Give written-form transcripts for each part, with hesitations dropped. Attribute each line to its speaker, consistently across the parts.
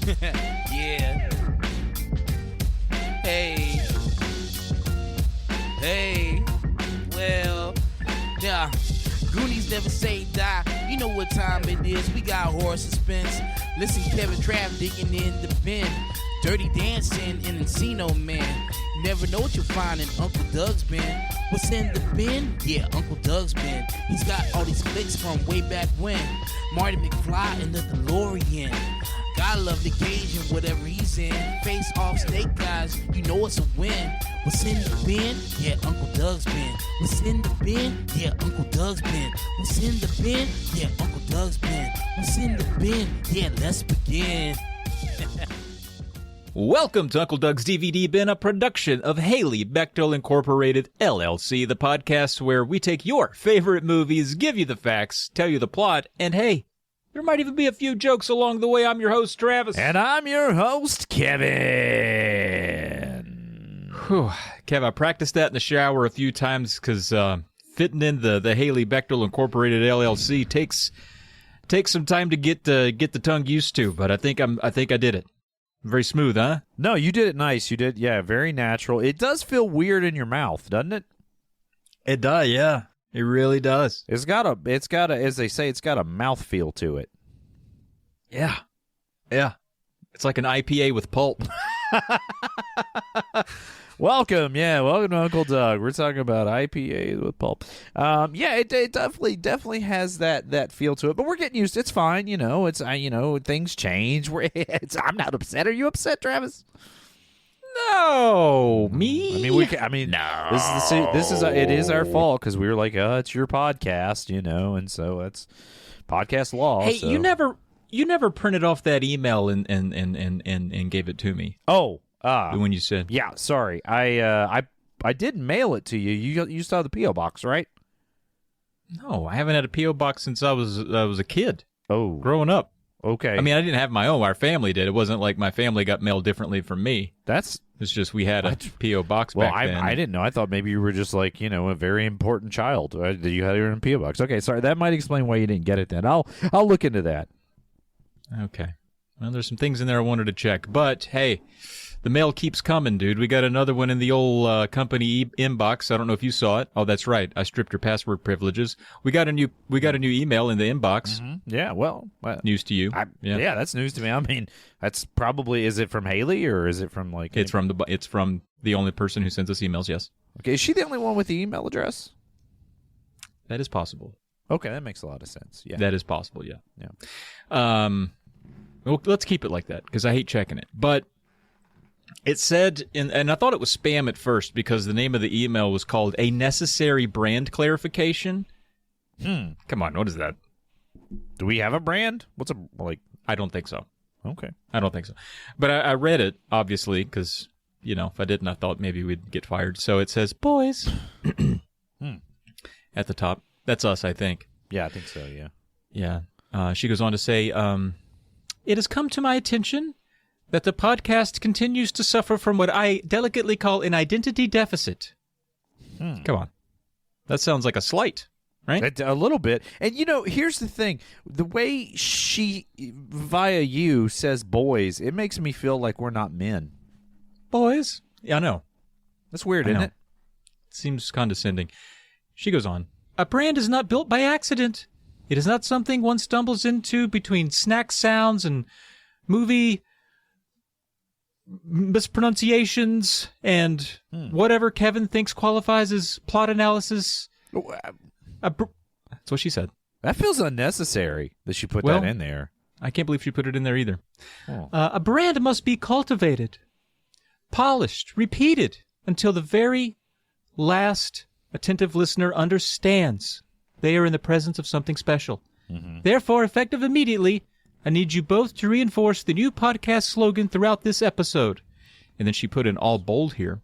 Speaker 1: Yeah. Hey. Well, yeah. Goonies never say die. You know what time it is. We got horror suspense. Listen, Kevin Trav digging in the bin. Dirty Dancing in Encino Man. You never know what you'll find in Uncle Doug's bin. What's in the bin? Yeah, Uncle Doug's bin. He's got all these flicks from way back when. Marty McFly in the DeLorean. Gotta love the Cajun, whatever he's in. Face off Snake Guys, you know it's a win. What's in the bin? Yeah, Uncle Doug's bin. What's in the bin? Yeah, Uncle Doug's bin. What's in the bin? Yeah, Uncle Doug's bin. What's in the bin? Yeah, let's begin.
Speaker 2: Welcome to Uncle Doug's DVD Bin, a production of Haley Bechtel Incorporated, LLC, the podcast where we take your favorite movies, give you the facts, tell you the plot, and hey, there might even be a few jokes along the way. I'm your host, Travis.
Speaker 3: And I'm your host, Kevin.
Speaker 2: Whew. Kev, I practiced that in the shower a few times because fitting in the Haley Bechtel Incorporated, LLC takes some time to get the tongue used to, but I think I did it. Very smooth, huh?
Speaker 3: No, you did it nice. You did, yeah, very natural. It does feel weird in your mouth, doesn't it?
Speaker 2: It does, yeah. It really does.
Speaker 3: It's got a, as they say, it's got a mouth feel to it.
Speaker 2: Yeah. It's like an IPA with pulp.
Speaker 3: Welcome to Uncle Doug. We're talking about IPA with pulp. It definitely has that feel to it. But we're getting used to it. It's fine, things change. I'm not upset. Are you upset, Travis?
Speaker 2: No, me.
Speaker 3: No. It is our fault because we were like, it's your podcast, and so it's podcast law.
Speaker 2: Hey,
Speaker 3: so.
Speaker 2: you never printed off that email and gave it to me.
Speaker 3: Oh.
Speaker 2: When you said,
Speaker 3: yeah, sorry, I did mail it to you. You saw the PO box, right?
Speaker 2: No, I haven't had a PO box since I was a kid.
Speaker 3: Oh,
Speaker 2: growing up.
Speaker 3: Okay.
Speaker 2: I mean, I didn't have my own. Our family did. It wasn't like my family got mailed differently from me. It's just we had a PO box back then.
Speaker 3: I didn't know. I thought maybe you were just like a very important child. You had your own PO box. Okay, sorry. That might explain why you didn't get it then. I'll look into that.
Speaker 2: Okay. Well, there's some things in there I wanted to check, but hey. The mail keeps coming, dude. We got another one in the old company inbox. I don't know if you saw it. Oh, that's right. I stripped your password privileges. We got a new email in the inbox.
Speaker 3: Mm-hmm. Yeah, well,
Speaker 2: news to you.
Speaker 3: Yeah, that's news to me. I mean, that's probably. Is it from Haley or is it from like?
Speaker 2: It's from the only person who sends us emails. Yes.
Speaker 3: Okay, is she the only one with the email address?
Speaker 2: That is possible.
Speaker 3: Okay, that makes a lot of sense. Yeah,
Speaker 2: that is possible. Yeah. Well, let's keep it like that because I hate checking it, but. It said, and I thought it was spam at first because the name of the email was called A Necessary Brand Clarification. Come on, what is that?
Speaker 3: Do we have a brand? What's
Speaker 2: I don't think so.
Speaker 3: Okay.
Speaker 2: I don't think so. But I read it, obviously, because, if I didn't, I thought maybe we'd get fired. So it says, boys, at the top. That's us, I think.
Speaker 3: Yeah, I think so, yeah.
Speaker 2: Yeah. She goes on to say, it has come to my attention that the podcast continues to suffer from what I delicately call an identity deficit. Come on. That sounds like a slight, right?
Speaker 3: A little bit. And, here's the thing. The way she, via you, says boys, it makes me feel like we're not men.
Speaker 2: Boys? Yeah, I know.
Speaker 3: That's weird, isn't it?
Speaker 2: It seems condescending. She goes on. A brand is not built by accident. It is not something one stumbles into between snack sounds and movie mispronunciations and whatever Kevin thinks qualifies as plot analysis. That's what she said.
Speaker 3: That feels unnecessary that she put that in there.
Speaker 2: I can't believe she put it in there either. A brand must be cultivated, polished, repeated until the very last attentive listener understands they are in the presence of something special. Mm-hmm. Therefore, effective immediately, I need you both to reinforce the new podcast slogan throughout this episode. And then she put in all bold here,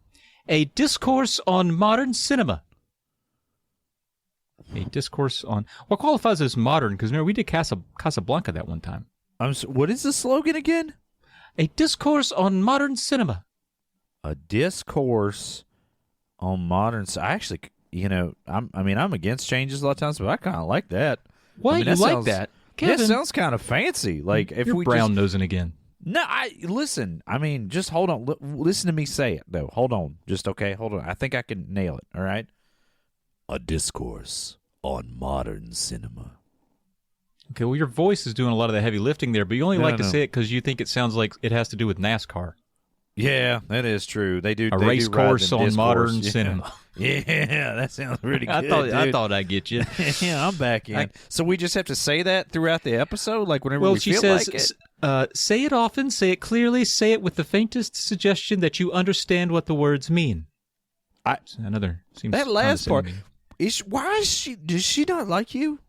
Speaker 2: a discourse on modern cinema. A discourse on... What qualifies as modern? Because remember, we did Casablanca that one time.
Speaker 3: What is the slogan again?
Speaker 2: A discourse on modern cinema.
Speaker 3: A discourse on modern... Actually, I'm against changes a lot of times, but I kind of like that.
Speaker 2: Why you like that?
Speaker 3: Kevin, that sounds kind of fancy. Like if
Speaker 2: you're
Speaker 3: we
Speaker 2: brown nosing again.
Speaker 3: No, listen. I mean, just hold on. Listen to me say it, though. Hold on. Just okay. Hold on. I think I can nail it. All right. A discourse on modern cinema.
Speaker 2: Okay, well, your voice is doing a lot of the heavy lifting there, but you only like to say it because you think it sounds like it has to do with NASCAR.
Speaker 3: Yeah, that is true. They do
Speaker 2: a race course on modern
Speaker 3: yeah.
Speaker 2: cinema.
Speaker 3: Yeah, that sounds really good.
Speaker 2: I thought I'd get you.
Speaker 3: Yeah, I'm back in. So we just have to say that throughout the episode, like whenever we feel like it.
Speaker 2: Say it often, say it clearly, say it with the faintest suggestion that you understand what the words mean. Another seems
Speaker 3: that last part. Does she not like you?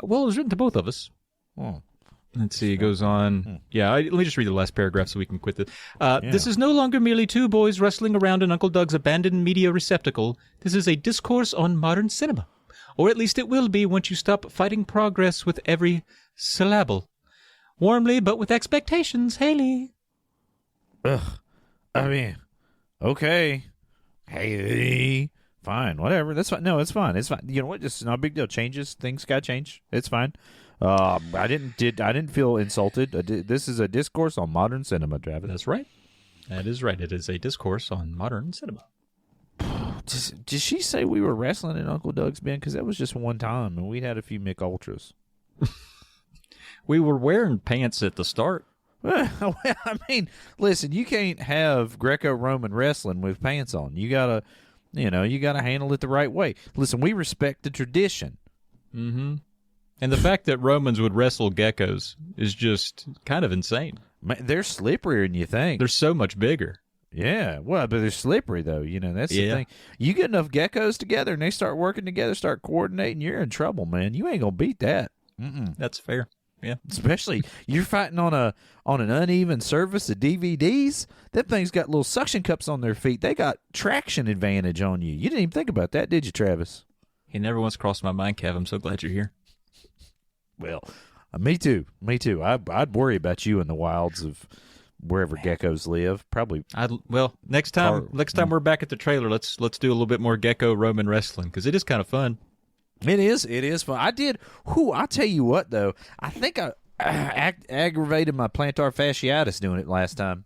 Speaker 2: Well, it was written to both of us.
Speaker 3: Oh.
Speaker 2: Let's see, it goes on. Yeah, let me just read the last paragraph so we can quit this. This is no longer merely two boys wrestling around in Uncle Doug's abandoned media receptacle. This is a discourse on modern cinema. Or at least it will be once you stop fighting progress with every syllable. Warmly, but with expectations, Haley.
Speaker 3: Ugh. I mean, okay. Haley. Fine, whatever. That's fine. No, it's fine. It's fine. You know what? It's not a big deal. Things got changed. It's fine. I didn't feel insulted. This is a discourse on modern cinema, Travis.
Speaker 2: That's right. That is right. It is a discourse on modern cinema.
Speaker 3: Did she say we were wrestling in Uncle Doug's, Ben? Because that was just one time, and we had a few Mick Ultras.
Speaker 2: We were wearing pants at the start.
Speaker 3: Well, I mean, listen, you can't have Greco-Roman wrestling with pants on. You gotta handle it the right way. Listen, we respect the tradition.
Speaker 2: Mm-hmm. And the fact that Romans would wrestle geckos is just kind of insane.
Speaker 3: Man, they're slipperier than you think.
Speaker 2: They're so much bigger.
Speaker 3: Yeah, well, but they're slippery, though. That's the thing. You get enough geckos together and they start working together, start coordinating, you're in trouble, man. You ain't going to beat that. Mm-mm.
Speaker 2: That's fair. Yeah.
Speaker 3: Especially you're fighting on an uneven surface of DVDs. That thing's got little suction cups on their feet. They got traction advantage on you. You didn't even think about that, did you, Travis?
Speaker 2: He never once crossed my mind, Kev. I'm so glad you're here.
Speaker 3: Well, me too. I'd worry about you in the wilds of wherever geckos live. Probably.
Speaker 2: Next time we're back at the trailer, let's do a little bit more gecko Roman wrestling because it is kind of fun.
Speaker 3: It is fun. I'll tell you what though. I think I aggravated my plantar fasciitis doing it last time.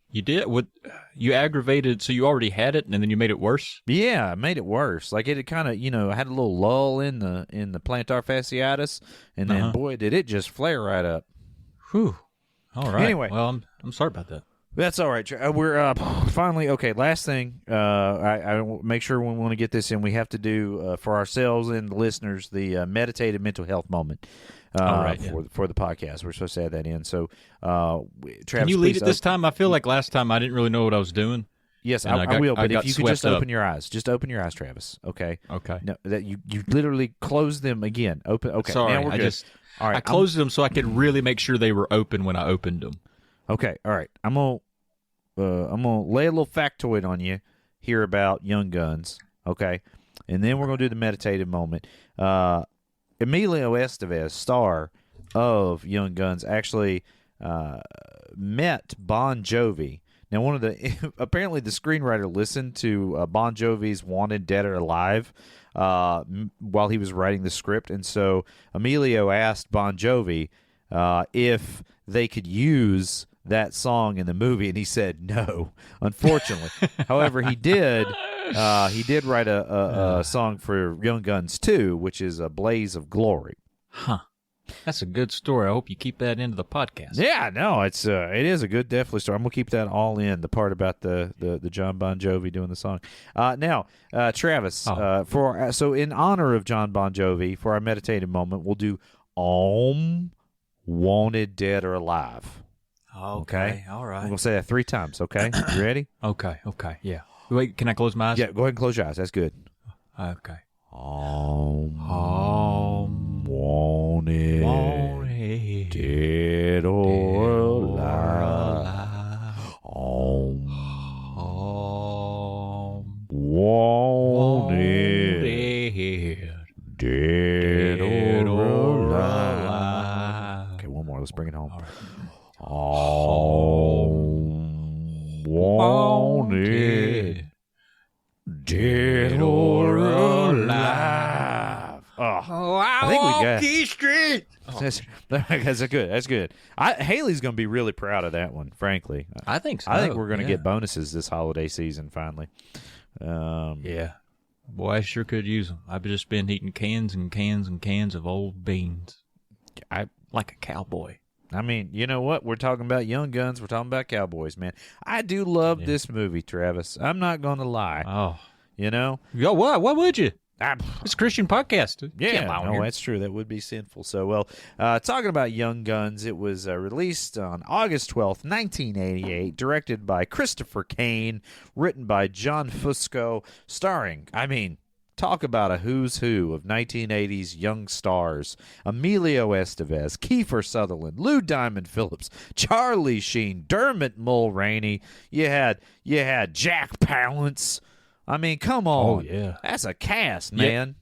Speaker 2: You did? What? You aggravated, so you already had it, and then you made it worse?
Speaker 3: Yeah, I made it worse. Like, it had kind of, I had a little lull in the plantar fasciitis, and then, boy, did it just flare right up.
Speaker 2: Whew. All right.
Speaker 3: Anyway.
Speaker 2: Well, I'm sorry about that.
Speaker 3: That's all right. We're finally, okay, last thing. I make sure we want to get this in. We have to do, for ourselves and the listeners, the meditative mental health moment. For the podcast. We're supposed to add that in. So, Travis,
Speaker 2: can you lead it this time? I feel like last time I didn't really know what I was doing.
Speaker 3: Yes, I will. But if you could just open your eyes, Travis. Okay.
Speaker 2: Okay.
Speaker 3: No, that you literally close them again. Open. Okay.
Speaker 2: Sorry,
Speaker 3: now we're good. All right.
Speaker 2: I closed them so I could really make sure they were open when I opened them.
Speaker 3: Okay. All right. I'm gonna lay a little factoid on you here about Young Guns. Okay, and then we're gonna do the meditative moment. Emilio Estevez, star of Young Guns, actually met Bon Jovi. Now, apparently the screenwriter listened to Bon Jovi's "Wanted Dead or Alive" while he was writing the script, and so Emilio asked Bon Jovi if they could use that song in the movie, and he said no, unfortunately. However, he did write a song for Young Guns 2, which is A Blaze of Glory.
Speaker 2: Huh. That's a good story. I hope you keep that into the podcast.
Speaker 3: Yeah, no, it is a good, definitely story. I'm gonna keep that all in, the part about the John Bon Jovi doing the song. Now, Travis, so in honor of John Bon Jovi, for our meditative moment, we'll do Om, Wanted Dead or Alive.
Speaker 2: Okay. All right.
Speaker 3: We're going to say that 3 times, okay? You ready?
Speaker 2: Okay. Yeah. Wait, can I close my eyes?
Speaker 3: Yeah, go ahead and close your eyes. That's good.
Speaker 2: Okay.
Speaker 3: Wanted dead or alive. Wanted dead or alive. Okay, one more. Let's bring it home. All right. Wanted dead or alive. I think we got.
Speaker 2: Street. Oh,
Speaker 3: That's good. That's good. Haley's going to be really proud of that one, frankly.
Speaker 2: I think so.
Speaker 3: I think we're going to get bonuses this holiday season finally.
Speaker 2: Yeah. Boy, I sure could use them. I've just been eating cans and cans and cans of old beans. Like a cowboy.
Speaker 3: I mean, you know what? We're talking about Young Guns. We're talking about cowboys, man. I do love this movie, Travis. I'm not going to lie.
Speaker 2: Oh.
Speaker 3: You know?
Speaker 2: Yo, what? Why would you? It's a Christian podcast.
Speaker 3: Yeah, no, that's true. That would be sinful. So, talking about Young Guns, it was released on August 12th, 1988, directed by Christopher Kane, written by John Fusco, starring, talk about a who's who of 1980s young stars. Emilio Estevez, Kiefer Sutherland, Lou Diamond Phillips, Charlie Sheen, Dermot Mulroney. You had Jack Palance. Come on.
Speaker 2: Oh, yeah.
Speaker 3: That's a cast, man.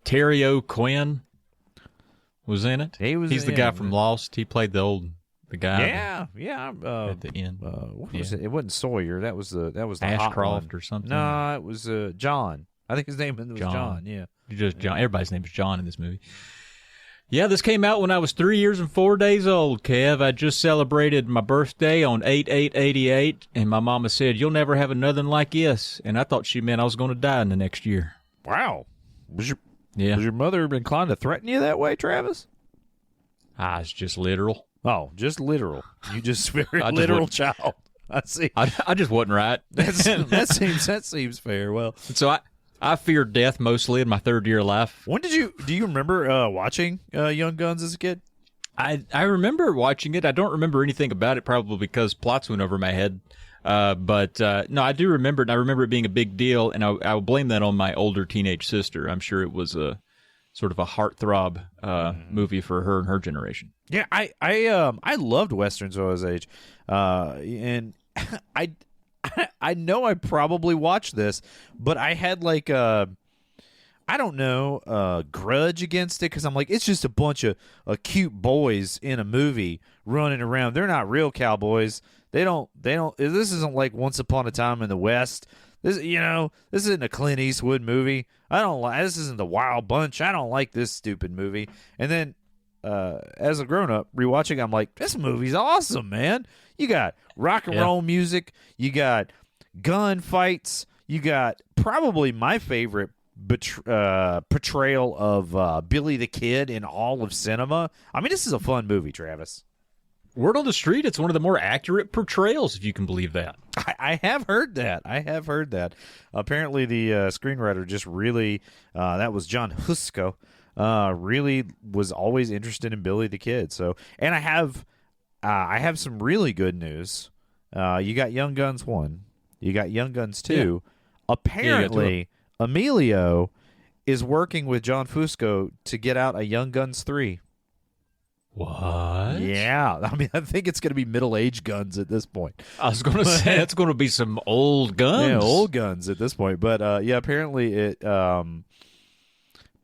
Speaker 2: Terry O'Quinn was in it.
Speaker 3: He's
Speaker 2: the guy from Lost. He played the guy.
Speaker 3: Yeah.
Speaker 2: At the end.
Speaker 3: What was it? It wasn't Sawyer. That was the
Speaker 2: Ashcroft or something.
Speaker 3: No, it was John. I think his name was John. Yeah.
Speaker 2: Just John. Everybody's name is John in this movie. Yeah, this came out when I was 3 years and 4 days old, Kev. I just celebrated my birthday on 8/8/88, and my mama said, "You'll never have another like this." And I thought she meant I was going to die in the next year.
Speaker 3: Wow. Was your mother inclined to threaten you that way, Travis?
Speaker 2: It's just literal.
Speaker 3: Oh, just literal. You just very literal child. I see.
Speaker 2: I just wasn't right.
Speaker 3: That seems fair. Well,
Speaker 2: so I feared death mostly in my third year of life.
Speaker 3: When do you remember watching Young Guns as a kid?
Speaker 2: I remember watching it. I don't remember anything about it, probably because plots went over my head. But no, I do remember it, and I remember it being a big deal, and I will blame that on my older teenage sister. I'm sure it was a sort of a heartthrob movie for her and her generation.
Speaker 3: Yeah, I loved Westerns when I was age, and I know I probably watched this, but I had like a grudge against it because I'm like, it's just a bunch of cute boys in a movie running around. They're not real cowboys. They don't. This isn't like Once Upon a Time in the West. This isn't a Clint Eastwood movie. This isn't the Wild Bunch. I don't like this stupid movie. And then, as a grown up rewatching, I'm like, this movie's awesome, man. You got rock and roll music. You got gun fights. You got probably my favorite portrayal of Billy the Kid in all of cinema. This is a fun movie, Travis.
Speaker 2: Word on the street, it's one of the more accurate portrayals, if you can believe that.
Speaker 3: I have heard that. Apparently, the screenwriter just really, that was John Fusco, really was always interested in Billy the Kid. So, and I have some really good news. You got Young Guns 1. You got Young Guns 2. Yeah. Apparently, Emilio is working with John Fusco to get out a Young Guns 3.
Speaker 2: What?
Speaker 3: Yeah. I think it's going to be middle-aged guns at this point.
Speaker 2: I was going to say, it's going to be some old guns.
Speaker 3: Yeah, old guns at this point. But, apparently it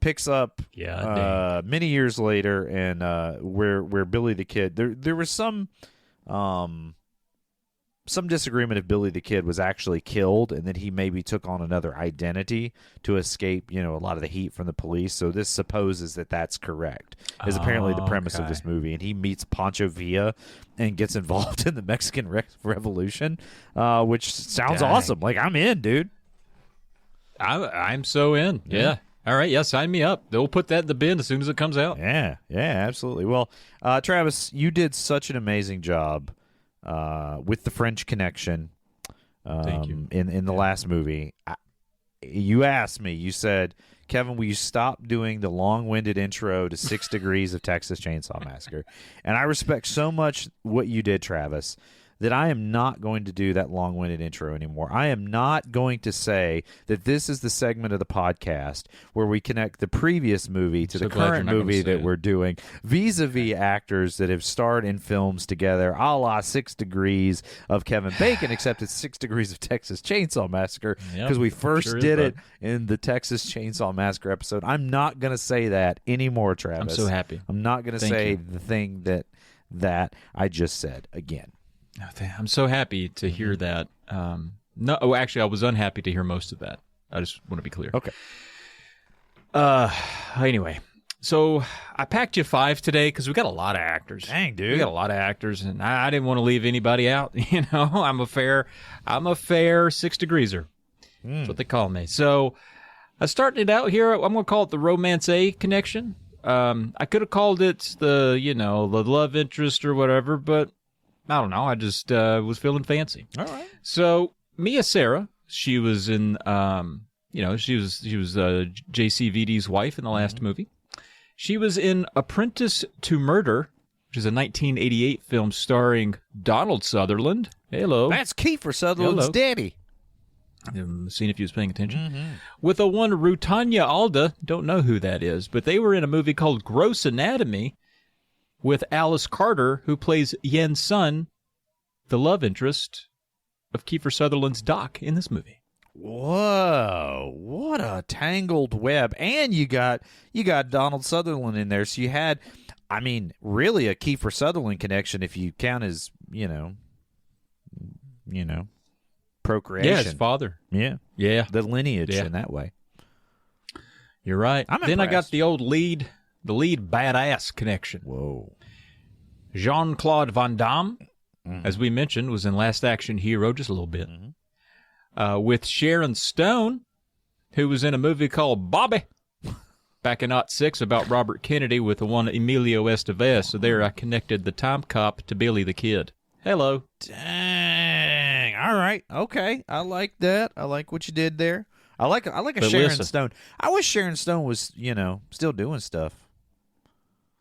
Speaker 3: picks up many years later, and where Billy the Kid, there was some disagreement if Billy the Kid was actually killed, and then he maybe took on another identity to escape, a lot of the heat from the police. So this supposes that that's correct, is apparently the premise of this movie. And he meets Pancho Villa and gets involved in the Mexican Revolution, which sounds awesome. Like, I'm in, dude.
Speaker 2: I'm so in. Yeah. All right, sign me up. They'll put that in the bin as soon as it comes out.
Speaker 3: Yeah, absolutely. Well, Travis, you did such an amazing job with the French Connection.
Speaker 2: Thank you.
Speaker 3: In the last movie. You asked me, you said, Kevin, will you stop doing the long-winded intro to 6 Degrees of Texas Chainsaw Massacre? And I respect so much what you did, Travis, that I am not going to do that long-winded intro anymore. I am not going to say that this is the segment of the podcast where we connect the previous movie to the current movie that we're doing, vis-a-vis actors that have starred in films together, a la 6 Degrees of Kevin Bacon, except it's 6 Degrees of Texas Chainsaw Massacre, because we first did it in the Texas Chainsaw Massacre episode. I'm not going to say that anymore, Travis.
Speaker 2: I'm so happy.
Speaker 3: I'm not going to say the thing that I just said again.
Speaker 2: I'm so happy to hear that. Actually, I was unhappy to hear most of that. I just want to be clear.
Speaker 3: Okay.
Speaker 2: Anyway, So I packed you 5 today because we got a lot of actors.
Speaker 3: Dang, dude.
Speaker 2: We got a lot of actors, and I didn't want to leave anybody out. I'm a fair 6degreeser. That's what they call me. So I started it out here. I'm going to call it the Romance A connection. I could have called it the love interest or whatever, but I don't know. I just was feeling fancy.
Speaker 3: All right.
Speaker 2: So Mia Sara, she was in, she was JCVD's wife in the last movie. She was in Apprentice to Murder, which is a 1988 film starring Donald Sutherland. Hello.
Speaker 3: That's Kiefer Sutherland's daddy.
Speaker 2: Seeing if you was paying attention. With a one Rutanya Alda, don't know who that is, but they were in a movie called Gross Anatomy with Alice Carter, who plays Yen's son, the love interest of Kiefer Sutherland's Doc in this movie.
Speaker 3: Whoa, what a tangled web. And you got Donald Sutherland in there. So you had, really a Kiefer Sutherland connection if you count his, procreation.
Speaker 2: Yeah, his father.
Speaker 3: Yeah.
Speaker 2: Yeah.
Speaker 3: The lineage in that way.
Speaker 2: You're right.
Speaker 3: I'm
Speaker 2: then
Speaker 3: impressed.
Speaker 2: I got the lead badass connection.
Speaker 3: Whoa.
Speaker 2: Jean-Claude Van Damme, as we mentioned, was in Last Action Hero just a little bit. With Sharon Stone, who was in a movie called Bobby back in '06 about Robert Kennedy with the one Emilio Estevez. So there I connected the time cop to Billy the Kid. Hello.
Speaker 3: Dang. All right. Okay. I like that. I like what you did there. I like a
Speaker 2: But
Speaker 3: Sharon
Speaker 2: listen.
Speaker 3: Stone. I wish Sharon Stone was, still doing stuff.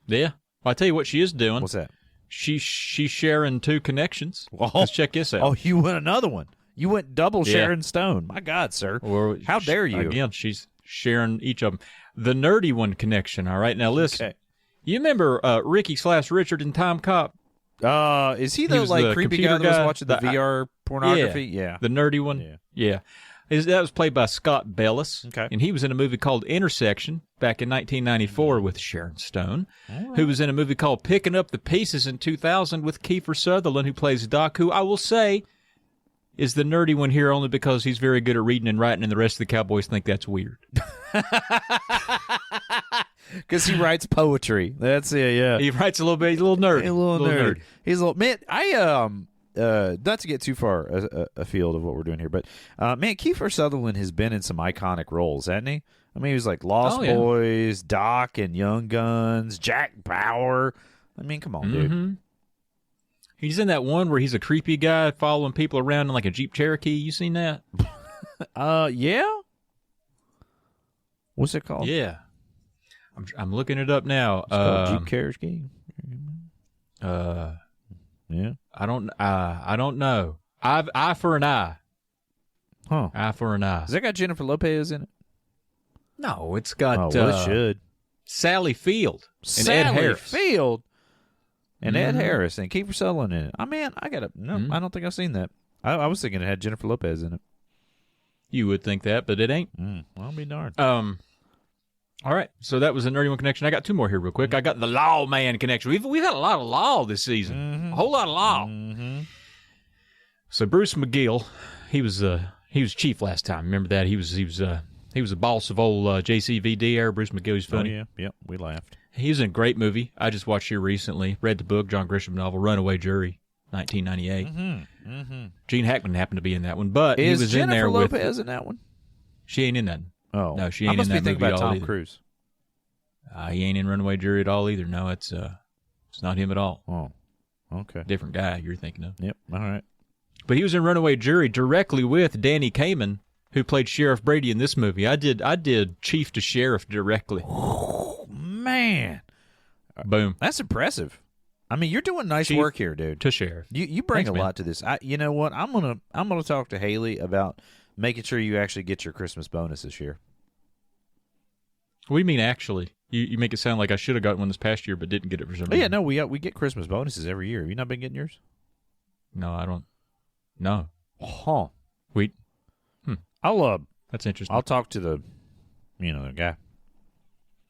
Speaker 2: Yeah. Well, I tell you what she is doing.
Speaker 3: What's that?
Speaker 2: She's sharing 2 connections.
Speaker 3: Oh.
Speaker 2: Let's check this out.
Speaker 3: Oh, you went another one. You went double
Speaker 2: Yeah.
Speaker 3: Sharon Stone. My God, sir.
Speaker 2: Or
Speaker 3: How dare you?
Speaker 2: Again, she's sharing each of them. The nerdy one connection. All right. Now, listen.
Speaker 3: Okay.
Speaker 2: You remember Ricky/Richard in Time Cop?
Speaker 3: Is he the
Speaker 2: was
Speaker 3: like
Speaker 2: the
Speaker 3: creepy
Speaker 2: computer
Speaker 3: guy that was
Speaker 2: guy,
Speaker 3: watching the VR pornography? Yeah.
Speaker 2: The nerdy one? Yeah. That was played by Scott Bellis.
Speaker 3: Okay.
Speaker 2: And he was in a movie called Intersection back in 1994 with Sharon Stone, who was in a movie called Picking Up the Pieces in 2000 with Kiefer Sutherland, who plays Doc, who I will say is the nerdy one here only because he's very good at reading and writing, and the rest of the cowboys think that's weird.
Speaker 3: Because he writes poetry. That's it, yeah.
Speaker 2: He writes a little bit, he's a little nerd.
Speaker 3: A little nerd. He's a little man. Not to get too far afield of what we're doing here, but man, Kiefer Sutherland has been in some iconic roles, hasn't he? He was like Lost Boys, Doc, and Young Guns, Jack Bauer. Come on, dude.
Speaker 2: He's in that one where he's a creepy guy following people around in like a Jeep Cherokee. You seen that?
Speaker 3: Yeah. What's it called?
Speaker 2: Yeah. I'm looking it up now.
Speaker 3: It's called Jeep Cherokee. Yeah.
Speaker 2: I don't know. Eye for an eye.
Speaker 3: Huh.
Speaker 2: Eye for an eye.
Speaker 3: Has that got Jennifer Lopez in it?
Speaker 2: No, it's got
Speaker 3: it should.
Speaker 2: Sally Field and
Speaker 3: Sally
Speaker 2: Ed Harris.
Speaker 3: Field and Ed Harris and Kiefer Sutherland in it. I don't think I've seen that. I was thinking it had Jennifer Lopez in it.
Speaker 2: You would think that, but it ain't.
Speaker 3: I'll be darned.
Speaker 2: All right, so that was a nerdy one connection. I got 2 more here real quick. I got the Lawman connection. We've had a lot of law this season. A whole lot of law. So Bruce McGill, he was chief last time. Remember that? He was the boss of old JCVD era. Bruce McGill was funny.
Speaker 3: Oh, yeah. Yep, we laughed.
Speaker 2: He was in a great movie. I just watched here recently. Read the book, John Grisham novel, Runaway Jury, 1998. Gene Hackman happened to be in that one, but he was in there with.
Speaker 3: Is Jennifer Lopez in that one?
Speaker 2: She ain't in that.
Speaker 3: Oh,
Speaker 2: no, she ain't in that
Speaker 3: I must be thinking
Speaker 2: movie
Speaker 3: about
Speaker 2: at all
Speaker 3: Tom
Speaker 2: either.
Speaker 3: Cruise.
Speaker 2: He ain't in Runaway Jury at all either. No, it's not him at all.
Speaker 3: Oh, okay.
Speaker 2: Different guy you're thinking of.
Speaker 3: Yep. All right.
Speaker 2: But he was in Runaway Jury directly with Danny Kamen, who played Sheriff Brady in this movie. I did Chief to Sheriff directly.
Speaker 3: Oh, man.
Speaker 2: Boom.
Speaker 3: That's impressive. You're doing nice
Speaker 2: Chief
Speaker 3: work here, dude.
Speaker 2: To Sheriff.
Speaker 3: You bring
Speaker 2: Thanks,
Speaker 3: a lot to this. You know what? I'm gonna talk to Haley about making sure you actually get your Christmas bonus this year.
Speaker 2: What do you mean, actually? You make it sound like I should have gotten one this past year, but didn't get it for some
Speaker 3: Oh,
Speaker 2: reason.
Speaker 3: yeah, no, we get Christmas bonuses every year. Have you not been getting yours?
Speaker 2: No, I don't. No.
Speaker 3: Huh.
Speaker 2: That's interesting.
Speaker 3: I'll talk to the guy.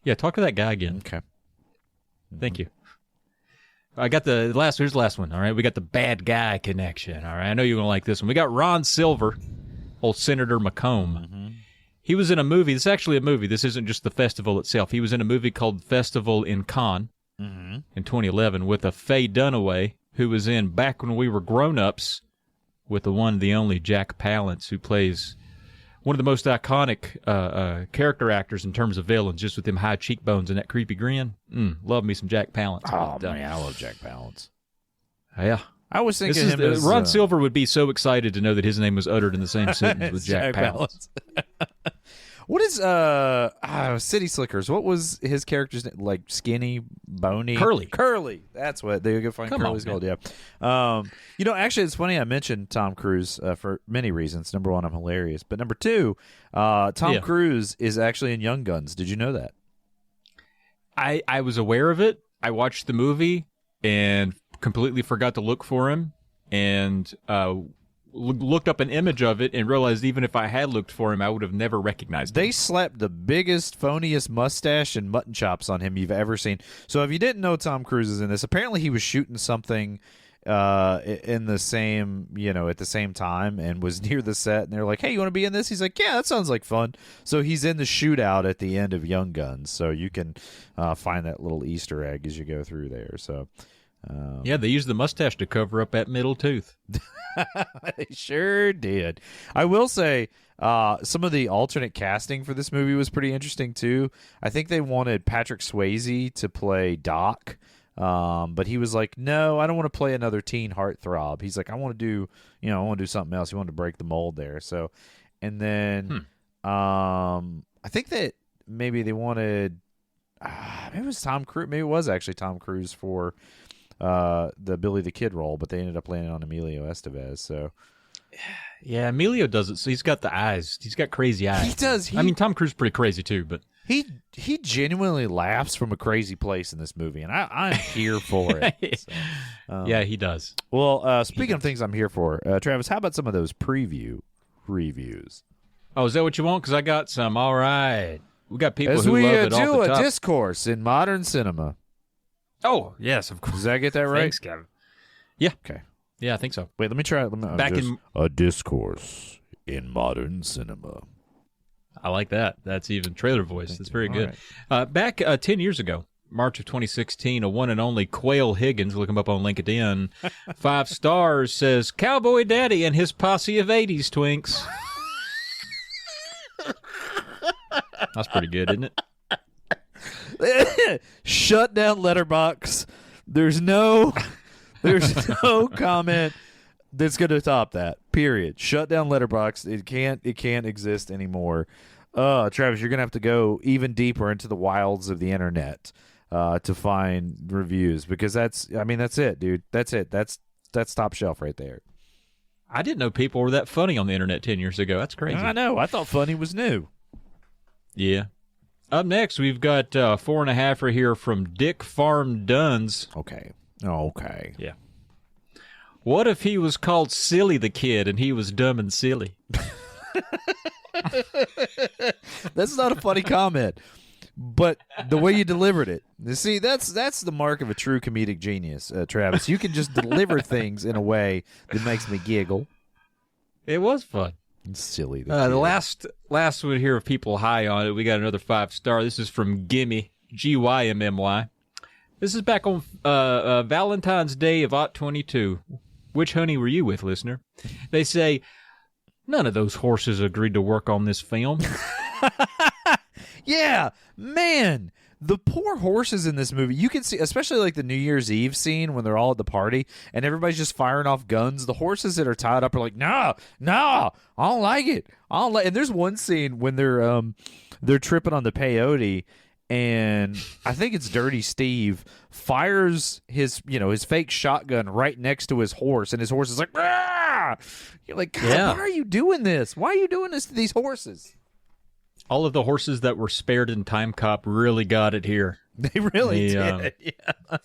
Speaker 2: Yeah, talk to that guy again.
Speaker 3: Okay.
Speaker 2: Thank you. I got here's the last one, all right? We got the bad guy connection, all right? I know you're going to like this one. We got Ron Silver, old Senator McComb. He was in a movie. This is actually a movie. This isn't just the festival itself. He was in a movie called Festival in Cannes in 2011 with a Faye Dunaway, who was in Back When We Were Grown-Ups with the one, the only Jack Palance, who plays one of the most iconic character actors in terms of villains, just with them high cheekbones and that creepy grin. Love me some Jack Palance.
Speaker 3: Oh, man, I love Jack Palance.
Speaker 2: Yeah.
Speaker 3: I was thinking him as...
Speaker 2: Ron Silver would be so excited to know that his name was uttered in the same sentence with Jack Palance.
Speaker 3: What is City Slickers? What was his character's name? Like skinny, bony, Curly. That's what they go find. Curly's called. Yeah. Actually, it's funny I mentioned Tom Cruise for many reasons. Number one, I'm hilarious, but number two, Tom Cruise is actually in Young Guns. Did you know that?
Speaker 2: I was aware of it. I watched the movie and completely forgot to look for him, and looked up an image of it and realized even if I had looked for him, I would have never recognized him.
Speaker 3: They slapped the biggest, phoniest mustache and mutton chops on him you've ever seen. So if you didn't know Tom Cruise is in this, apparently he was shooting something in the same, at the same time, and was near the set, and they're like, hey, you want to be in this? He's like, yeah, that sounds like fun. So he's in the shootout at the end of Young Guns, so you can find that little Easter egg as you go through there. So
Speaker 2: yeah, they used the mustache to cover up that middle tooth.
Speaker 3: They sure did. I will say some of the alternate casting for this movie was pretty interesting too. I think they wanted Patrick Swayze to play Doc, but he was like, no, I don't want to play another teen heartthrob. He's like, I want to do something else. He wanted to break the mold there. So, and then I think that maybe they wanted maybe it was Tom Cruise. Maybe it was actually Tom Cruise for the Billy the Kid role, but they ended up landing on Emilio Estevez. So
Speaker 2: yeah, Emilio does it. So he's got the eyes. He's got crazy eyes.
Speaker 3: He does.
Speaker 2: I mean, Tom Cruise is pretty crazy too, but
Speaker 3: he genuinely laughs from a crazy place in this movie, and I'm here for it. So,
Speaker 2: yeah, he does.
Speaker 3: Well, speaking of things I'm here for, Travis, how about some of those preview reviews?
Speaker 2: Oh, is that what you want? Because I got some. All right, we got people
Speaker 3: as
Speaker 2: who
Speaker 3: we
Speaker 2: love it
Speaker 3: do
Speaker 2: off the top.
Speaker 3: A discourse in modern cinema.
Speaker 2: Oh, yes, of course.
Speaker 3: Does that get that right?
Speaker 2: Thanks, Kevin. Yeah.
Speaker 3: Okay.
Speaker 2: Yeah, I think so.
Speaker 3: Wait, let me try it.
Speaker 2: Back in
Speaker 3: a discourse in modern cinema.
Speaker 2: I like that. That's even trailer voice. That's very good. Right. Back 10 years ago, March of 2016, a one and only Quail Higgins, look him up on LinkedIn, 5 stars, says, Cowboy Daddy and his posse of 80s twinks. That's pretty good, isn't it?
Speaker 3: Shut down Letterboxd. There's no comment that's going to top that. Period. Shut down Letterboxd. It can't exist anymore. Travis, you're going to have to go even deeper into the wilds of the internet to find reviews, because that's it, dude. That's it. That's top shelf right there.
Speaker 2: I didn't know people were that funny on the internet 10 years ago. That's crazy.
Speaker 3: I know. I thought funny was new.
Speaker 2: Yeah. Up next, we've got 4.5 here from Dick Farm Duns.
Speaker 3: Okay.
Speaker 2: Yeah. What if he was called Silly the Kid and he was dumb and silly?
Speaker 3: That's not a funny comment, but the way you delivered it. You see, that's the mark of a true comedic genius, Travis. You can just deliver things in a way that makes me giggle.
Speaker 2: It was fun.
Speaker 3: It's silly.
Speaker 2: The last one here of people high on it, we got another 5-star. This is from Gimme, G-Y-M-M-Y. This is back on Valentine's Day of '22. Which honey were you with, listener? They say, none of those horses agreed to work on this film.
Speaker 3: Yeah, man. The poor horses in this movie, you can see, especially like the New Year's Eve scene when they're all at the party and everybody's just firing off guns. The horses that are tied up are like, no, I don't like it. And there's one scene when they're tripping on the peyote, and I think it's Dirty Steve fires his fake shotgun right next to his horse, and his horse is like, ah! You're like, God, why are you doing this? Why are you doing this to these horses?
Speaker 2: All of the horses that were spared in Time Cop really got it here.
Speaker 3: They really did. Yeah.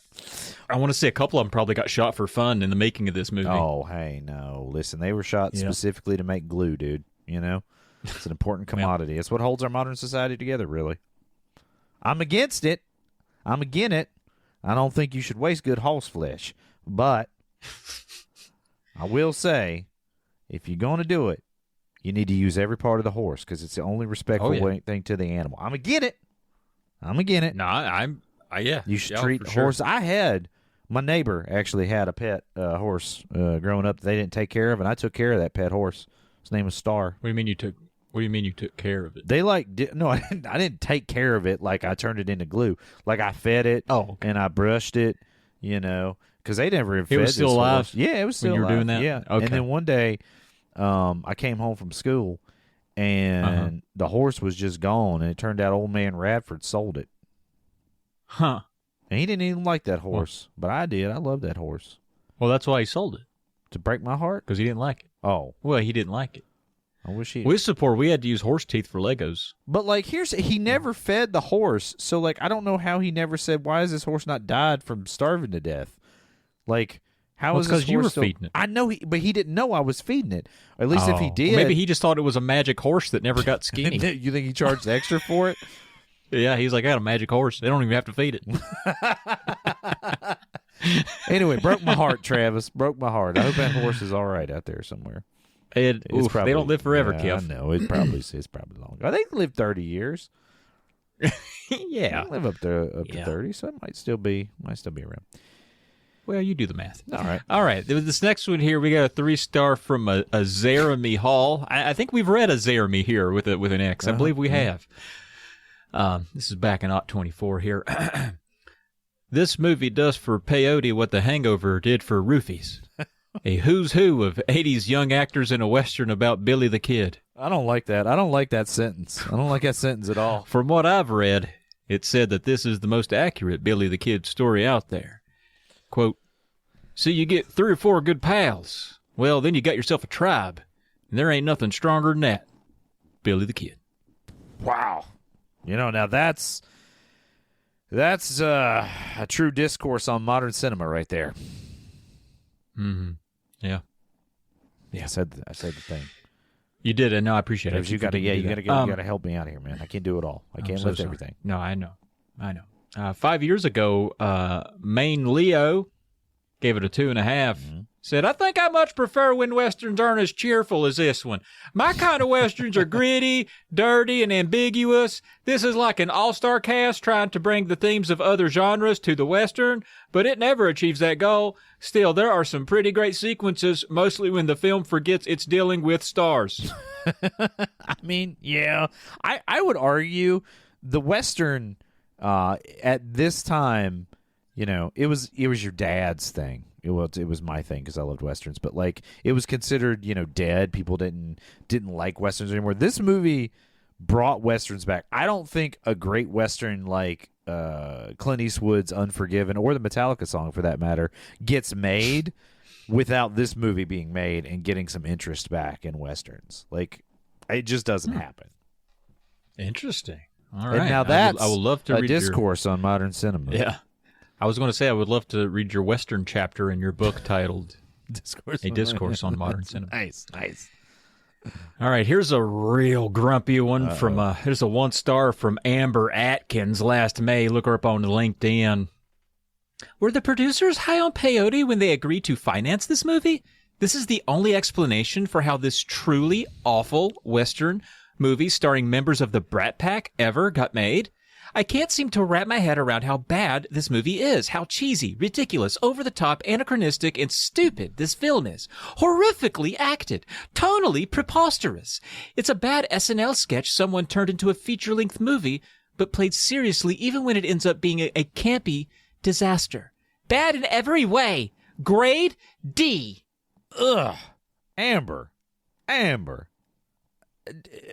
Speaker 2: I want to say a couple of them probably got shot for fun in the making of this movie.
Speaker 3: Oh, hey, no. Listen, they were shot specifically to make glue, dude. It's an important commodity. It's what holds our modern society together, really. I'm against it. I'm against it. I don't think you should waste good horse flesh. But I will say, if you're going to do it, You need to use every part of the horse because it's the only respectful thing to the animal. I'm going to get it.
Speaker 2: No, yeah.
Speaker 3: You should
Speaker 2: Yeah,
Speaker 3: treat
Speaker 2: for
Speaker 3: the
Speaker 2: sure.
Speaker 3: horse. My neighbor actually had a pet horse growing up that they didn't take care of, and I took care of that pet horse. His name was Star.
Speaker 2: What do you mean you took care of it?
Speaker 3: They no, I didn't take care of it like I turned it into glue. Like I fed it and I brushed it, because they never fed
Speaker 2: It was still
Speaker 3: this
Speaker 2: alive?
Speaker 3: horse. Yeah, it was still
Speaker 2: When you were
Speaker 3: alive.
Speaker 2: doing that?
Speaker 3: Yeah.
Speaker 2: Okay.
Speaker 3: And then one day I came home from school and the horse was just gone, and it turned out old man Radford sold it.
Speaker 2: Huh.
Speaker 3: And he didn't even like that horse, but I did. I loved that horse.
Speaker 2: Well, that's why he sold it,
Speaker 3: To break my heart?
Speaker 2: because he didn't like it.
Speaker 3: Oh,
Speaker 2: Well, he didn't like it.
Speaker 3: I wish he.
Speaker 2: We support. We had to use horse teeth for Legos.
Speaker 3: But he never fed the horse, so I don't know how he never said, "Why is this horse not died from starving to death?" How
Speaker 2: Well,
Speaker 3: is
Speaker 2: it's 'cause
Speaker 3: this
Speaker 2: you
Speaker 3: horse
Speaker 2: were
Speaker 3: still...
Speaker 2: feeding it.
Speaker 3: I know, but he didn't know I was feeding it. Or at least if he did,
Speaker 2: Maybe he just thought it was a magic horse that never got skinny.
Speaker 3: You think he charged extra for it?
Speaker 2: Yeah, he's like, I got a magic horse. They don't even have to feed it.
Speaker 3: Anyway, broke my heart, Travis. Broke my heart. I hope that horse is all right out there somewhere.
Speaker 2: They don't live forever,
Speaker 3: yeah,
Speaker 2: Kev.
Speaker 3: I know. It's probably long. I think they live 30 years.
Speaker 2: Yeah.
Speaker 3: They live up to 30, so it might still be around.
Speaker 2: Well, you do the math.
Speaker 3: All right.
Speaker 2: This next one here, we got a 3-star from a Jeremy Hall. I think we've read a Jeremy here with an X. I believe we have. This is back in Ot 24 here. This movie does for peyote what The Hangover did for roofies. A who's who of 80s young actors in a Western about Billy the Kid.
Speaker 3: I don't like that. I don't like that sentence. I don't like that sentence at all.
Speaker 2: From what I've read, it said that this is the most accurate Billy the Kid story out there. Quote, so you get 3 or 4 good pals. Well, then you got yourself a tribe. And there ain't nothing stronger than that. Billy the Kid.
Speaker 3: Wow. Now that's a true discourse on modern cinema right there.
Speaker 2: Mm-hmm. Yeah.
Speaker 3: I said the thing.
Speaker 2: You did, and no, I appreciate it.
Speaker 3: You got to help me out here, man. I can't do it all. I can't lift everything.
Speaker 2: No, I know. 5 years ago, Maine Leo gave it a 2.5. Mm-hmm. Said, I think I much prefer when Westerns aren't as cheerful as this one. My kind of Westerns are gritty, dirty, and ambiguous. This is like an all-star cast trying to bring the themes of other genres to the Western, but it never achieves that goal. Still, there are some pretty great sequences, mostly when the film forgets it's dealing with stars.
Speaker 3: I mean, yeah. I would argue the Western at this time, it was your dad's thing. It was my thing because I loved Westerns, but it was considered, dead. People didn't like Westerns anymore. This movie brought Westerns back. I don't think a great Western like Clint Eastwood's Unforgiven or the Metallica song, for that matter, gets made without this movie being made and getting some interest back in Westerns. It just doesn't happen.
Speaker 2: Interesting. All right.
Speaker 3: And now that's
Speaker 2: I would love to
Speaker 3: a
Speaker 2: read
Speaker 3: discourse on modern cinema.
Speaker 2: Yeah. I was going to say I would love to read your Western chapter in your book titled Discourse on Modern Cinema.
Speaker 3: Nice.
Speaker 2: All right, here's a real grumpy one here's a 1-star from Amber Atkins last May. Look her up on LinkedIn. Were the producers high on peyote when they agreed to finance this movie? This is the only explanation for how this truly awful Western movie starring members of the Brat Pack ever got made. I can't seem to wrap my head around how bad this movie is, how cheesy, ridiculous, over-the-top, anachronistic, and stupid this film is. Horrifically acted. Tonally preposterous. It's a bad SNL sketch someone turned into a feature-length movie, but played seriously even when it ends up being a campy disaster. Bad in every way. Grade D.
Speaker 3: Ugh. Amber.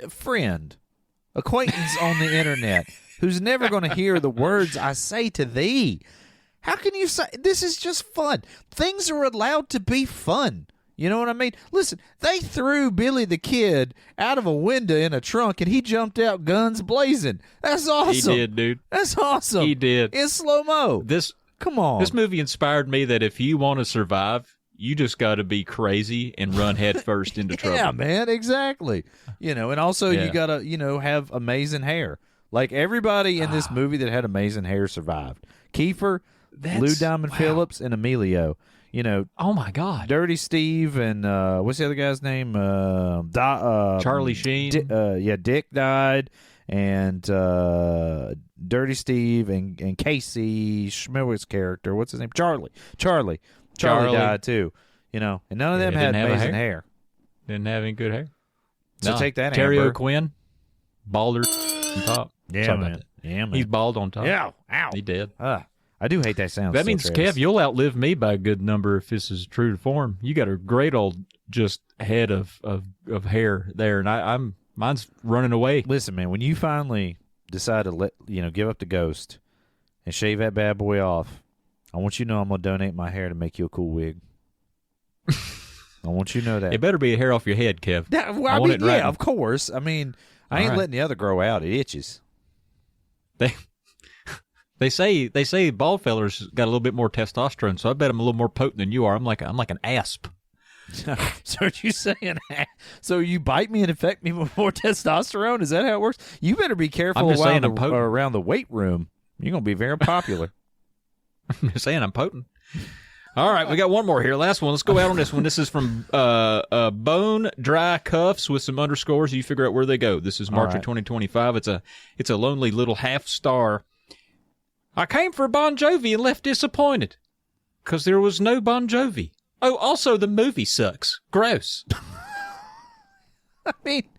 Speaker 3: Friend. Acquaintance on the internet. Who's never going to hear the words I say to thee. How can you say this is just fun? Things are allowed to be fun. You know what I mean? Listen, they threw Billy the Kid out of a window in a trunk, and he jumped out guns blazing. That's awesome.
Speaker 2: He did, dude.
Speaker 3: That's awesome.
Speaker 2: He did.
Speaker 3: In slow-mo. Come on.
Speaker 2: This movie inspired me that if you want to survive, you just got to be crazy and run head first into trouble.
Speaker 3: Yeah, man, exactly. And also you got to, have amazing hair. Like everybody in this movie that had amazing hair survived. Kiefer, Lou Diamond Phillips and Emilio. You know,
Speaker 2: oh my God,
Speaker 3: Dirty Steve and what's the other guy's name?
Speaker 2: Charlie Sheen.
Speaker 3: Dick died, and Dirty Steve and Casey Schmidt's character. What's his name? Charlie died too. You know, and none of them had amazing hair.
Speaker 2: Didn't have any good hair.
Speaker 3: So take that,
Speaker 2: Terry
Speaker 3: Amber.
Speaker 2: O'Quinn, balder on top.
Speaker 3: Yeah, man. Yeah, man.
Speaker 2: He's bald on top.
Speaker 3: Yeah, ow.
Speaker 2: He did.
Speaker 3: I do hate that sound.
Speaker 2: That means,
Speaker 3: Travis.
Speaker 2: Kev, you'll outlive me by a good number if this is true to form. You got a great old just head of hair there, and mine's running away.
Speaker 3: Listen, man, when you finally decide to give up the ghost and shave that bad boy off, I want you to know I'm gonna donate my hair to make you a cool wig. I want you to know that.
Speaker 2: It better be a hair off your head, Kev.
Speaker 3: I mean, yeah, of course. I mean, I ain't letting the other grow out. It itches.
Speaker 2: They say bald fellers got a little bit more testosterone, so I bet I'm a little more potent than you are. I'm like an asp.
Speaker 3: So are you saying? So you bite me and infect me with more testosterone? Is that how it works? You better be careful around the weight room. You're gonna be very popular.
Speaker 2: I'm just saying I'm potent. All right, we got one more here. Last one. Let's go out on this one. This is from Bone Dry Cuffs with some underscores. You figure out where they go. This is March of 2025. It's a lonely little half star. I came for Bon Jovi and left disappointed because there was no Bon Jovi. Oh, also the movie sucks. Gross.
Speaker 3: I mean,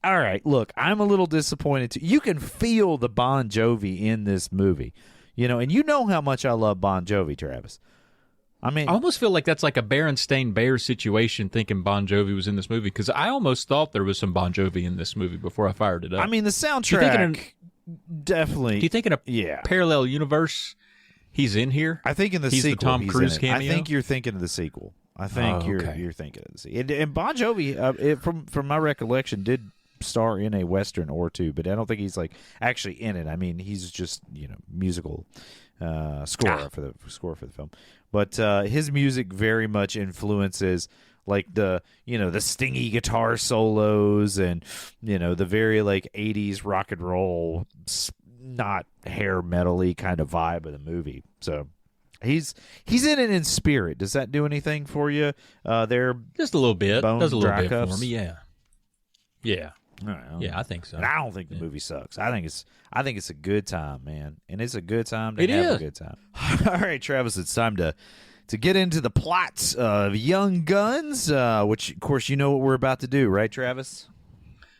Speaker 3: all right. Look, I'm a little disappointed too. You can feel the Bon Jovi in this movie, and you know how much I love Bon Jovi, Travis. I mean,
Speaker 2: I almost feel like that's like a Berenstain Bears situation thinking Bon Jovi was in this movie because I almost thought there was some Bon Jovi in this movie before I fired it up.
Speaker 3: I mean, the soundtrack definitely.
Speaker 2: Do you think in a parallel universe he's in here?
Speaker 3: I think in the
Speaker 2: he's
Speaker 3: sequel,
Speaker 2: the Tom Cruise cameo?
Speaker 3: I think you're thinking of the sequel. I think you're thinking of the sequel. And Bon Jovi, from my recollection, did star in a Western or two, but I don't think he's like actually in it. I mean, he's just musical score for the film. But his music very much influences like the stingy guitar solos and the very like 80s rock and roll, not hair metal-y kind of vibe of the movie. So he's in it in spirit. Does that do anything for you? There,
Speaker 2: just a little bit. Does a little bit
Speaker 3: cuffs?
Speaker 2: for me. Yeah. Yeah, I think so.
Speaker 3: And I don't think the movie sucks. I think it's a good time, man, and it's a good time to have a good time. All right, Travis, it's time to get into the plots of Young Guns, which of course you know what we're about to do, right, Travis?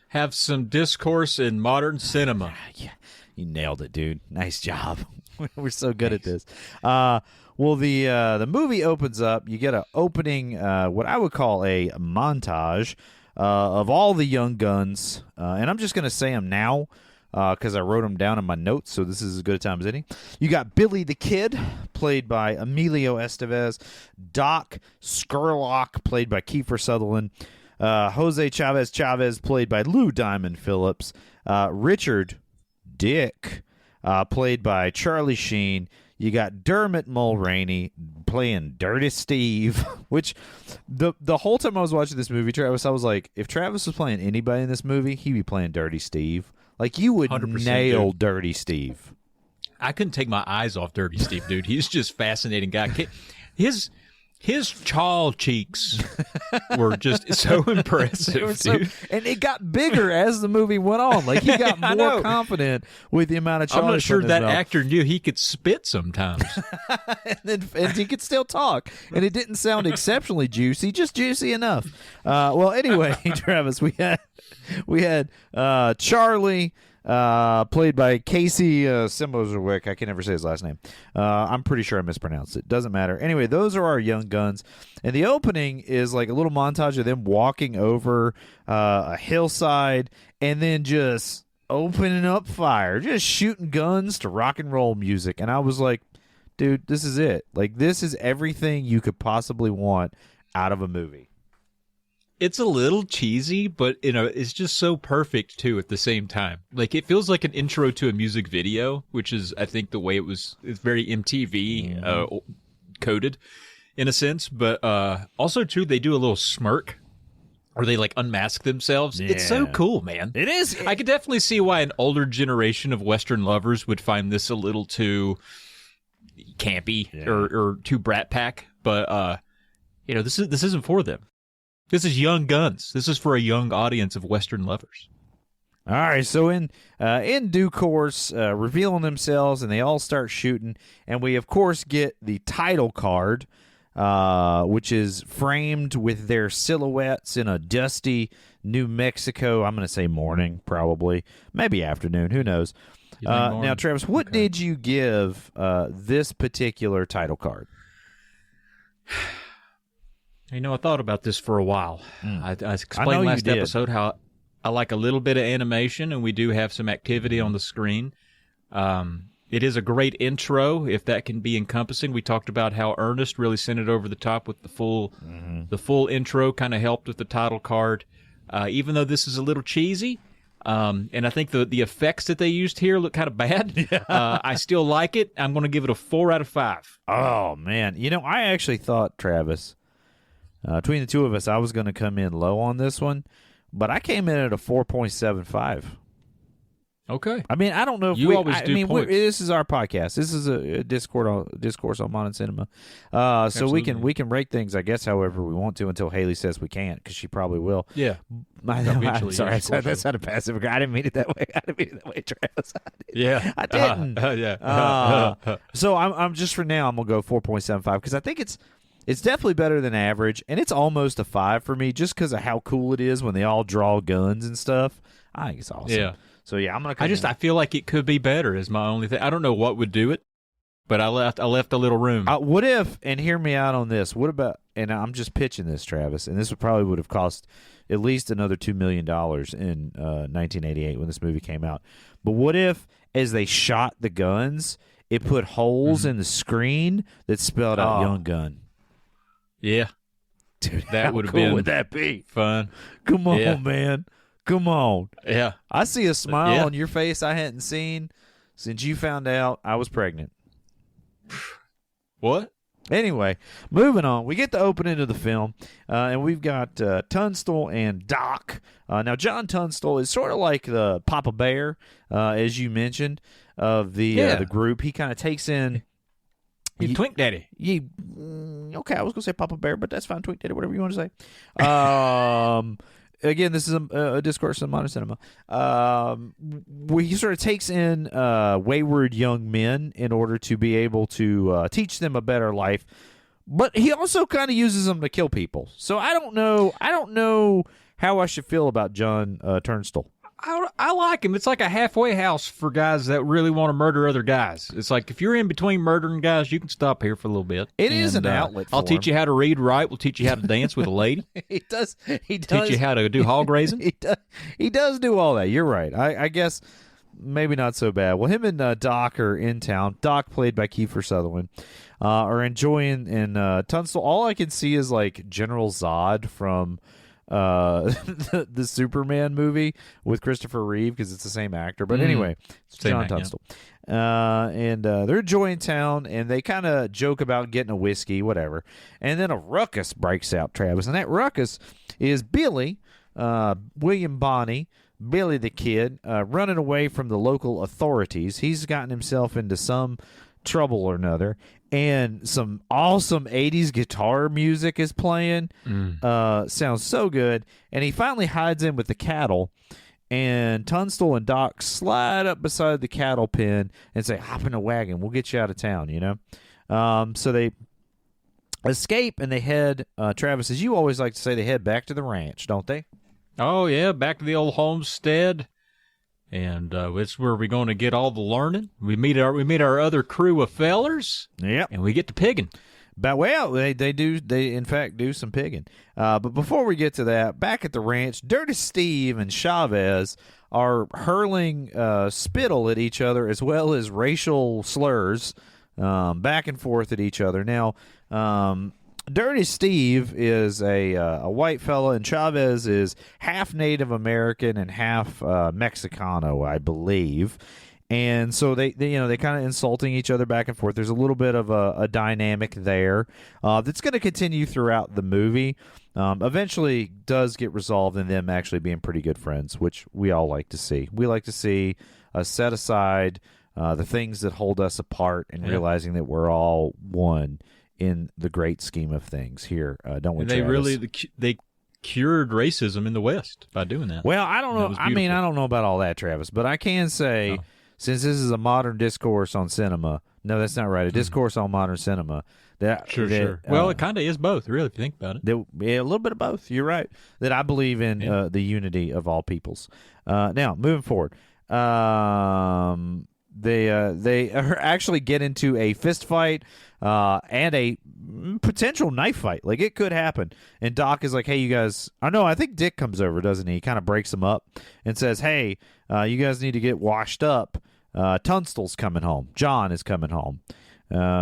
Speaker 2: Have some discourse in modern cinema.
Speaker 3: Yeah, you nailed it, dude. Nice job. We're so good at this. Well, the movie opens up. You get an opening, what I would call a montage of all the Young Guns, and I'm just going to say them now because I wrote them down in my notes, so this is as good a time as any. You got Billy the Kid, played by Emilio Estevez, Doc Scurlock, played by Kiefer Sutherland, Jose Chavez, played by Lou Diamond Phillips, Richard Dick, played by Charlie Sheen. You got Dermot Mulroney playing Dirty Steve, which the whole time I was watching this movie, Travis, I was like, if Travis was playing anybody in this movie, he'd be playing Dirty Steve. Like, you would nail
Speaker 2: dude.
Speaker 3: Dirty Steve.
Speaker 2: I couldn't take my eyes off Dirty Steve, dude. He's just fascinating guy. His chaw cheeks were just so impressive, dude.
Speaker 3: And it got bigger as the movie went on. Like, he got more confident with the amount of chaw.
Speaker 2: I'm not sure that actor knew he could spit sometimes.
Speaker 3: and he could still talk. And it didn't sound exceptionally juicy, just juicy enough. Well, anyway, Travis, we had Charlie, played by Casey Simozerwick. I can never say his last name. I'm pretty sure I mispronounced it. Doesn't matter. Anyway, those are our Young Guns. And the opening is like a little montage of them walking over a hillside and then just opening up fire, just shooting guns to rock and roll music. And I was like, dude, this is it. Like, this is everything you could possibly want out of a movie.
Speaker 2: It's a little cheesy, but it's just so perfect too at the same time. Like, it feels like an intro to a music video, which is, I think, the way it was. It's very MTV coded in a sense, but also too, they do a little smirk or they like unmask themselves. Yeah. It's so cool, man.
Speaker 3: It is.
Speaker 2: I could definitely see why an older generation of Western lovers would find this a little too campy or too Brat Pack, but this isn't for them. This is Young Guns. This is for a young audience of Western lovers.
Speaker 3: All right, so in due course, revealing themselves, and they all start shooting, and we of course get the title card, which is framed with their silhouettes in a dusty New Mexico. I'm going to say morning, probably, maybe afternoon. Who knows? Now, Travis, what did you give this particular title card?
Speaker 2: I thought about this for a while. I explained last episode how I like a little bit of animation, and we do have some activity on the screen. It is a great intro, if that can be encompassing. We talked about how Ernest really sent it over the top with the full intro, kind of helped with the title card. Even though this is a little cheesy, and I think the effects that they used here look kind of bad, I still like it. I'm going to give it a 4 out of 5.
Speaker 3: Oh, man. I actually thought, Travis, between the two of us, I was going to come in low on this one. But I came in at a 4.75.
Speaker 2: Okay.
Speaker 3: I mean, I don't know if
Speaker 2: you always do points.
Speaker 3: This is our podcast. This is a discourse on modern cinema. So we can rate things, I guess, however we want to until Haley says we can't, because she probably will.
Speaker 2: Yeah.
Speaker 3: I'm sorry, that's not a passive aggressive. I didn't mean it that way. Travis.
Speaker 2: I
Speaker 3: didn't.
Speaker 2: Yeah.
Speaker 3: So I'm just for now, I'm gonna go 4.75 because I think it's definitely better than average, and it's almost a 5 for me just because of how cool it is when they all draw guns and stuff. I think it's awesome.
Speaker 2: Yeah.
Speaker 3: So, yeah, I'm going
Speaker 2: to I feel like it could be better is my only thing. I don't know what would do it, but I left a little room.
Speaker 3: What if, and hear me out on this, what about, and I'm just pitching this, Travis, and this would have cost at least another $2 million in 1988 when this movie came out. But what if, as they shot the guns, it put holes in the screen that spelled out Young Gun?
Speaker 2: Yeah.
Speaker 3: Dude,
Speaker 2: that would have
Speaker 3: cool
Speaker 2: been
Speaker 3: would that be?
Speaker 2: Fun.
Speaker 3: Come on, man. Come on.
Speaker 2: Yeah.
Speaker 3: I see a smile on your face I hadn't seen since you found out I was pregnant.
Speaker 2: What?
Speaker 3: Anyway, moving on. We get the opening of the film, and we've got Tunstall and Doc. Now, John Tunstall is sort of like the Papa Bear, as you mentioned, of the group. He kind of takes in...
Speaker 2: Twink Daddy.
Speaker 3: Okay, I was going to say Papa Bear, but that's fine. Twink Daddy, whatever you want to say. Again, this is a discourse on modern cinema. Where he sort of takes in wayward young men in order to be able to teach them a better life. But he also kind of uses them to kill people. So I don't know how I should feel about John Tunstall.
Speaker 2: I like him. It's like a halfway house for guys that really want to murder other guys. It's like if you're in between murdering guys, you can stop here for a little bit.
Speaker 3: It is an outlet for
Speaker 2: I'll teach you how to read right. We'll teach you how to dance with a lady.
Speaker 3: He does.
Speaker 2: Teach you how to do hog raising.
Speaker 3: He does do all that. You're right. I guess maybe not so bad. Well, him and Doc are in town. Doc, played by Kiefer Sutherland, are enjoying, and Tunstall, all I can see is like General Zod from... the Superman movie with Christopher Reeve, because it's the same actor. But anyway, it's John Tunstall. Yeah. And they're enjoying town, and they kind of joke about getting a whiskey, whatever. And then a ruckus breaks out, Travis. And that ruckus is Billy, William Bonney, Billy the Kid, running away from the local authorities. He's gotten himself into some trouble or another, and some awesome 80s guitar music is playing. Sounds so good. And he finally hides in with the cattle, and Tunstall and Doc slide up beside the cattle pen and say, hop in a wagon, we'll get you out of town, so they escape, and they head, Travis, as you always like to say, they head back to the ranch, don't they?
Speaker 2: Oh yeah, back to the old homestead. And it's where we're going to get all the learning. We meet our other crew of fellers.
Speaker 3: Yep.
Speaker 2: And we get to pigging.
Speaker 3: But well, they in fact do some pigging. But before we get to that, back at the ranch, Dirty Steve and Chavez are hurling spittle at each other as well as racial slurs back and forth at each other. Now, Dirty Steve is a white fella, and Chavez is half Native American and half Mexicano, I believe. And so they kind of insulting each other back and forth. There's a little bit of a dynamic there that's going to continue throughout the movie. Eventually does get resolved in them actually being pretty good friends, which we all like to see. We like to see a set-aside the things that hold us apart, and realizing that we're all one in the great scheme of things here. Don't we,
Speaker 2: And they
Speaker 3: Travis?
Speaker 2: really they cured racism in the West by doing that.
Speaker 3: Well, I don't know. I mean, I don't know about all that, Travis, but I can say, since this is a modern discourse on cinema, no, that's not right. A discourse on modern cinema.
Speaker 2: Sure. Well, it kind of is both, really, if you think about it.
Speaker 3: Yeah, a little bit of both. You're right. That I believe in the unity of all peoples. Now, moving forward, they actually get into a fist fight and a potential knife fight. Like, it could happen. And Doc is like, hey, you guys. I think Dick comes over, doesn't he? He kind of breaks them up and says, hey, you guys need to get washed up. Tunstall's coming home. John is coming home.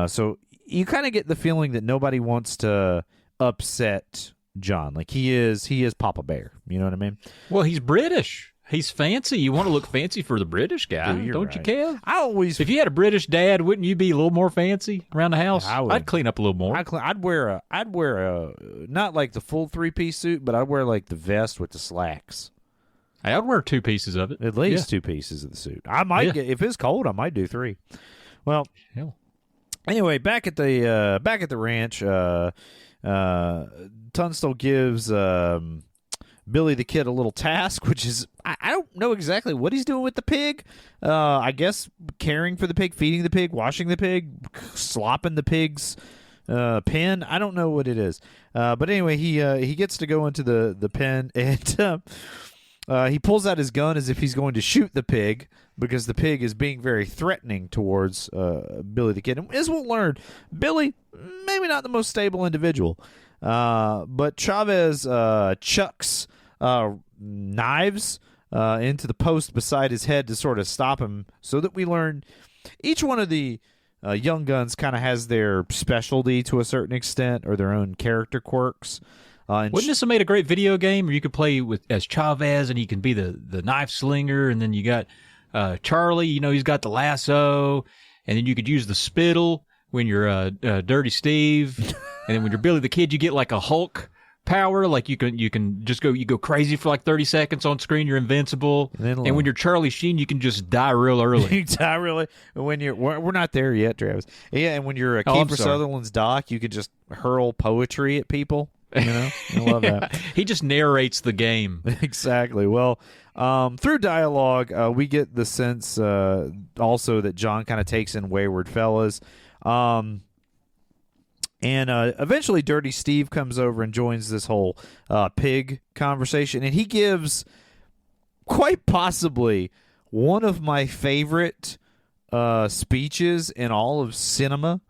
Speaker 3: So you kind of get the feeling that nobody wants to upset John. Like, he is Papa Bear. You know what I mean?
Speaker 2: Well, he's British. He's fancy. You want to look fancy for the British guy, don't you, Kev? If you had a British dad, wouldn't you be a little more fancy around the house? I'd clean up a little more.
Speaker 3: I'd wear a not like the full 3-piece suit, but I'd wear like the vest with the slacks.
Speaker 2: I'd wear 2 pieces of it.
Speaker 3: At least 2 pieces of the suit. I might get, if it's cold, I might do 3. Well, anyway, back at the ranch, Tunstall gives Billy the Kid a little task, which is I don't know exactly what he's doing with the pig. I guess caring for the pig, feeding the pig, washing the pig, slopping the pig's pen. I don't know what it is. But anyway, he gets to go into the pen, and he pulls out his gun as if he's going to shoot the pig, because the pig is being very threatening towards Billy the Kid. And as we'll learn, Billy, maybe not the most stable individual. But Chavez chucks knives into the post beside his head to sort of stop him, so that we learn each one of the young guns kind of has their specialty to a certain extent, or their own character quirks.
Speaker 2: Wouldn't this have made a great video game where you could play as Chavez, and he can be the knife slinger, and then you got Charlie, he's got the lasso, and then you could use the spittle when you're Dirty Steve, and then when you're Billy the Kid, you get like a Hulk power, like you can just go crazy for like 30 seconds on screen, you're invincible, and when you're Charlie Sheen, you can just die real early.
Speaker 3: You die really when we're not there yet, Travis. Yeah, and when you're Kiefer Sutherland's Doc, you could just hurl poetry at people. I love that.
Speaker 2: He just narrates the game.
Speaker 3: Exactly. Well, through dialogue, we get the sense also that John kind of takes in Wayward Fellas. And eventually Dirty Steve comes over and joins this whole pig conversation. And he gives quite possibly one of my favorite speeches in all of cinema.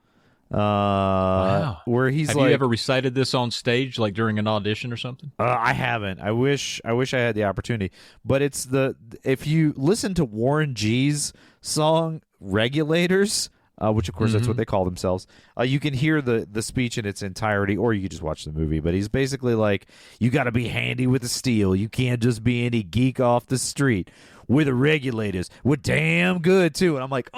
Speaker 2: Wow.
Speaker 3: Where he's
Speaker 2: Have
Speaker 3: like,
Speaker 2: you ever recited this on stage, like during an audition or something?
Speaker 3: I haven't. I wish I had the opportunity. But it's if you listen to Warren G's song Regulators, which of course that's what they call themselves, you can hear the speech in its entirety, or you can just watch the movie. But he's basically like, you got to be handy with the steel. You can't just be any geek off the street. We're the Regulators. We're damn good too. And I'm like,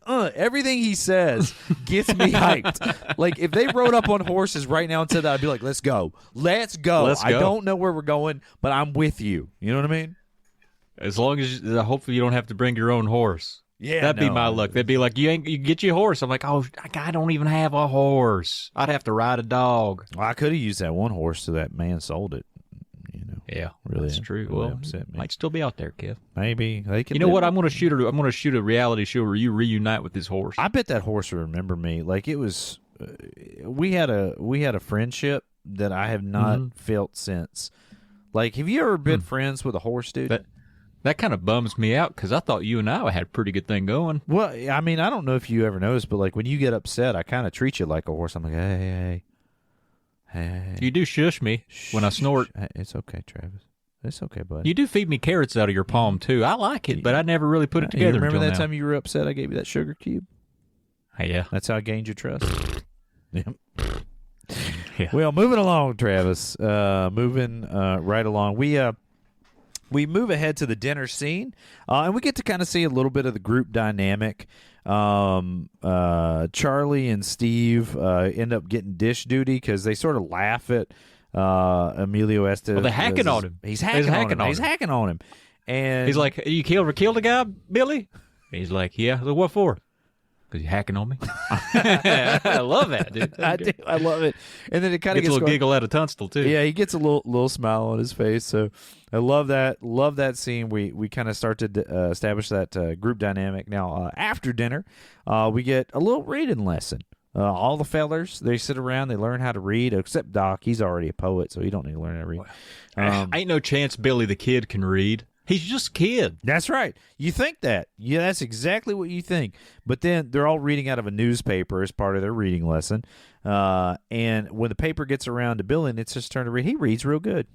Speaker 3: everything he says gets me hyped. Like, if they rode up on horses right now and said that, I'd be like, let's go. I don't know where we're going, but I'm with you. You know what I mean?
Speaker 2: As long as hopefully you don't have to bring your own horse.
Speaker 3: Yeah,
Speaker 2: that'd be my luck. They'd be like, you get your horse. I'm like, oh, I don't even have a horse. I'd have to ride a dog.
Speaker 3: Well, I could have used that one horse so that man sold it.
Speaker 2: Yeah,
Speaker 3: really,
Speaker 2: that's true.
Speaker 3: Really
Speaker 2: well,
Speaker 3: upset me.
Speaker 2: Might still be out there, Kev.
Speaker 3: Maybe they can.
Speaker 2: You know what? I'm going to shoot a reality show where you reunite with this horse.
Speaker 3: I bet that horse will remember me. Like, it was, we had a friendship that I have not felt since. Like, have you ever been friends with a horse, dude?
Speaker 2: That kind of bums me out, because I thought you and I had a pretty good thing going.
Speaker 3: Well, I mean, I don't know if you ever noticed, but like when you get upset, I kind of treat you like a horse. I'm like, hey.
Speaker 2: You do shush me when I snort.
Speaker 3: It's okay, Travis. It's okay, buddy.
Speaker 2: You do feed me carrots out of your palm, too. I like it, but I never really put it together.
Speaker 3: You remember that
Speaker 2: now.
Speaker 3: time you were upset I gave you that sugar cube?
Speaker 2: Yeah.
Speaker 3: That's how I gained your trust. Yep.
Speaker 2: Yeah.
Speaker 3: Well, moving along, Travis. Moving right along. We move ahead to the dinner scene, and we get to kind of see a little bit of the group dynamic. Charlie and Steve end up getting dish duty because they sort of laugh at Emilio Estevez.
Speaker 2: Well, they're hacking on him.
Speaker 3: He's hacking on him. And
Speaker 2: he's like, you ever killed a guy, Billy? He's like, yeah. So what for? Because you're hacking on me. I love that, dude.
Speaker 3: I do. I love it. And then it kind of
Speaker 2: gets a little giggle out of Tunstall too.
Speaker 3: Yeah, he gets a little smile on his face. So I love that. Love that scene. We kind of start to establish that group dynamic. Now after dinner, we get a little reading lesson. All the fellers, they sit around, they learn how to read, except Doc. He's already a poet, so he don't need to learn how to read.
Speaker 2: Ain't no chance Billy the Kid can read. He's just a kid.
Speaker 3: That's right. You think that. Yeah, that's exactly what you think. But then they're all reading out of a newspaper as part of their reading lesson. And when the paper gets around to Billy and it's his turn to read, he reads real good.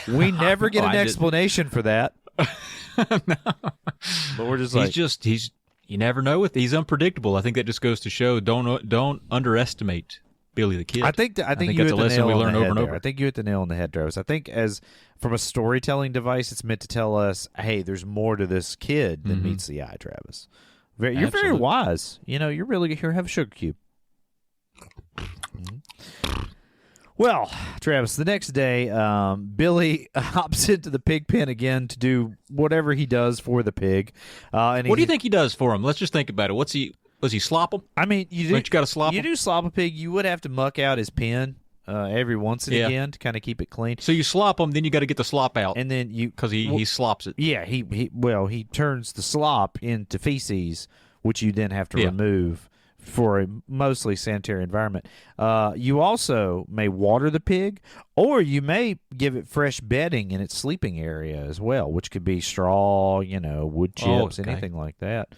Speaker 3: We never get an explanation for that.
Speaker 2: No.
Speaker 3: But we're just
Speaker 2: he's you never know. He's unpredictable. I think that just goes to show don't underestimate Billy the Kid.
Speaker 3: I think
Speaker 2: that's
Speaker 3: you
Speaker 2: a lesson we learn over and over.
Speaker 3: I think you hit the nail on the head, Travis. I think as from a storytelling device, it's meant to tell us, hey, there's more to this kid than meets the eye, Travis. You're very wise. You're really here. Have a sugar cube. Well, Travis, the next day, Billy hops into the pig pen again to do whatever he does for the pig.
Speaker 2: What do you think he does for him? Let's just think about it. Does he slop him?
Speaker 3: I mean, you
Speaker 2: got to slop him?
Speaker 3: You do slop a pig. You would have to muck out his pen every once and again to kind of keep it clean.
Speaker 2: So you slop him, then you got to get the slop out,
Speaker 3: and then
Speaker 2: because he slops it.
Speaker 3: Yeah, he turns the slop into feces, which you then have to remove for a mostly sanitary environment. You also may water the pig, or you may give it fresh bedding in its sleeping area as well, which could be straw, wood chips, anything like that.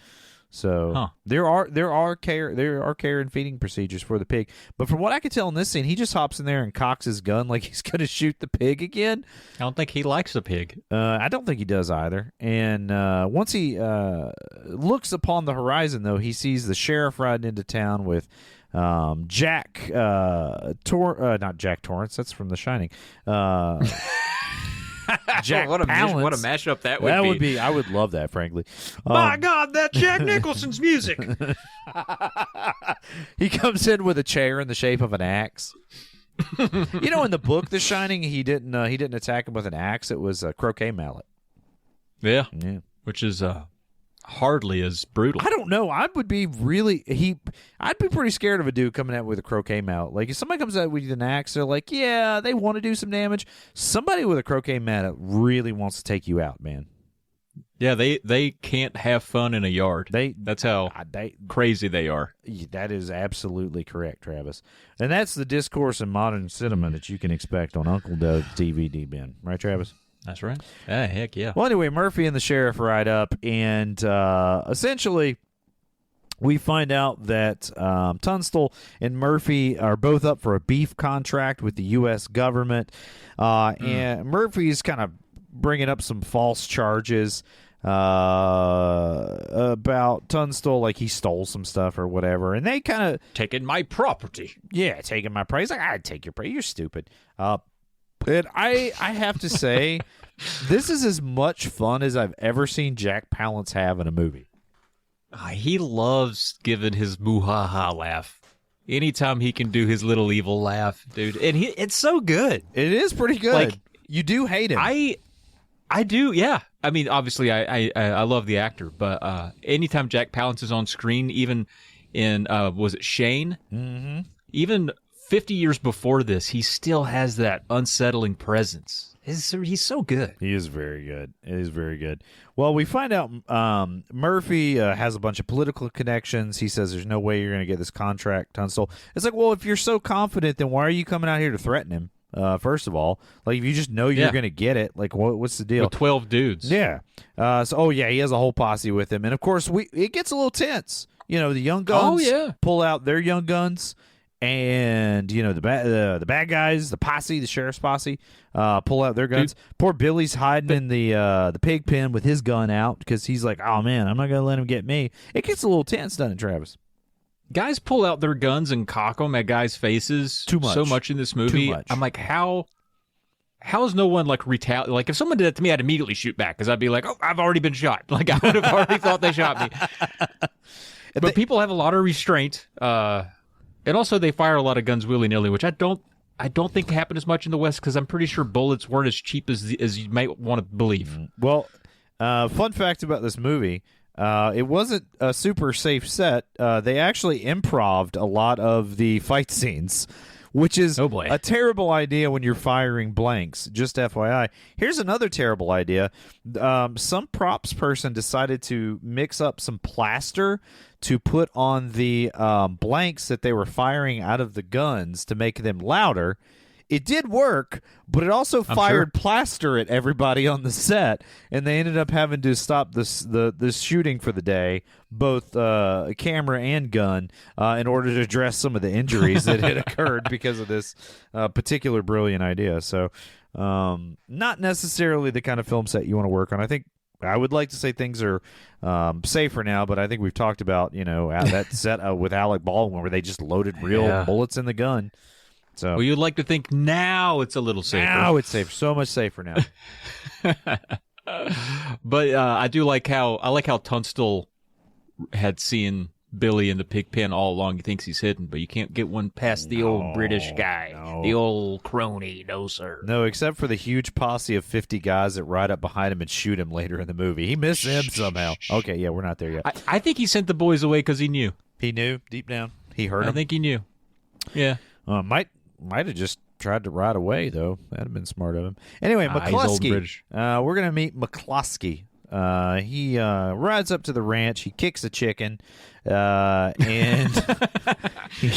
Speaker 3: So there are care and feeding procedures for the pig. But from what I could tell in this scene, he just hops in there and cocks his gun like he's going to shoot the pig again.
Speaker 2: I don't think he likes the pig.
Speaker 3: I don't think he does either. And once he looks upon the horizon, though, he sees the sheriff riding into town with not Jack Torrance. That's from The Shining. Jack
Speaker 2: what a mashup that would be.
Speaker 3: I would love that, frankly.
Speaker 2: My God, that's Jack Nicholson's music.
Speaker 3: He comes in with a chair in the shape of an axe. In the book The Shining, he didn't attack him with an axe. It was a croquet mallet.
Speaker 2: Yeah. Which is hardly as brutal.
Speaker 3: I don't know. I'd be pretty scared of a dude coming out with a croquet mallet. Like, if somebody comes out with an axe, they're like, yeah, they want to do some damage. Somebody with a croquet mallet really wants to take you out, man.
Speaker 2: Yeah, they can't have fun in a yard. That's how crazy they are.
Speaker 3: That is absolutely correct, Travis. And that's the discourse in modern cinema that you can expect on Uncle Doug's DVD bin. Right, Travis?
Speaker 2: That's right. Heck yeah.
Speaker 3: Well, anyway, Murphy and the sheriff ride up, and essentially we find out that Tunstall and Murphy are both up for a beef contract with the U.S. government, and Murphy's kind of bringing up some false charges about Tunstall, like he stole some stuff or whatever, and they kind of
Speaker 2: taking my property.
Speaker 3: Yeah, taking my property. He's like, I'd take your property. You're stupid. And I have to say, this is as much fun as I've ever seen Jack Palance have in a movie.
Speaker 2: He loves giving his moo-ha-ha laugh. Anytime he can do his little evil laugh, dude. And it's so good.
Speaker 3: It is pretty good.
Speaker 2: Like,
Speaker 3: you do hate him.
Speaker 2: I do, yeah. I mean, obviously, I love the actor, but anytime Jack Palance is on screen, even in, was it Shane?
Speaker 3: Mm-hmm.
Speaker 2: Even 50 years before this, he still has that unsettling presence. He's so good.
Speaker 3: He is very good. It is very good. Well, we find out Murphy has a bunch of political connections. He says there's no way you're going to get this contract, Tunstall. It's like, well, if you're so confident, then why are you coming out here to threaten him? First of all, like, if you just know you're going to get it, like, what's the deal?
Speaker 2: With 12 dudes.
Speaker 3: Yeah. He has a whole posse with him. And, of course, it gets a little tense. The young guns pull out their young guns. And, the bad guys, the posse, the sheriff's posse, pull out their guns. Dude. Poor Billy's hiding in the pig pen with his gun out because he's like, oh, man, I'm not going to let him get me. It gets a little tense, doesn't it, Travis?
Speaker 2: Guys pull out their guns and cock them at guys' faces so much in this movie.
Speaker 3: Too much.
Speaker 2: I'm like, how is no one, like, retaliate? Like, if someone did that to me, I'd immediately shoot back because I'd be like, oh, I've already been shot. Like, I would have already thought they shot me. But people have a lot of restraint. And also, they fire a lot of guns willy-nilly, which I don't think happened as much in the West because I'm pretty sure bullets weren't as cheap as you might want to believe.
Speaker 3: Well, fun fact about this movie, It wasn't a super safe set. They actually improv'd a lot of the fight scenes, which is a terrible idea when you're firing blanks. Just FYI. Here's another terrible idea. Some props person decided to mix up some plaster to put on the blanks that they were firing out of the guns to make them louder. It did work, but it also fired plaster at everybody on the set, and they ended up having to stop this shooting for the day, both camera and gun, in order to address some of the injuries that had occurred because of this particular brilliant idea. So, not necessarily the kind of film set you want to work on. I think I would like to say things are safer now, but I think we've talked about that set with Alec Baldwin where they just loaded real bullets in the gun. So,
Speaker 2: well, you'd like to think now it's a little safer.
Speaker 3: Now it's safe, so much safer now.
Speaker 2: But I like how Tunstall had seen Billy in the pig pen all along. He thinks he's hidden, but you can't get one past the old British guy, the old crony. No, sir.
Speaker 3: No, except for the huge posse of 50 guys that ride up behind him and shoot him later in the movie. He missed them somehow. Okay, yeah, we're not there yet.
Speaker 2: I think he sent the boys away because he knew.
Speaker 3: He knew deep down. He heard them.
Speaker 2: I think he knew. Yeah.
Speaker 3: Might have just tried to ride away, though. That'd have been smart of him. Anyway, McCluskey. We're going to meet McCluskey. He rides up to the ranch. He kicks a chicken. And